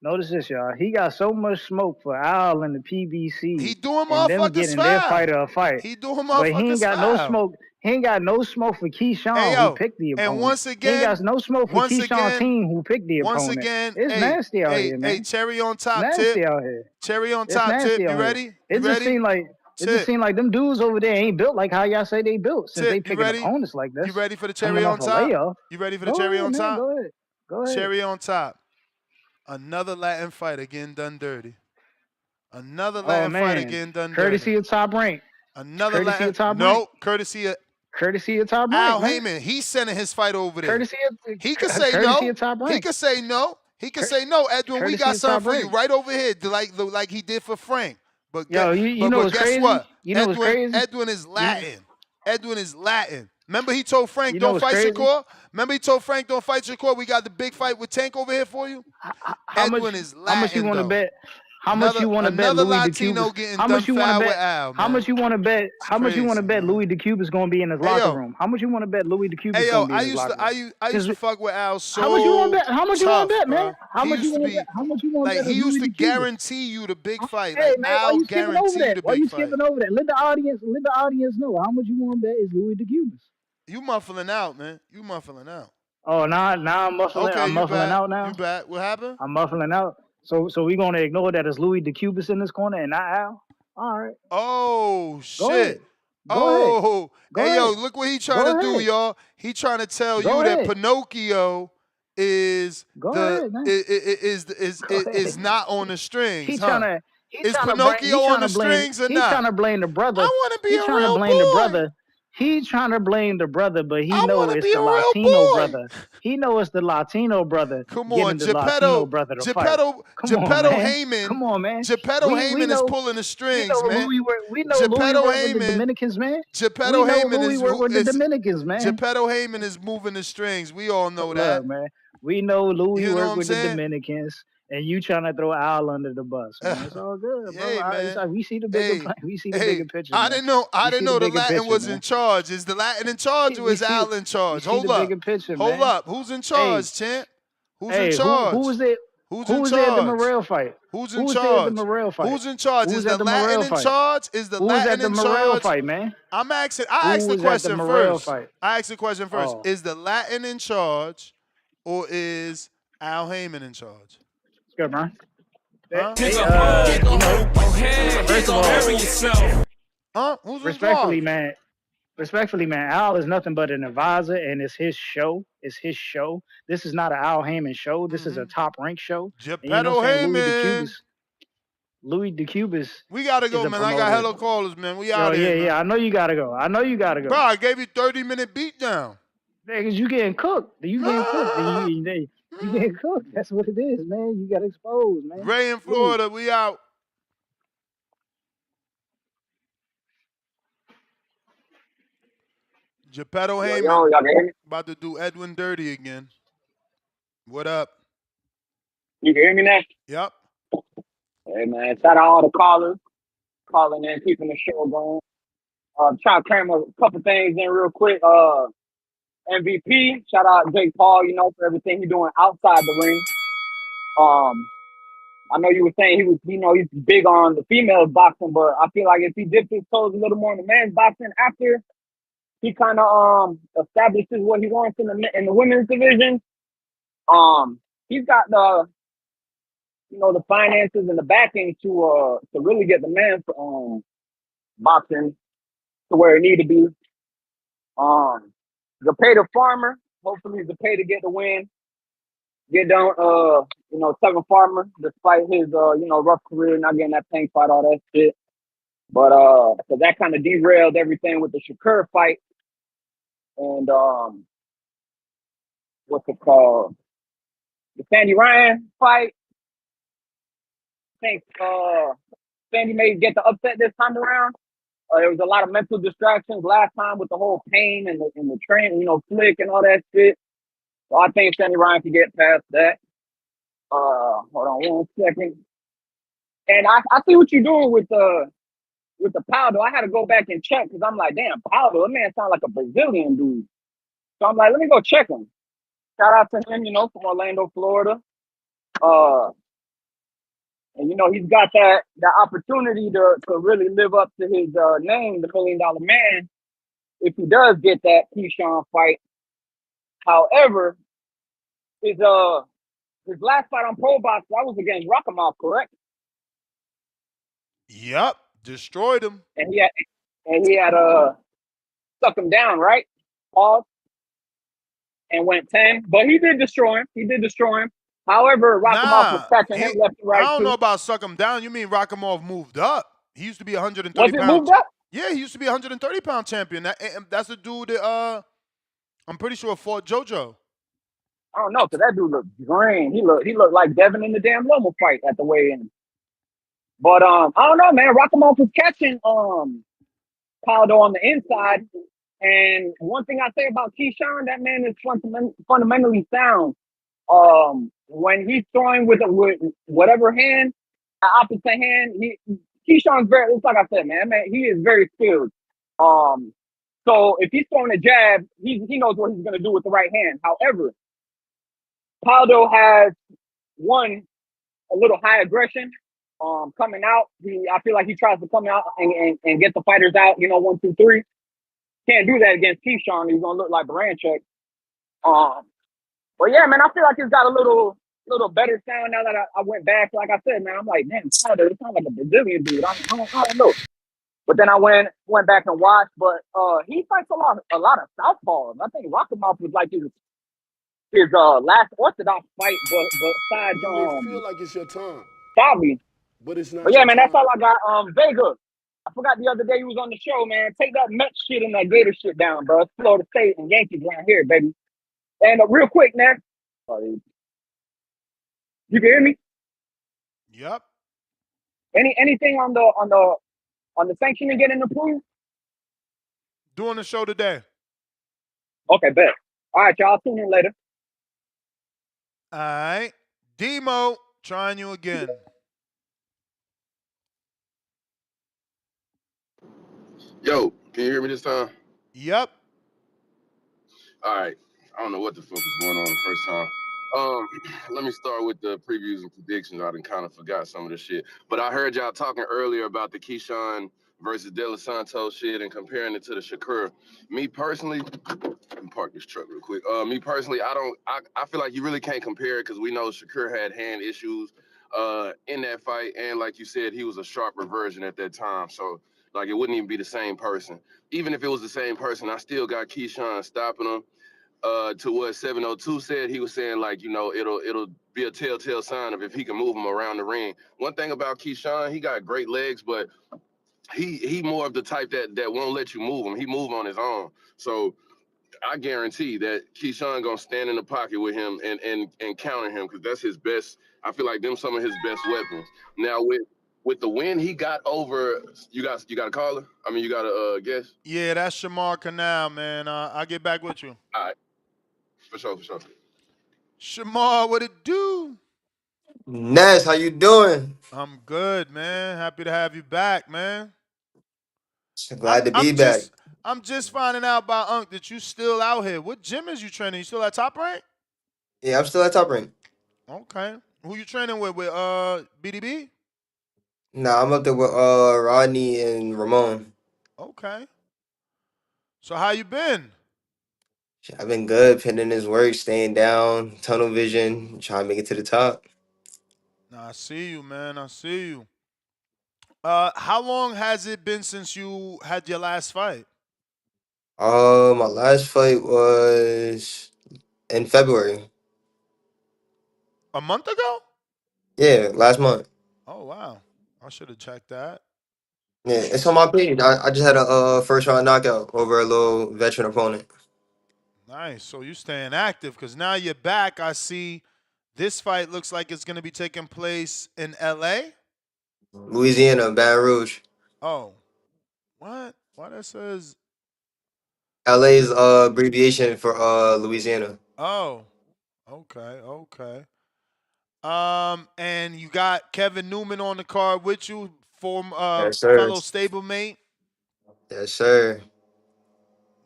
Notice this, y'all. He got so much smoke for Al and the PBC. He doing and them motherfuckers getting their foul. fighter a fight. He doing But he motherfuckers ain't got foul. no smoke. He ain't got no smoke for Keyshawn, Hey, yo, who picked the opponent. and once again, he ain't got no smoke for Keyshawn's team, who picked the opponent. Once again, it's nasty out here, man. Hey, cherry on top, nasty Tip. out here. Cherry on It's top, nasty Tip. You out ready? here. You It just ready? seemed like it just seemed like them dudes over there ain't built like how y'all say they built. Since Tip, they you picking ready? opponents like this. You ready for the coming cherry on off a top? layoff. You ready for the Go cherry ahead, on man. top? Go ahead. Cherry on top. Another Latin fighter getting done dirty. Another Latin fighter getting done courtesy dirty. of Top Rank. Another courtesy Latin. of Top No, Rank. courtesy of Top Rank. Al man. Heyman. He's sending his fight over there. He could say courtesy no. of Top Rank. He could say no. He could say no, Edwin. We courtesy got of something Top for you Rank. right over here, like he did for Frank. But Yo, you know but what's guess crazy? what? You know what's crazy? Edwin is Latin. Edwin is Latin. Remember he told Frank You know don't what's fight crazy? Shakur? Remember he told Frank don't fight Shakur? We got the big fight with Tank over here for you. Edwin is Latin. How much you want to though. bet? How much you want to bet Another Louis Latino DeCubas? getting How done much you want foul to with bet? Al, How man. much you want to bet? How much you want to bet Louis DeCubas gonna be in his locker room? How much you want to bet Louis DeCubas Hey, gonna yo, be in his locker room? I used to fuck with Al so How much you want to bet? How much you want to tough, bet, man? bro. How He much you used to want to be bet? How much you want to like bet? he used to DeCubas? guarantee you the big fight. Hey Like man, why Al you skipping over guarantee you that? the Why big you fight. skipping over that? Let the audience know how much you want to bet is Louis DeCubas. You muffling out, man. You muffling out. Oh, now I'm muffling. Okay, I'm you muffling back. out now. You back. What happened? I'm muffling out. So we gonna ignore that it's Louis DeCubas in this corner and not Al. All right. Oh Go ahead. shit. Go ahead. Go Hey yo, ahead. look what he trying to do, y'all. He trying to tell Go you that ahead. Pinocchio is Go ahead, man. is not on the strings, He huh? trying to. Is Pinocchio on the strings or He's not? trying to blame the brother. I want to be He's a trying to real blame the boy. brother. He's trying to blame the brother, but he I know want to it's be the a real Latino boy. brother. He know it's the Latino brother Come getting on, the Latino brother to fight. Come on, man. Heyman. Come on, man. Geppetto We Heyman is know. pulling the We strings, know man. Louis work. We know Louis Geppetto work with the Heyman. Dominicans, man. Geppetto We know Heyman Louis work with the Dominicans, man. Geppetto Heyman is moving the strings. We all know that. Look, man. We know Louis You know work what with I'm the saying? Dominicans, and you trying to throw Al under the bus, man. It's all good, bro. Hey, man. It's like we see the bigger plan. We see the bigger picture. I man. didn't know. I We didn't see know the bigger Latin picture, was man. in charge. Is the Latin in charge or We is see- Al in charge? we see Hold the up. bigger picture, Hold man. up. Who's in charge, champ? Who's in Hey, charge? who was it? Who's Who in was there at the charge? Morel fight? Who's Who in was there at the charge? Morel fight? Who's in charge? Who Is was the at the Latin Morel in fight? charge? Is the Who was at Latin the in Morel charge? fight, man? I'm asking. Who I asked the was at the question Morel first. fight? I asked the question first. Oh. Is the Latin in charge, or is Al Heyman in charge? It's good, man. Huh? First of all, Huh? Who's respectfully, involved? man. Respectfully, man, Al is nothing but an advisor, and it's his show. It's his show. This is not an Al Heyman show. This is a top rank show. And you know Geppetto what I'm saying? Heyman. Louis DeCubas. We gotta go, is a man. I got promoter. hella callers, man. We Yo, out here, man. yeah. I know you gotta go. Bro, I gave you 30-minute beat down. Because you getting cooked. You getting cooked. You getting cooked. That's what it is, man. You got exposed, man. Ray in Florida, we out. Geppetto Heyman y'all can hear me? about to do Edwin dirty again. What up? You can hear me now? Yep. Hey man, shout out all the callers calling in, keeping the show going. Try to cram a couple things in real quick. MVP, shout out Jake Paul, for everything he's doing outside the ring. I know you were saying he's big on the female boxing, but I feel like if he dips his toes a little more in the men's boxing after he kind of establishes what he wants in the women's division, he's got the finances and the backing to really get the men's boxing to where it need to be. Zepeda Farmer, hopefully Zepeda get the win. Get down, Tevin Farmer, despite his, rough career, not getting that pink fight, all that shit. But, so that kind of derailed everything with the Shakur fight. And, what's it called? The Sandy Ryan fight. I think, Sandy may get the upset this time around. There was a lot of mental distractions last time with the whole pain and the train, flick and all that shit. So I think Sandy Ryan can get past that. Hold on 1 second. And I see what you're doing with the Paldo. I had to go back and check because I'm like, damn, Paldo, that man sound like a Brazilian dude. So I'm like, let me go check him. Shout out to him, from Orlando, Florida. Uh, and he's got that opportunity to really live up to his name, the $1 Million Man, if he does get that Keyshawn fight. However, his last fight on Pro Box, that was against Rakhimov, correct? Yep, destroyed him. And he had stuck him down, right? Pause. And went 10. But he did destroy him. However, Rakhimov was catching him left and I right don't too. know about suck him down. You mean Rakhimov moved up? He used to be 130 Was it pounds. moved up? Yeah, he used to be 130-pound champion. That's the dude that I'm pretty sure fought JoJo. I don't know, because that dude looked green. He looked like Devin in the damn Lomo fight at the weigh-in. But I don't know, man. Rakhimov was catching Paldo on the inside. And one thing I say about Keyshawn, that man is fundamentally sound. When he's throwing with whatever hand, the opposite hand, Keyshawn's very. It's like I said, man, he is very skilled. So if he's throwing a jab, he knows what he's gonna do with the right hand. However, Paldo has a little high aggression. Coming out, I feel like he tries to come out and get the fighters out. 1, 2, 3. Can't do that against Keyshawn. He's gonna look like Baranchuk. But yeah, man, I feel like it's got a little better sound now that I went back. Like I said, man, I'm like, damn, Paldo, it sounds like a Brazilian dude. I don't know. But then I went back and watched. But he fights a lot of southpaws. I think Rakhimov was like his last orthodox fight, but besides You may feel like it's your time, Bobby. but it's not. But yeah, your man, time. that's all I got. Vega. I forgot the other day you was on the show, man. Take that Mets shit and that Gator shit down, bro. It's Florida State and Yankees around here, baby. And real quick, man. You can hear me? Yep. Anything on the sanctioning getting approved? Doing the show today. Okay, bet. All right, y'all. Tune in later. All right. Demo, trying you again. Yo, can you hear me this time? Yep. All right. I don't know what the fuck was going on the first time. Let me start with the previews and predictions. I done kind of forgot some of the shit. But I heard y'all talking earlier about the Keyshawn versus De Los Santos shit and comparing it to the Shakur. Me personally, let me park this truck real quick. Me personally, I feel like you really can't compare it because we know Shakur had hand issues in that fight. And like you said, he was a sharper version at that time. So like it wouldn't even be the same person. Even if it was the same person, I still got Keyshawn stopping him. To what 702 said, he was saying like, it'll be a telltale sign of if he can move him around the ring. One thing about Keyshawn, he got great legs, but he more of the type that won't let you move him. He move on his own. So I guarantee that Keyshawn gonna stand in the pocket with him and counter him because that's his best. I feel like them some of his best weapons. Now with the win he got over, you got a caller? I mean, you got a guess? Yeah, that's Shamar Canal, man. I'll get back with you. All right. For sure. Shamar, what it do? Ness, how you doing? I'm good, man. Happy to have you back, man. Glad to be back. I'm just finding out by Unc that you still out here. What gym is you training? You still at Top Rank? Yeah, I'm still at Top Rank. Okay. Who you training with? With BDB? Nah, I'm up there with Rodney and Ramon. Okay. So how you been? I've been good, putting in his work, staying down, tunnel vision, trying to make it to the top. Nah, I see you, man. I see you. How long has it been since you had your last fight? My last fight was in February. A month ago? Yeah, last month. Oh wow. I should have checked that. Yeah, it's on my page. I just had a first round knockout over a little veteran opponent. Nice. So you staying active because now you're back. I see this fight looks like it's going to be taking place in LA. Louisiana, Baton Rouge. Oh, what? Why that says? LA's abbreviation for Louisiana. Oh, okay. And you got Kevin Newman on the card with you, Yes, sir. fellow stablemate. Yes, sir.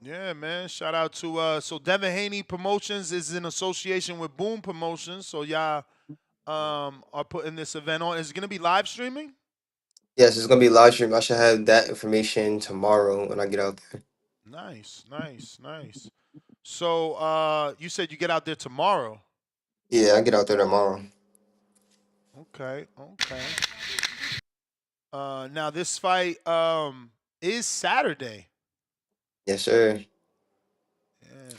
Yeah, man. Shout out to so Devin Haney Promotions is in association with Boom Promotions. So y'all are putting this event on. Is it gonna be live streaming? Yes, it's gonna be live stream. I should have that information tomorrow when I get out there. Nice, nice, nice. So you said you get out there tomorrow. Yeah, I get out there tomorrow. Okay, okay. Now this fight is Saturday. Yes, sir. Yeah.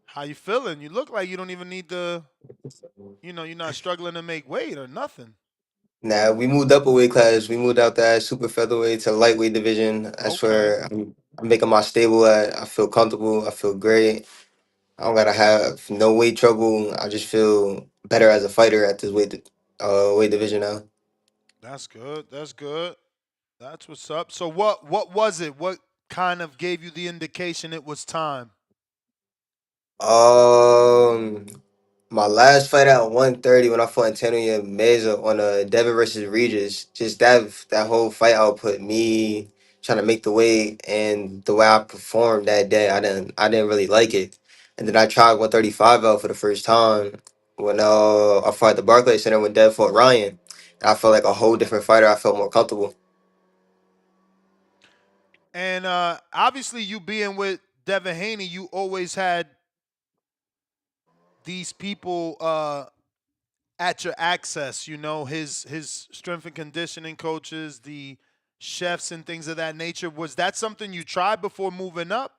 How you feeling? You look like you don't even need the, you're not struggling to make weight or nothing. Nah, we moved up a weight class. We moved out that super featherweight to lightweight division. That's Okay. where I'm making my stable at. I feel comfortable. I feel great. I don't gotta have no weight trouble. I just feel better as a fighter at this weight division now. That's good. That's good. That's what's up. So what was it? What kind of gave you the indication it was time? Um, my last fight at 130 when I fought Antonio Meza on Devin versus Regis, just that whole fight output, me trying to make the weight and the way I performed that day, I didn't really like it. And then I tried 135 out for the first time when I fought at the Barclays Center when Dev fought Ryan. I felt like a whole different fighter. I felt more comfortable. And obviously you being with Devin Haney, you always had these people at your access, his strength and conditioning coaches, the chefs and things of that nature. Was that something you tried before moving up?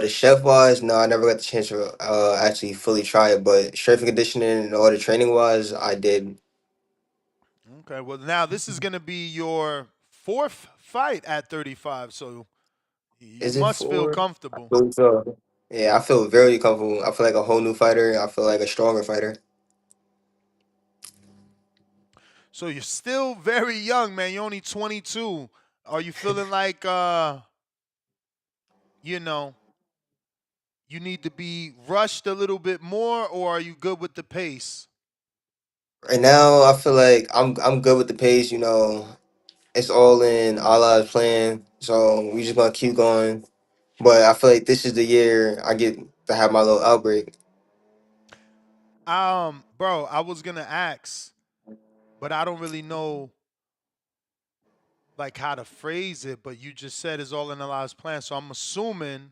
The chef wise, no, I never got the chance to actually fully try it, but strength and conditioning and all the training wise, I did. Okay, well now this is going to be your fourth fight at 35, so you Is it must feel four? I comfortable. believe so. Yeah, I feel very comfortable. I feel like a whole new fighter. I feel like a stronger fighter. So you're still very young, man. You're only 22. Are you feeling like you know, you need to be rushed a little bit more, or are you good with the pace? Right now, I feel like I'm good with the pace. It's all in Allah's plan, so we just gonna keep going. But I feel like this is the year I get to have my little outbreak. Bro, I was gonna ask, but I don't really know like how to phrase it. But you just said it's all in Allah's plan, so I'm assuming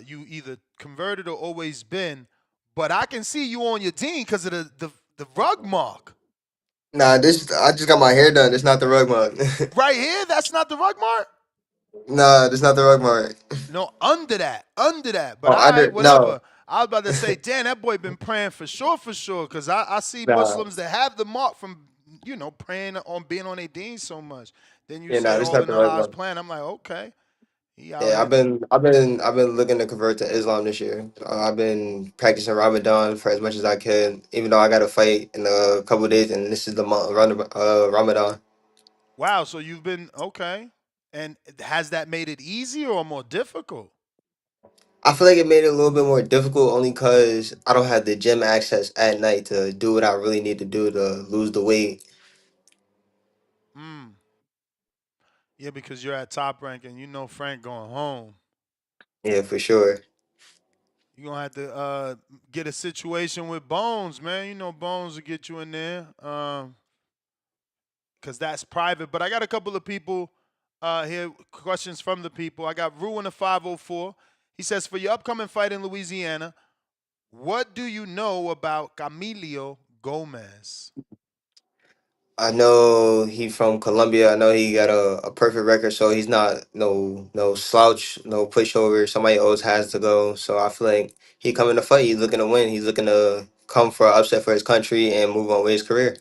you either converted or always been. But I can see you on your team because of the rug mark Nah, this I just got my hair done. It's not the rug mark. right here. That's not the rug mark. Nah, this not the rug mark. No, under that, under that. But Oh, all I right, did no. whatever. I was about to say, damn, that boy been praying for sure, because I see Nah, Muslims that have the mark from, praying on being on their deen so much. Then you yeah, say nah, this all not in the rug Allah's mark. plan. I'm like, okay, he out Yeah, here. I've been looking to convert to Islam this year. I've been practicing Ramadan for as much as I could, even though I got to fight in a couple of days, and this is the month of Ramadan. Wow, so you've been okay. And has that made it easier or more difficult? I feel like it made it a little bit more difficult only because I don't have the gym access at night to do what I really need to do to lose the weight. Mm. Yeah, because you're at top rank and you know Frank going home. Yeah, for sure. You're gonna have to get a situation with Bones, man. You know Bones will get you in there. Because that's private. But I got a couple of people here, questions from the people. I got Rue in the 504. He says, for your upcoming fight in Louisiana, what do you know about Camilo Gomez? I know he from Colombia. I know he got a perfect record, so he's not no slouch, no pushover. Somebody always has to go. So I feel like he coming to fight. He's looking to win. He's looking to come for an upset for his country and move on with his career.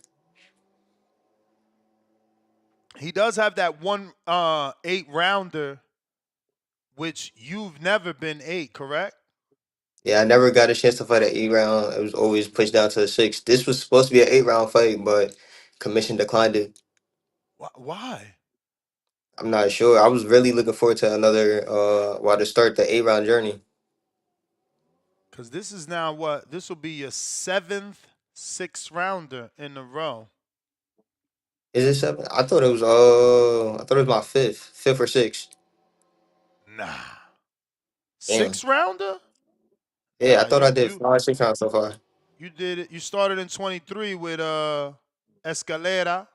He does have that one 8-rounder, which you've never been 8, correct? Yeah, I never got a chance to fight an 8 round. It was always pushed down to a 6. This was supposed to be an 8 round fight, but commission declined it. Why? I'm not sure. I was really looking forward to another to start the 8 round journey. Because this is now what? This will be your seventh six rounder in a row. Is it seven? I thought it was my fifth or sixth. Nah. Damn. Six rounder? Yeah, I Nah, thought you I did you 5 6 rounds so far. you did it. You started in 23 with Escalera.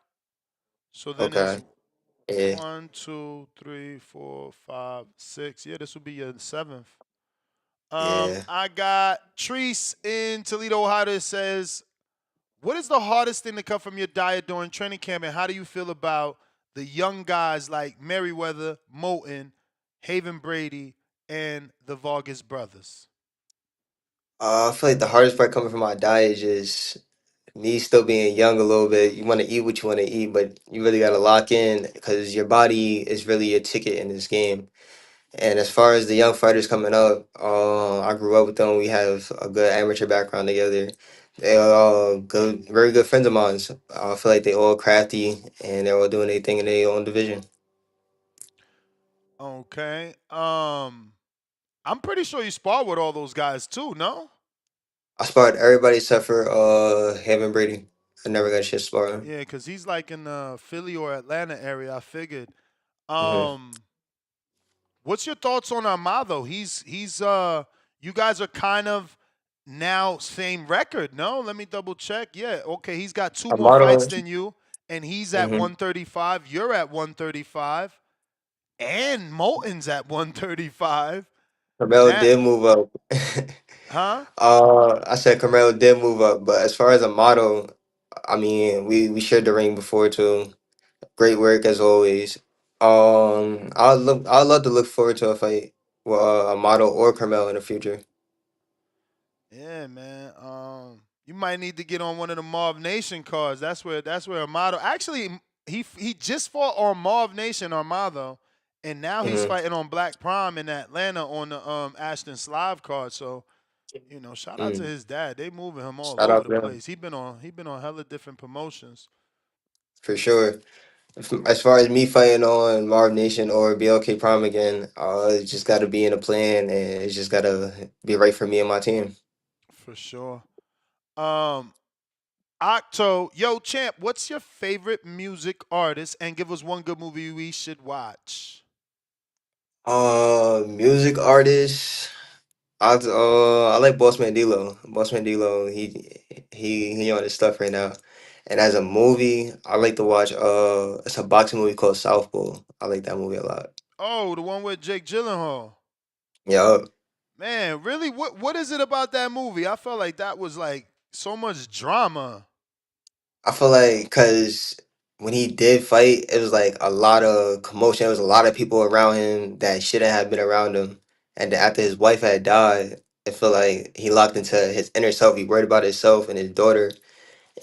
So then it's Okay. Yeah. 1, 2, 3, 4, 5, 6. Yeah, this will be your seventh. Yeah. I got Treese in Toledo, Ohio that says, what is the hardest thing to cut from your diet during training camp, and how do you feel about the young guys like Merriweather, Moulton, Haven Brady, and the Vargas brothers? I feel like the hardest part coming from my diet is just me still being young a little bit. You want to eat what you want to eat, but you really got to lock in because your body is really your ticket in this game. And as far as the young fighters coming up, I grew up with them. We have a good amateur background together. They are all good, very good friends of mine. So I feel like they all crafty and they're all doing their thing in their own division. Okay. I'm pretty sure you sparred with all those guys too, no? I sparred everybody except for Haven Brady. I never got a chance to spar him. Yeah, because he's like in the Philly or Atlanta area, I figured. Hmm. What's your thoughts on Armado? He's you guys are kind of now same record, no? Let me double check. Yeah, okay, he's got two more fights Amato. than you, and he's at Hmm. 135. You're at 135, and Moulton's at 135. Carmelo That did move up. huh? I said Carmelo did move up, but as far as Amato, I mean, we shared the ring before too. Great work as always. I'd love to look forward to a fight with Amato or Carmelo in the future. Yeah, man. You might need to get on one of the Marv Nation cards. That's where Armado actually he just fought on Marv Nation Armado, and now he's Hmm. fighting on Black Prime in Atlanta on the Ashton Slav card. So shout out to Mm. his dad. They moving him all Shout over out the to them place. He been on hella different promotions for sure. As far as me fighting on Marv Nation or BLK Prime again, it's just got to be in a plan, and it's just got to be right for me and my team. for sure. Um, Octo, yo, champ, what's your favorite music artist? And give us one good movie we should watch. Music artist. I like Bossman D-Lo. Bossman D-Lo, he on his stuff right now. And as a movie, I like to watch it's a boxing movie called Southpaw. I like that movie a lot. Oh, the one with Jake Gyllenhaal. Yeah, Man, really? What is it about that movie? I felt like that was like so much drama. I feel like because when he did fight, it was like a lot of commotion. There was a lot of people around him that shouldn't have been around him. And then after his wife had died, I feel like he locked into his inner self. He worried about himself and his daughter,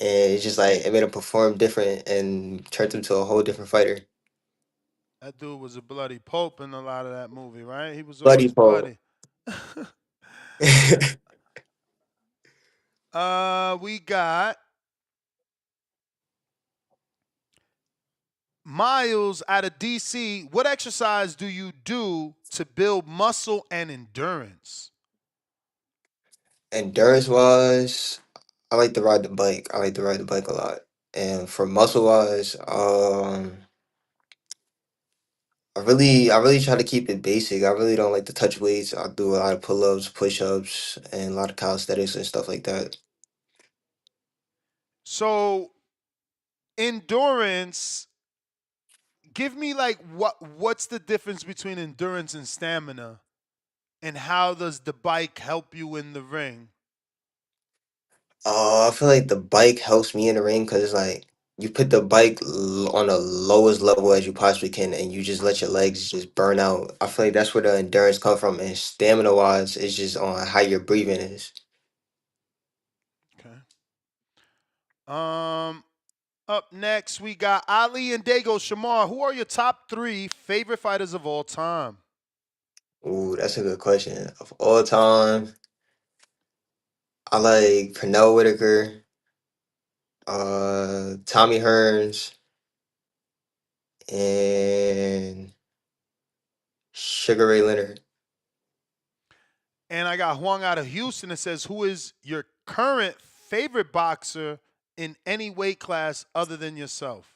and it's just like it made him perform different and turned him to a whole different fighter. That dude was a bloody pope in a lot of that movie, right? He was Bloody always Paul. bloody. We got Miles out of DC. What exercise do you do to build muscle and endurance? Endurance wise, I like to ride the bike. I like to ride the bike a lot. And for muscle wise, I really try to keep it basic. I really don't like to touch weights. I do a lot of pull ups, push ups, and a lot of calisthenics and stuff like that. So endurance, give me like what's the difference between endurance and stamina, and how does the bike help you in the ring? I feel like the bike helps me in the ring because it's like you put the bike on the lowest level as you possibly can, and you just let your legs just burn out. I feel like that's where the endurance come from, and stamina wise, it's just on how your breathing is. Okay. Um, Up next we got Ali and Dago. Shamar, who are your top three favorite fighters of all time? Ooh, that's a good question. Of all time, I like Pernell Whitaker, Tommy Hearns, and Sugar Ray Leonard. And I got Huang out of Houston that says, who is your current favorite boxer in any weight class other than yourself?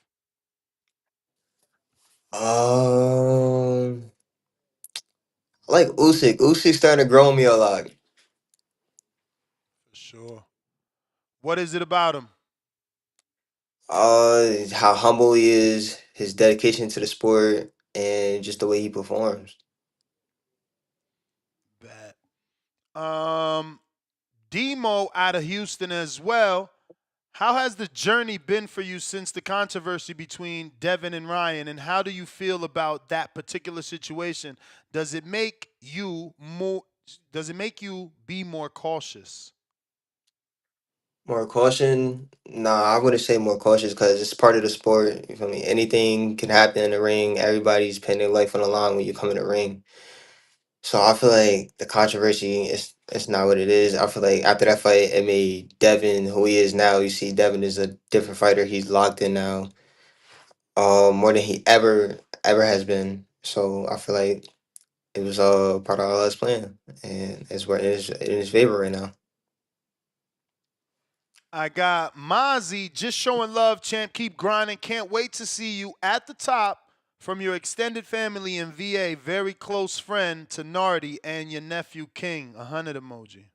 I like Usyk. Usyk's starting to grow on me a lot. For sure. What is it about him? How humble he is, his dedication to the sport, and just the way he performs. Bet. Demo out of Houston as well. How has the journey been for you since the controversy between Devin and Ryan, and how do you feel about that particular situation? Does it make you more? Does it make you be more cautious? More caution? Nah, I wouldn't say more cautious because it's part of the sport. You feel me? Anything can happen in the ring. Everybody's putting their life on the line when you come in the ring. So I feel like the controversy is it's not what it is. I feel like after that fight, it made Devin who he is now. You see, Devin is a different fighter. He's locked in now, more than he ever has been. So I feel like it was part of Allah's plan, and it's where it is in his favor right now. I got Mozzie just showing love, champ. Keep grinding. Can't wait to see you at the top from your extended family in VA. Very close friend to Nardi and your nephew King. 100 emoji.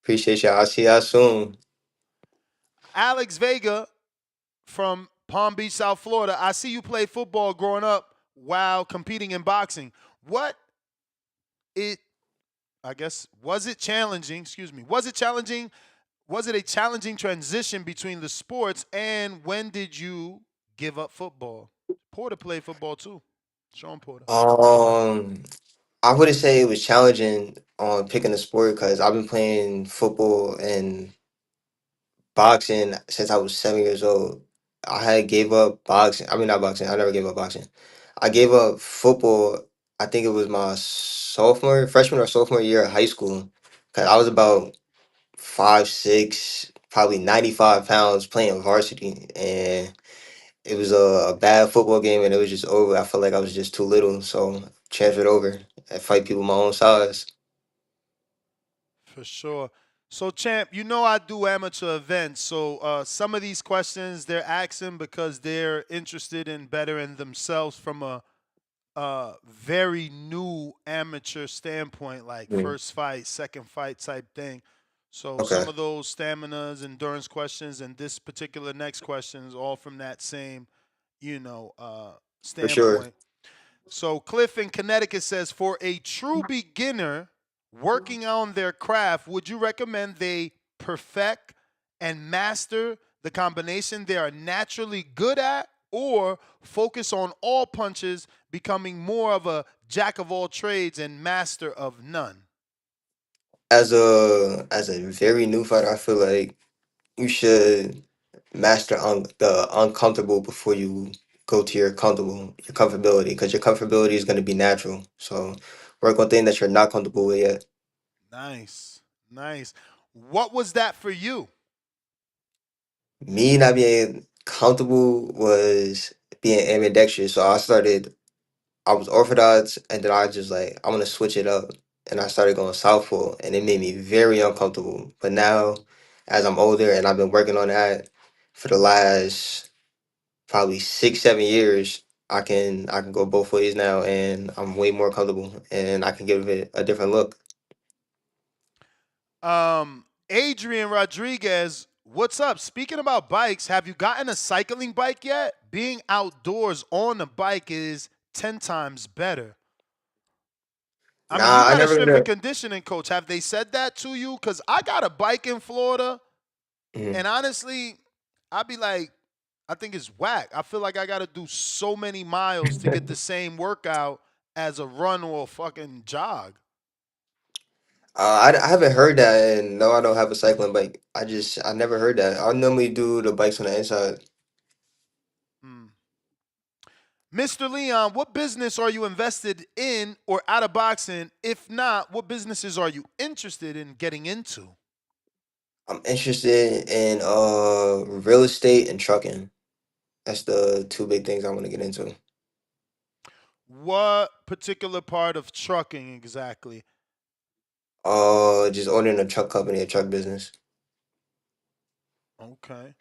Appreciate y'all. I'll see y'all soon. Alex Vega from Palm Beach, South Florida. I see you play football growing up while competing in boxing. What it I guess was it challenging, excuse me. Was it challenging? Was it a challenging transition between the sports, and when did you give up football? Porter played football too. Sean Porter. Um, I wouldn't say it was challenging on picking a sport because I've been playing football and boxing since I was 7 years old. I had gave up boxing. I mean, not boxing. I never gave up boxing. I gave up football. I think it was my freshman or sophomore year of high school, because I was about 5'6", probably 95 pounds playing varsity, and it was a bad football game, and it was just over. I felt like I was just too little, so transferred over and fight people my own size. For sure. So, champ, you know I do amateur events. So, some of these questions they're asking because they're interested in bettering themselves from a very new amateur standpoint, like Mm. first fight, second fight type thing. So, Okay, some of those staminas, endurance questions, and this particular next question is all from that same, you know, for sure. standpoint. So Cliff in Connecticut says, for a true beginner working on their craft, would you recommend they perfect and master the combination they are naturally good at, or focus on all punches, becoming more of a jack of all trades and master of none? As a very new fighter, I feel like you should master the uncomfortable before you go to your comfortability, because your comfortability is going to be natural. So work on things that you're not comfortable with yet. Nice. Nice. What was that for you? Me not being comfortable was being ambidextrous. So I was orthodox, and then I just like, I want to switch it up. And I started going southpaw, and it made me very uncomfortable. But now, as I'm older and I've been working on that for the last probably 6 7 years, I can go both ways now, and I'm way more comfortable, and I can give it a different look. Adrian Rodriguez, what's up? Speaking about bikes, have you gotten a cycling bike yet? Being outdoors on a bike is 10 times better. I mean, you Nah, I got a never strength and gonna. conditioning coach. Have they said that to you? Because I got a bike in Florida, Mhm. and honestly, I'd be like, I think it's whack. I feel like I got to do so many miles to get the same workout as a run or a fucking jog. I haven't heard that, and no, I don't have a cycling bike. I never heard that. I normally do the bikes on the inside. Hmm. Mr. Leon, what business are you invested in or out of boxing? If not, what businesses are you interested in getting into? I'm interested in real estate and trucking. That's the two big things I want to get into. What particular part of trucking exactly? Just owning a truck company, a truck business. Okay.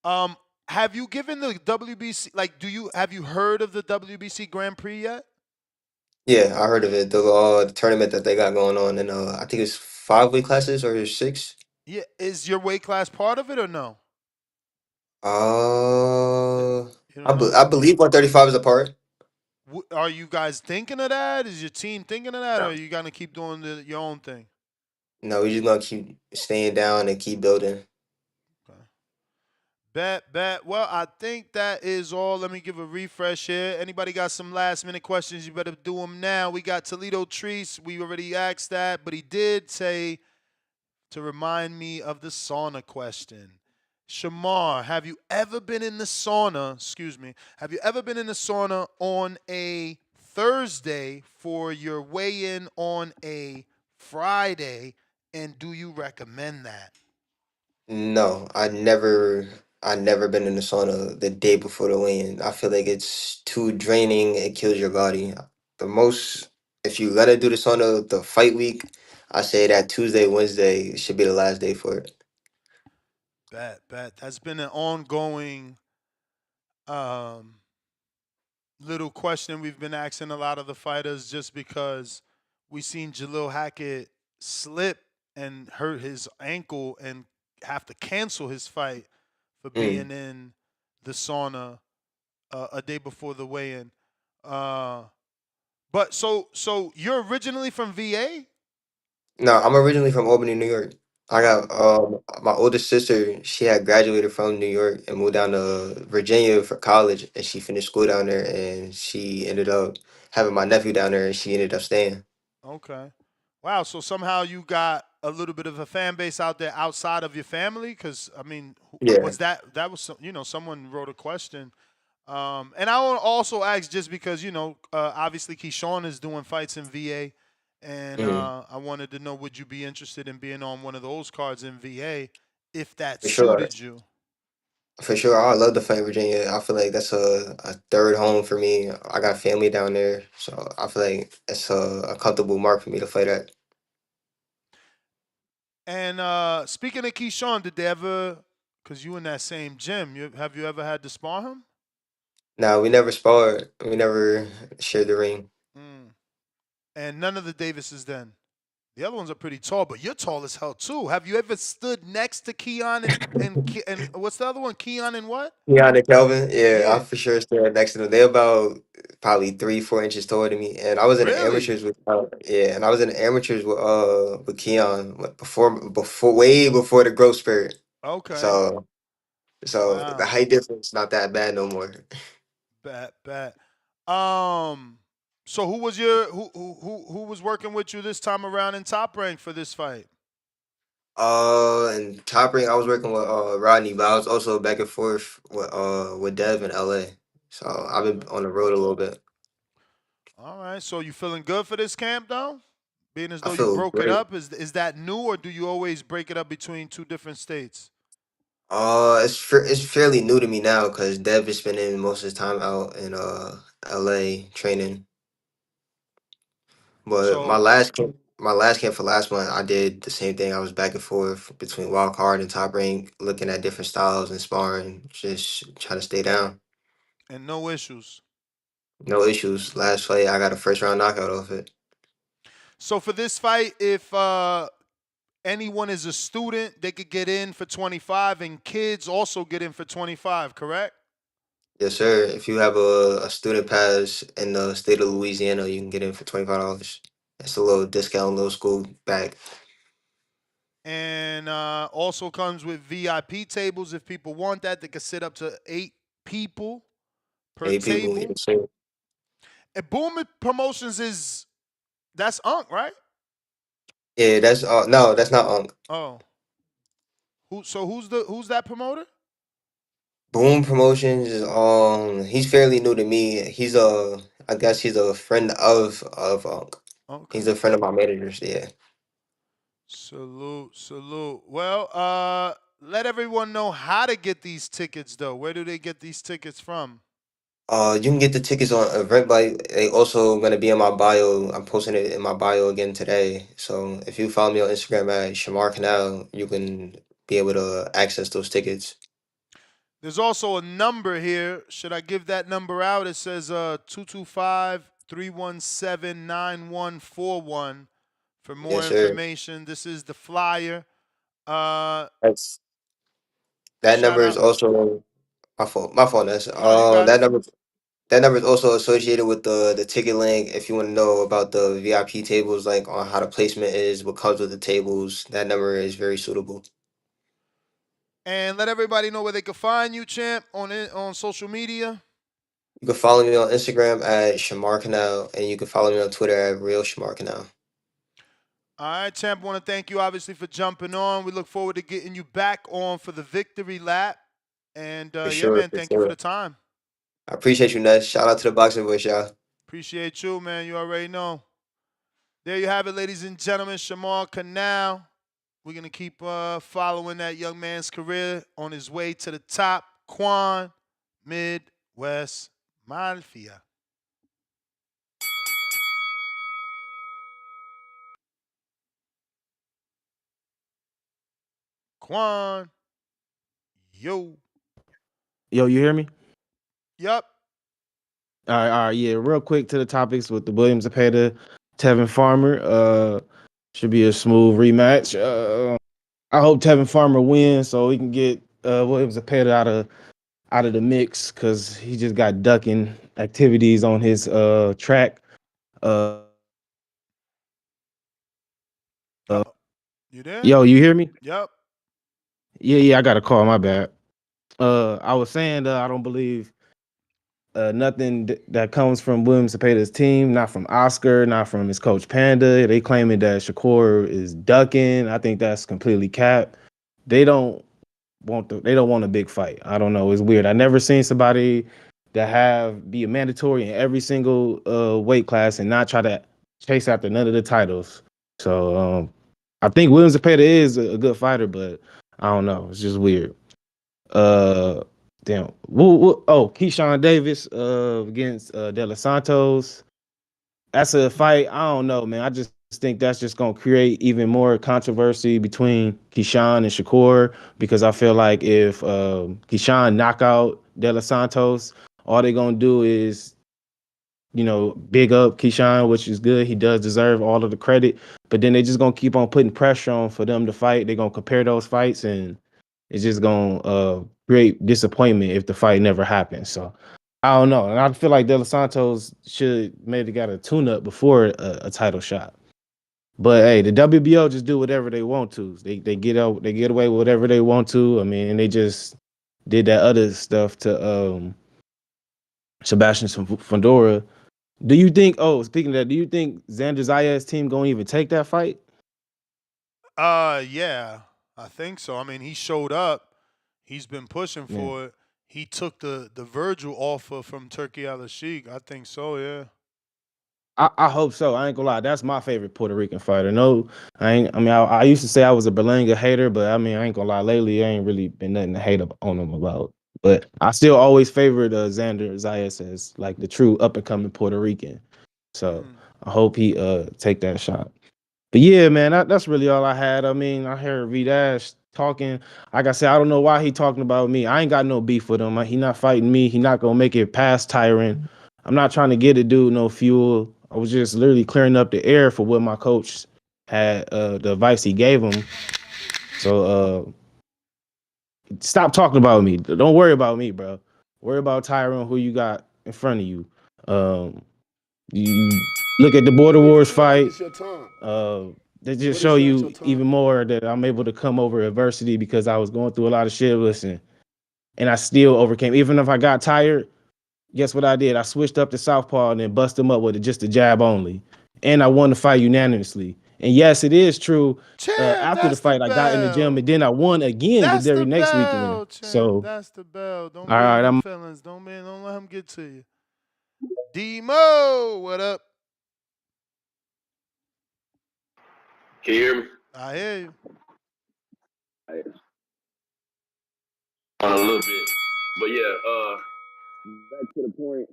Um, have you given the WBC like? Have you heard of the WBC Grand Prix yet? Yeah, I heard of it. The tournament that they got going on, and I think it's 5 weight classes or 6. Yeah. Is your weight class part of it or no? Uh, You don't know. I believe 135 is a part. Are you guys thinking of that? Is your team thinking of that, or are you gonna keep doing your own thing? No, we just gonna keep staying down and keep building. Okay. Bet. Well, I think that is all. Let me give a refresh here. Anybody got some last minute questions? You better do them now. We got Toledo Treese. We already asked that, but he did say to remind me of the sauna question. Shamar, have you ever been in the sauna? Excuse me. Have you ever been in the sauna on a Thursday for your weigh in on a Friday? And do you recommend that? No, I never been in the sauna the day before the weigh-in. I feel like it's too draining. It kills your body. The most, if you gotta do the sauna the fight week, I say that Tuesday, Wednesday should be the last day for it. Bet. That's been an ongoing um, little question we've been asking a lot of the fighters just because we seen Jalil Hackett slip and hurt his ankle and have to cancel his fight for Mm. being in the sauna a day before the weigh-in. But so you're originally from VA? No, I'm originally from Albany, New York. I Oh, got my older sister, she had graduated from New York and moved down to Virginia for college, and she finished school down there, and she ended up having my nephew down there, and she ended up staying. okay. Wow. So somehow you got a little bit of a fan base out there outside of your family, because I mean, Yeah, was that was someone wrote a question, and I want to also ask just because obviously Keyshawn is doing fights in VA, and hmm, I wanted to know, would you be interested in being on one of those cards in VA if that for sure. suited you? For sure, I love to fight Virginia. I feel like that's a third home for me. I got family down there, so I feel like it's a comfortable mark for me to fight at. And speaking of Keyshawn, did they ever? Because you in that same gym, have you ever had to spar him? Now, we never sparred. We never shared the ring. Mm. And none of the Davises then. The other ones are pretty tall, but you're tall as hell too. Have you ever stood next to Keon and what's the other one? Keon and what? Yeah, and Kelvin. Yeah, I Yeah. for sure stand next to them. They're about probably 3, 4 inches taller than me. And I was in the Really? amateurs with yeah, and I was in the amateurs with Keon before way before the growth spurt. Okay. So the Wow. height difference not that bad no more. Bet. Um. So who was your who was working with you this time around in Top Rank for this fight? And top ring, I was working with Rodney, but I was also back and forth with Dev in LA. So I've been Okay. on the road a little bit. All right. So you feeling good for this camp though? Being as I though you feel broke it great. up, is that new or do you always break it up between two different states? It's fairly new to me now because Dev is spending most of his time out in LA training. But So my last camp for last month, I did the same thing. I was back and forth between wild card and top rank, looking at different styles and sparring, just trying to stay down. and no issues. No issues. Last fight, I got a first round knockout off it. So for this fight, if anyone is a student, they could get in for 25, and kids also get in for 25. Correct? Yes, sir. If you have a student pass in the state of Louisiana, you can get in for $25. That's a little discount, little school bag. And also comes with VIP tables. If people want that, they could sit up to 8 people per 8 people, table. yes, sir. And Boom Promotions that's Unc, right? Yeah, that's no, that's not Oh, who's that promoter? Boom Promotions is he's fairly new to me. I guess he's a friend of he's Okay. a friend of my managers, yeah. Salute. Well, let everyone know how to get these tickets though. Where do they get these tickets from? You can get the tickets on Eventbrite. They also gonna be in my bio. I'm posting it in my bio again today. So if you follow me on Instagram at Shamar Canal, you can be able to access those tickets. There's also a number here. Should I give that number out? It says 225-317-9141 for more Yes, sir. information. This is the flyer. Uh, That's that shout number is out. also my phone. My phone. That's No, you got that it. number. That number is also associated with the ticket link. If you want to know about the VIP tables, like on how the placement is, what comes with the tables, that number is very suitable. And let everybody know where they can find you, champ, on social media. You can follow me on Instagram at Shamar Canal, and you can follow me on Twitter at Real Shamar Canal. All right, champ. Want to thank you obviously for jumping on. We look forward to getting you back on for the victory lap. And For yeah, sure, man, for thank you for sure. the time. I appreciate you, Ness. Shout out to the Boxing Voice, y'all. Appreciate you, man. You already know. There you have it, ladies and gentlemen. Shamar Canal. We're going to keep following that young man's career on his way to the top. Quan, Midwest Mafia. Quan. Yo. Yo, you hear me? Yup. All right, yeah. Real quick to the topics with the Williams Zepeda, Tevin Farmer. Should be a smooth rematch. I hope Tevin Farmer wins so he can get Williams Zepeda out of the mix because he just got ducking activities on his track. You there? Yo, you hear me? Yup. Yeah, I got a call. My bad. I was saying I don't believe nothing that comes from William Zepeda's team, not from Oscar, not from his coach Panda. They claiming that Shakur is ducking. I think that's completely cap. They don't want a big fight. I don't know. It's weird. I never seen somebody that be a mandatory in every single weight class and not try to chase after none of the titles. So I think William Zepeda is a good fighter, but I don't know. It's just weird. Damn. Keyshawn Davis against De Los Santos. That's a fight. I don't know, man. I just think that's just gonna create even more controversy between Keyshawn and Shakur because I feel like if Keyshawn knock out De Los Santos, all they're gonna do is big up Keyshawn, which is good. He does deserve all of the credit, but then they just gonna keep on putting pressure on for them to fight. They're gonna compare those fights, and it's just gonna create disappointment if the fight never happens. So I don't know, and I feel like De Los Santos should maybe got a tune-up before a title shot. But hey, the WBO just do whatever they want to. They get away with whatever they want to. I mean, and they just did that other stuff to Sebastian Fundora. Do you think? Oh, speaking of that, do you think Xander Zayas' team gonna even take that fight? Yeah, I think so. I mean, he showed up. He's been pushing Yeah. for it. He took the Virgil offer from Turkey Al-Sheikh. I think so, yeah. I hope so. I ain't gonna lie. That's my favorite Puerto Rican fighter. No, I ain't. I mean, I used to say I was a Berlanga hater, but I mean, I ain't gonna lie. Lately, I ain't really been nothing to hate on him about. But I still always favored Xander Zayas as like the true up and coming Puerto Rican. So I hope he take that shot. But yeah, man, that's really all I had. I mean, I heard V-Dash talking. Like I said, I don't know why he talking about me. I ain't got no beef with him. He not fighting me. He not gonna make it past Tyron. I'm not trying to get a dude no fuel. I was just literally clearing up the air for what my coach had, the advice he gave him. So stop talking about me. Don't worry about me, bro. Worry about Tyron, who you got in front of you. You look at the Border Wars fight. They just show you even more that I'm able to come over adversity because I was going through a lot of shit. Listen, and I still overcame. Even if I got tired, guess what I did? I switched up to southpaw and then bust him up with just a jab only, and I won the fight unanimously. And yes, it is true. After the fight, I got in the gym and then I won again the very next weekend. So that's the bell. Don't all be right, in them I'm. feelings. Don't let him get to you. Demo, what up? Can you hear me? I hear you. On a little bit, but yeah. back to the point.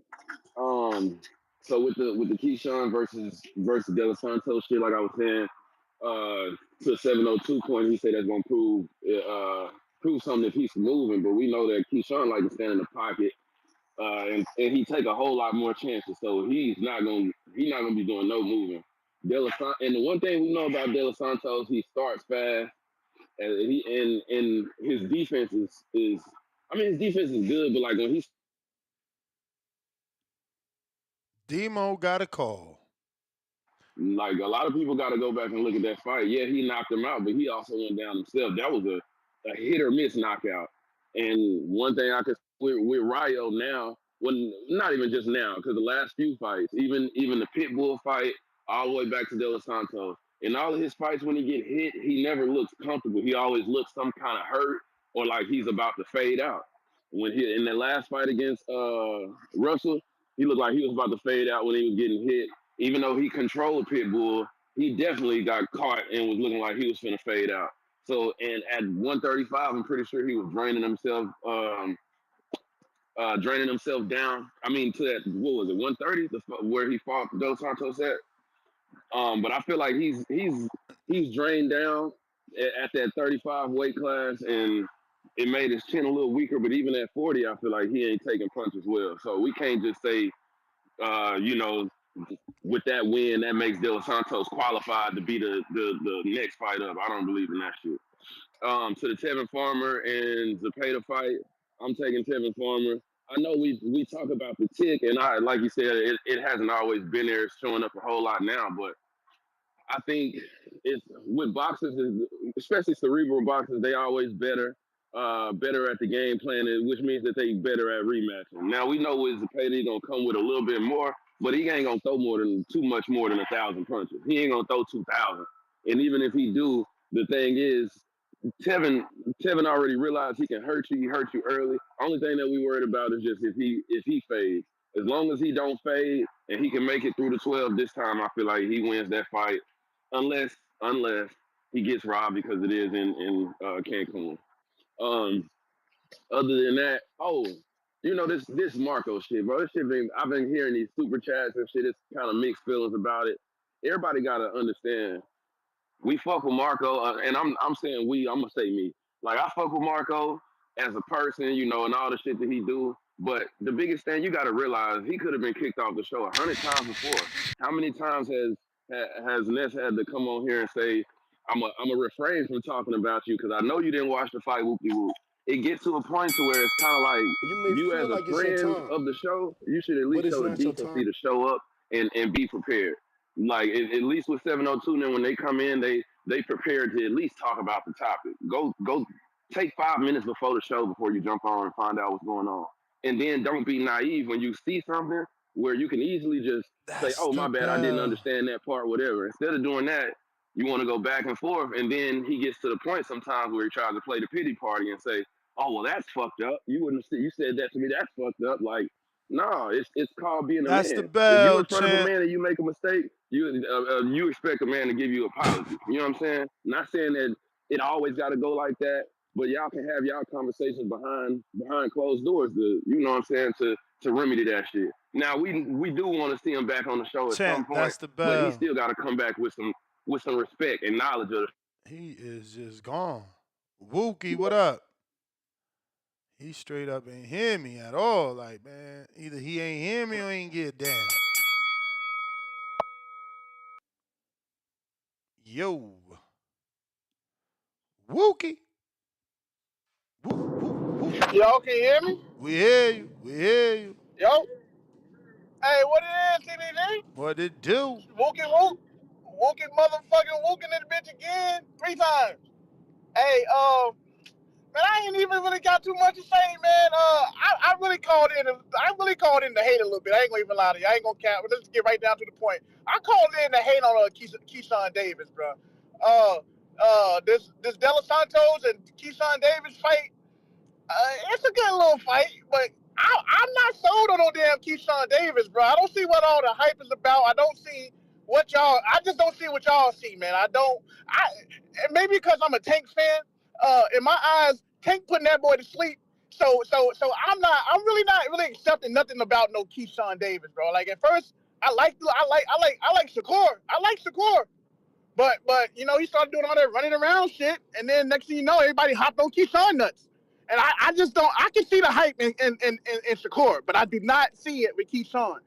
So with the Keyshawn versus De La Santos shit, like I was saying, to a 702 point, he said that's gonna prove something if he's moving. But we know that Keyshawn like to stand in the pocket, and he take a whole lot more chances. So he's not gonna be doing no moving. And the one thing we know about De La Santos, he starts fast, and and his defense is I mean his defense is good, but like when he's Demo got a call. like a lot of people got to go back and look at that fight. Yeah, he knocked him out, but he also went down himself. That was a hit or miss knockout. And one thing I could with Rayo now, when not even just now, because the last few fights, even the Pitbull fight, all the way back to De Los Santos, in all of his fights when he get hit, he never looks comfortable. He always looks some kind of hurt or like he's about to fade out. When he in that last fight against Russell, he looked like he was about to fade out when he was getting hit. Even though he controlled Pitbull, he definitely got caught and was looking like he was finna fade out. So, and at 135, I'm pretty sure he was draining himself down. I mean, to that, what was it, 130, where he fought Dos Santos at. But I feel like he's drained down at that 35 weight class, and it made his chin a little weaker. But even at 40, I feel like he ain't taking punches well. So we can't just say, you know, with that win, that makes De Los Santos qualified to be the next fight up. I don't believe in that shit. To the Tevin Farmer and Zepeda fight, I'm taking Tevin Farmer. I know we talk about the tick, and I like you said, it hasn't always been there. It's showing up a whole lot now, but I think it's with boxers, especially cerebral boxers, they always better at the game plan, which means that they better at rematching. Now we know with Zepeda gonna come with a little bit more, but he ain't gonna throw too much more than 1,000 punches. He ain't gonna throw 2,000. And even if he do, the thing is, Tevin already realized he can hurt you. He hurt you early. Only thing that we worried about is just if he fades. As long as he don't fade and he can make it through the 12 this time, I feel like he wins that fight. Unless he gets robbed because it is in Cancun. Um, Other than that, this Marco shit, bro. I've been hearing these super chats and shit. It's kind of mixed feelings about it. Everybody gotta understand. We fuck with Marco, and I'm saying we. I'm gonna say me. Like I fuck with Marco as a person, and all the shit that he do. But the biggest thing you gotta realize, he could have been kicked off the show 100 times before. How many times has Ness had to come on here and say, I'm a refrain from talking about you because I know you didn't watch the fight. Whoopie whoop. It gets to a point to where it's kind of like You may you feel as a like it's your friend time, of the show, you should at but least it's show the not your decency time. to show up and be prepared. Like at least with 702, then when they come in, they prepared to at least talk about the topic. Go take 5 minutes before the show before you jump on and find out what's going on. And then don't be naive when you see something where you can easily just say, That's "Oh, the my bad, I didn't bell. understand that part," whatever. Instead of doing that, you want to go back and forth, and then he gets to the point sometimes where he tries to play the pity party and say, "Oh, well, that's fucked up. You wouldn't have you said that to me. That's fucked up." Like, no, it's called being a That's the man. If you bell, in front of a champ. man and you make a mistake, you expect a man to give you an apology. You know what I'm saying? Not saying that it always got to go like that, but y'all can have y'all conversations behind closed doors. You know what I'm saying, to remedy that shit. Now we do want to see him back on the show at some Champ, point, that's the but he bell. still got to come back with some respect and knowledge of. He is just gone. Wookie, what up? He straight up ain't hear me at all. Like, man, either he ain't hear me or ain't get down. Yo. Wookie. Y'all can hear me? We hear you. We hear you. Yo. Hey, what it is, TDG? What it do? Wookie whoop. Wookie motherfucking wooking this bitch again 3 times. Hey, man, I ain't even really got too much to say, man. I really called in. I really called in to hate a little bit. I ain't gonna even lie to you. I ain't gonna cap. But let's get right down to the point. I called in to hate on Keyshawn Davis, bro. This De Los Santos and Keyshawn Davis fight. It's a good little fight, but I'm not sold on no damn Keyshawn Davis, bro. I don't see what all the hype is about. I don't see what y'all. I just don't see what y'all see, man. I don't. Maybe because I'm a Tank fan. In my eyes, Tank putting that boy to sleep So I'm really not really accepting nothing about no Keyshawn Davis, bro. Like at first, I like Shakur. I like Shakur. But he started doing all that running around shit, and then next thing you know, everybody hopped on Keyshawn nuts. And I just don't. I can see the hype in Shakur, but I do not see it with Keyshawn.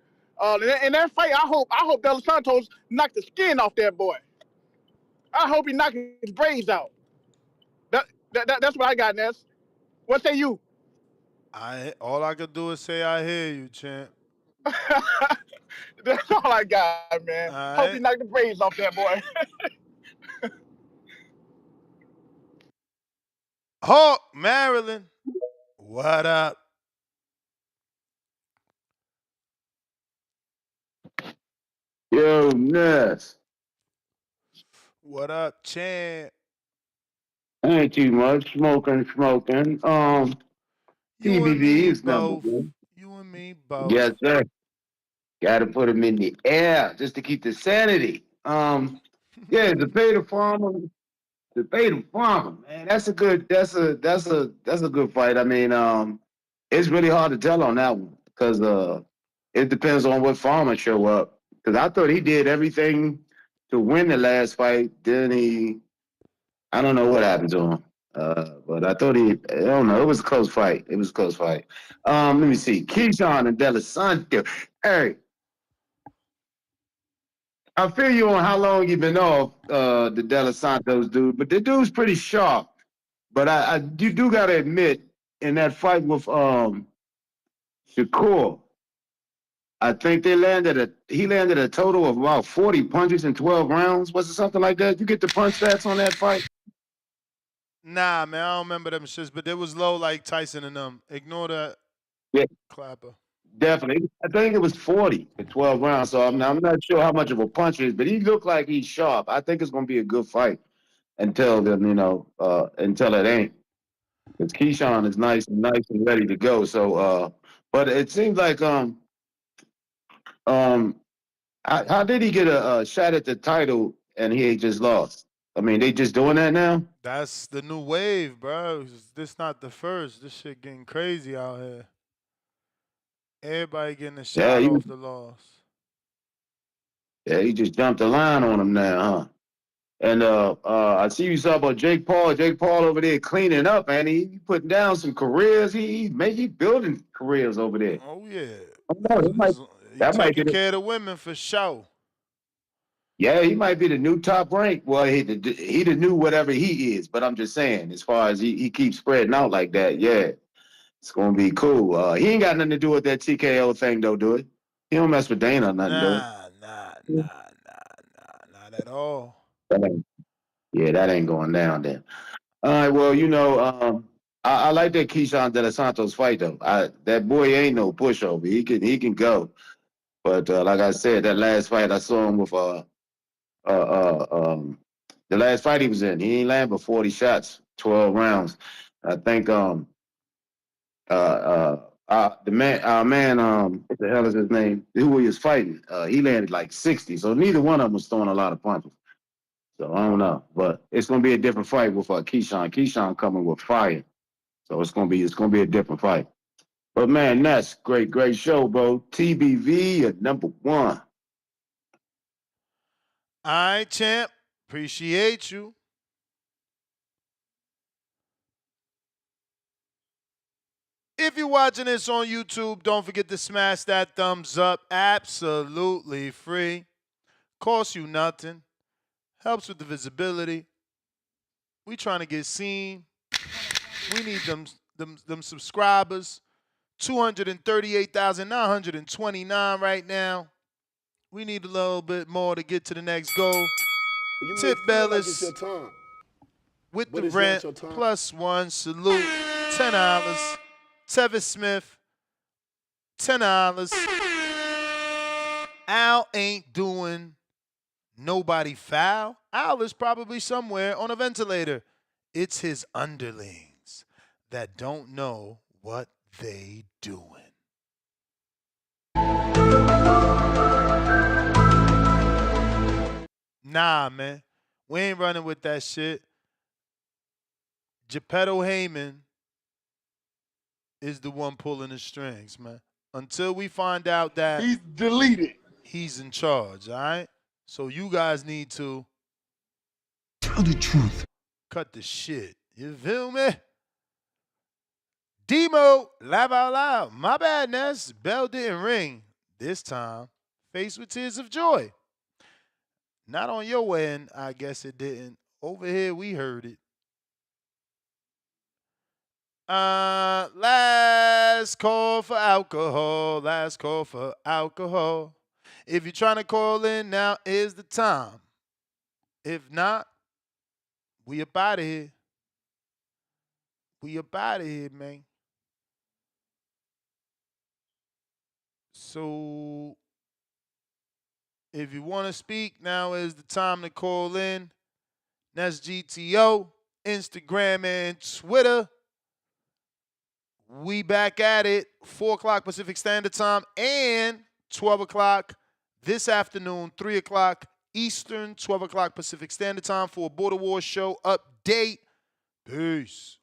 In that fight, I hope Del Santos knocked the skin off that boy. I hope he knocked his brains out. That's what I got, Ness. What say you? All I could do is say I hear you, champ. That's all I got, man. All Hope he right. knocked the brains off that boy. Hawk, Maryland. What up? Yo, Ness. What up, champ? Ain't too much. Smoking. You and TBV me is number both. one. You and me both. Yes, sir. Got to put them in the air just to keep the sanity. Yeah, the pay the farmer. The pay the farmer, man. That's a good fight. I mean, it's really hard to tell on that one because it depends on what farmer show up. Because I thought he did everything to win the last fight. I don't know what happened to him. But I thought I don't know. It was a close fight. Let me see. Keyshawn and Delisante. Hey, I feel you on how long you've been off the Delisante dude, but the dude's pretty sharp. But you do gotta admit, in that fight with Shakur, I think he landed a total of about 40 punches in 12 rounds. Was it something like that? You get the punch stats on that fight? Nah, man, I don't remember them shits, but it was low like Tyson and them. Ignore that Yeah, clapper. definitely. I think it was 40 in 12 rounds. So I'm not sure how much of a punch it is, but he looked like he's sharp. I think it's gonna be a good fight until then, until it ain't. Because Keyshawn is nice and ready to go. So but it seems like um how did he get a shot at the title and he just lost? I mean, they just doing that now? That's the new wave, bro. This not the first. This shit getting crazy out here. Everybody getting a Yeah, shot off the loss. he just jumped the line on him now, huh? And I see you saw about Jake Paul. Jake Paul over there cleaning up, man. He putting down some careers. He building careers over there. Oh yeah. I don't know, He that might be taking care of the women for sure. yeah, he might be the new top rank. Well, he the new whatever he is. But I'm just saying, as far as he keeps spreading out like that, yeah, it's gonna be cool. He ain't got nothing to do with that TKO thing, though, do it? He don't mess with Dana or nothing, do it? Not at all. Yeah, that ain't going down then. All right, well, I like that Keyshawn De Los Santos fight though. That boy ain't no pushover. He can go. But like I said, that last fight I saw him with the last fight he was in, he ain't land but 40 shots, 12 rounds. I think the man what the hell is his name? Who he was fighting? He landed like 60. So neither one of them was throwing a lot of punches. So I don't know, but it's gonna be a different fight with Keyshawn. Keyshawn coming with fire, so it's gonna be a different fight. But man, that's great show, bro. TBV at number one. All right, champ. Appreciate you. If you're watching this on YouTube, don't forget to smash that thumbs up. Absolutely free. Costs you nothing. Helps with the visibility. We trying to get seen. We need them subscribers. 238,929 right now. We need a little bit more to get to the next goal. Tip Bellis with the rent +1 salute $10. Tevin Smith $10. Al ain't doing nobody foul. Al is probably somewhere on a ventilator. It's his underlings that don't know what they doing. Nah, man. We ain't running with that shit. Zepeda Heyman is the one pulling the strings, man. Until we find out that He's deleted. he's in charge, all right? So you guys need to Tell the truth. cut the shit. You feel me? Demo, laugh out loud. My bad, Ness. Bell didn't ring. This time, faced with tears of joy. Not on your end, I guess it didn't. Over here, we heard it. Last call for alcohol. Last call for alcohol. If you're trying to call in, now is the time. If not, we up out of here. We up out of here, man. So, if you want to speak, now is the time to call in. That's GTO, Instagram, and Twitter. We back at it, 4 o'clock Pacific Standard Time and 12 o'clock this afternoon, 3 o'clock Eastern, 12 o'clock Pacific Standard Time for a Border Wars show update. Peace.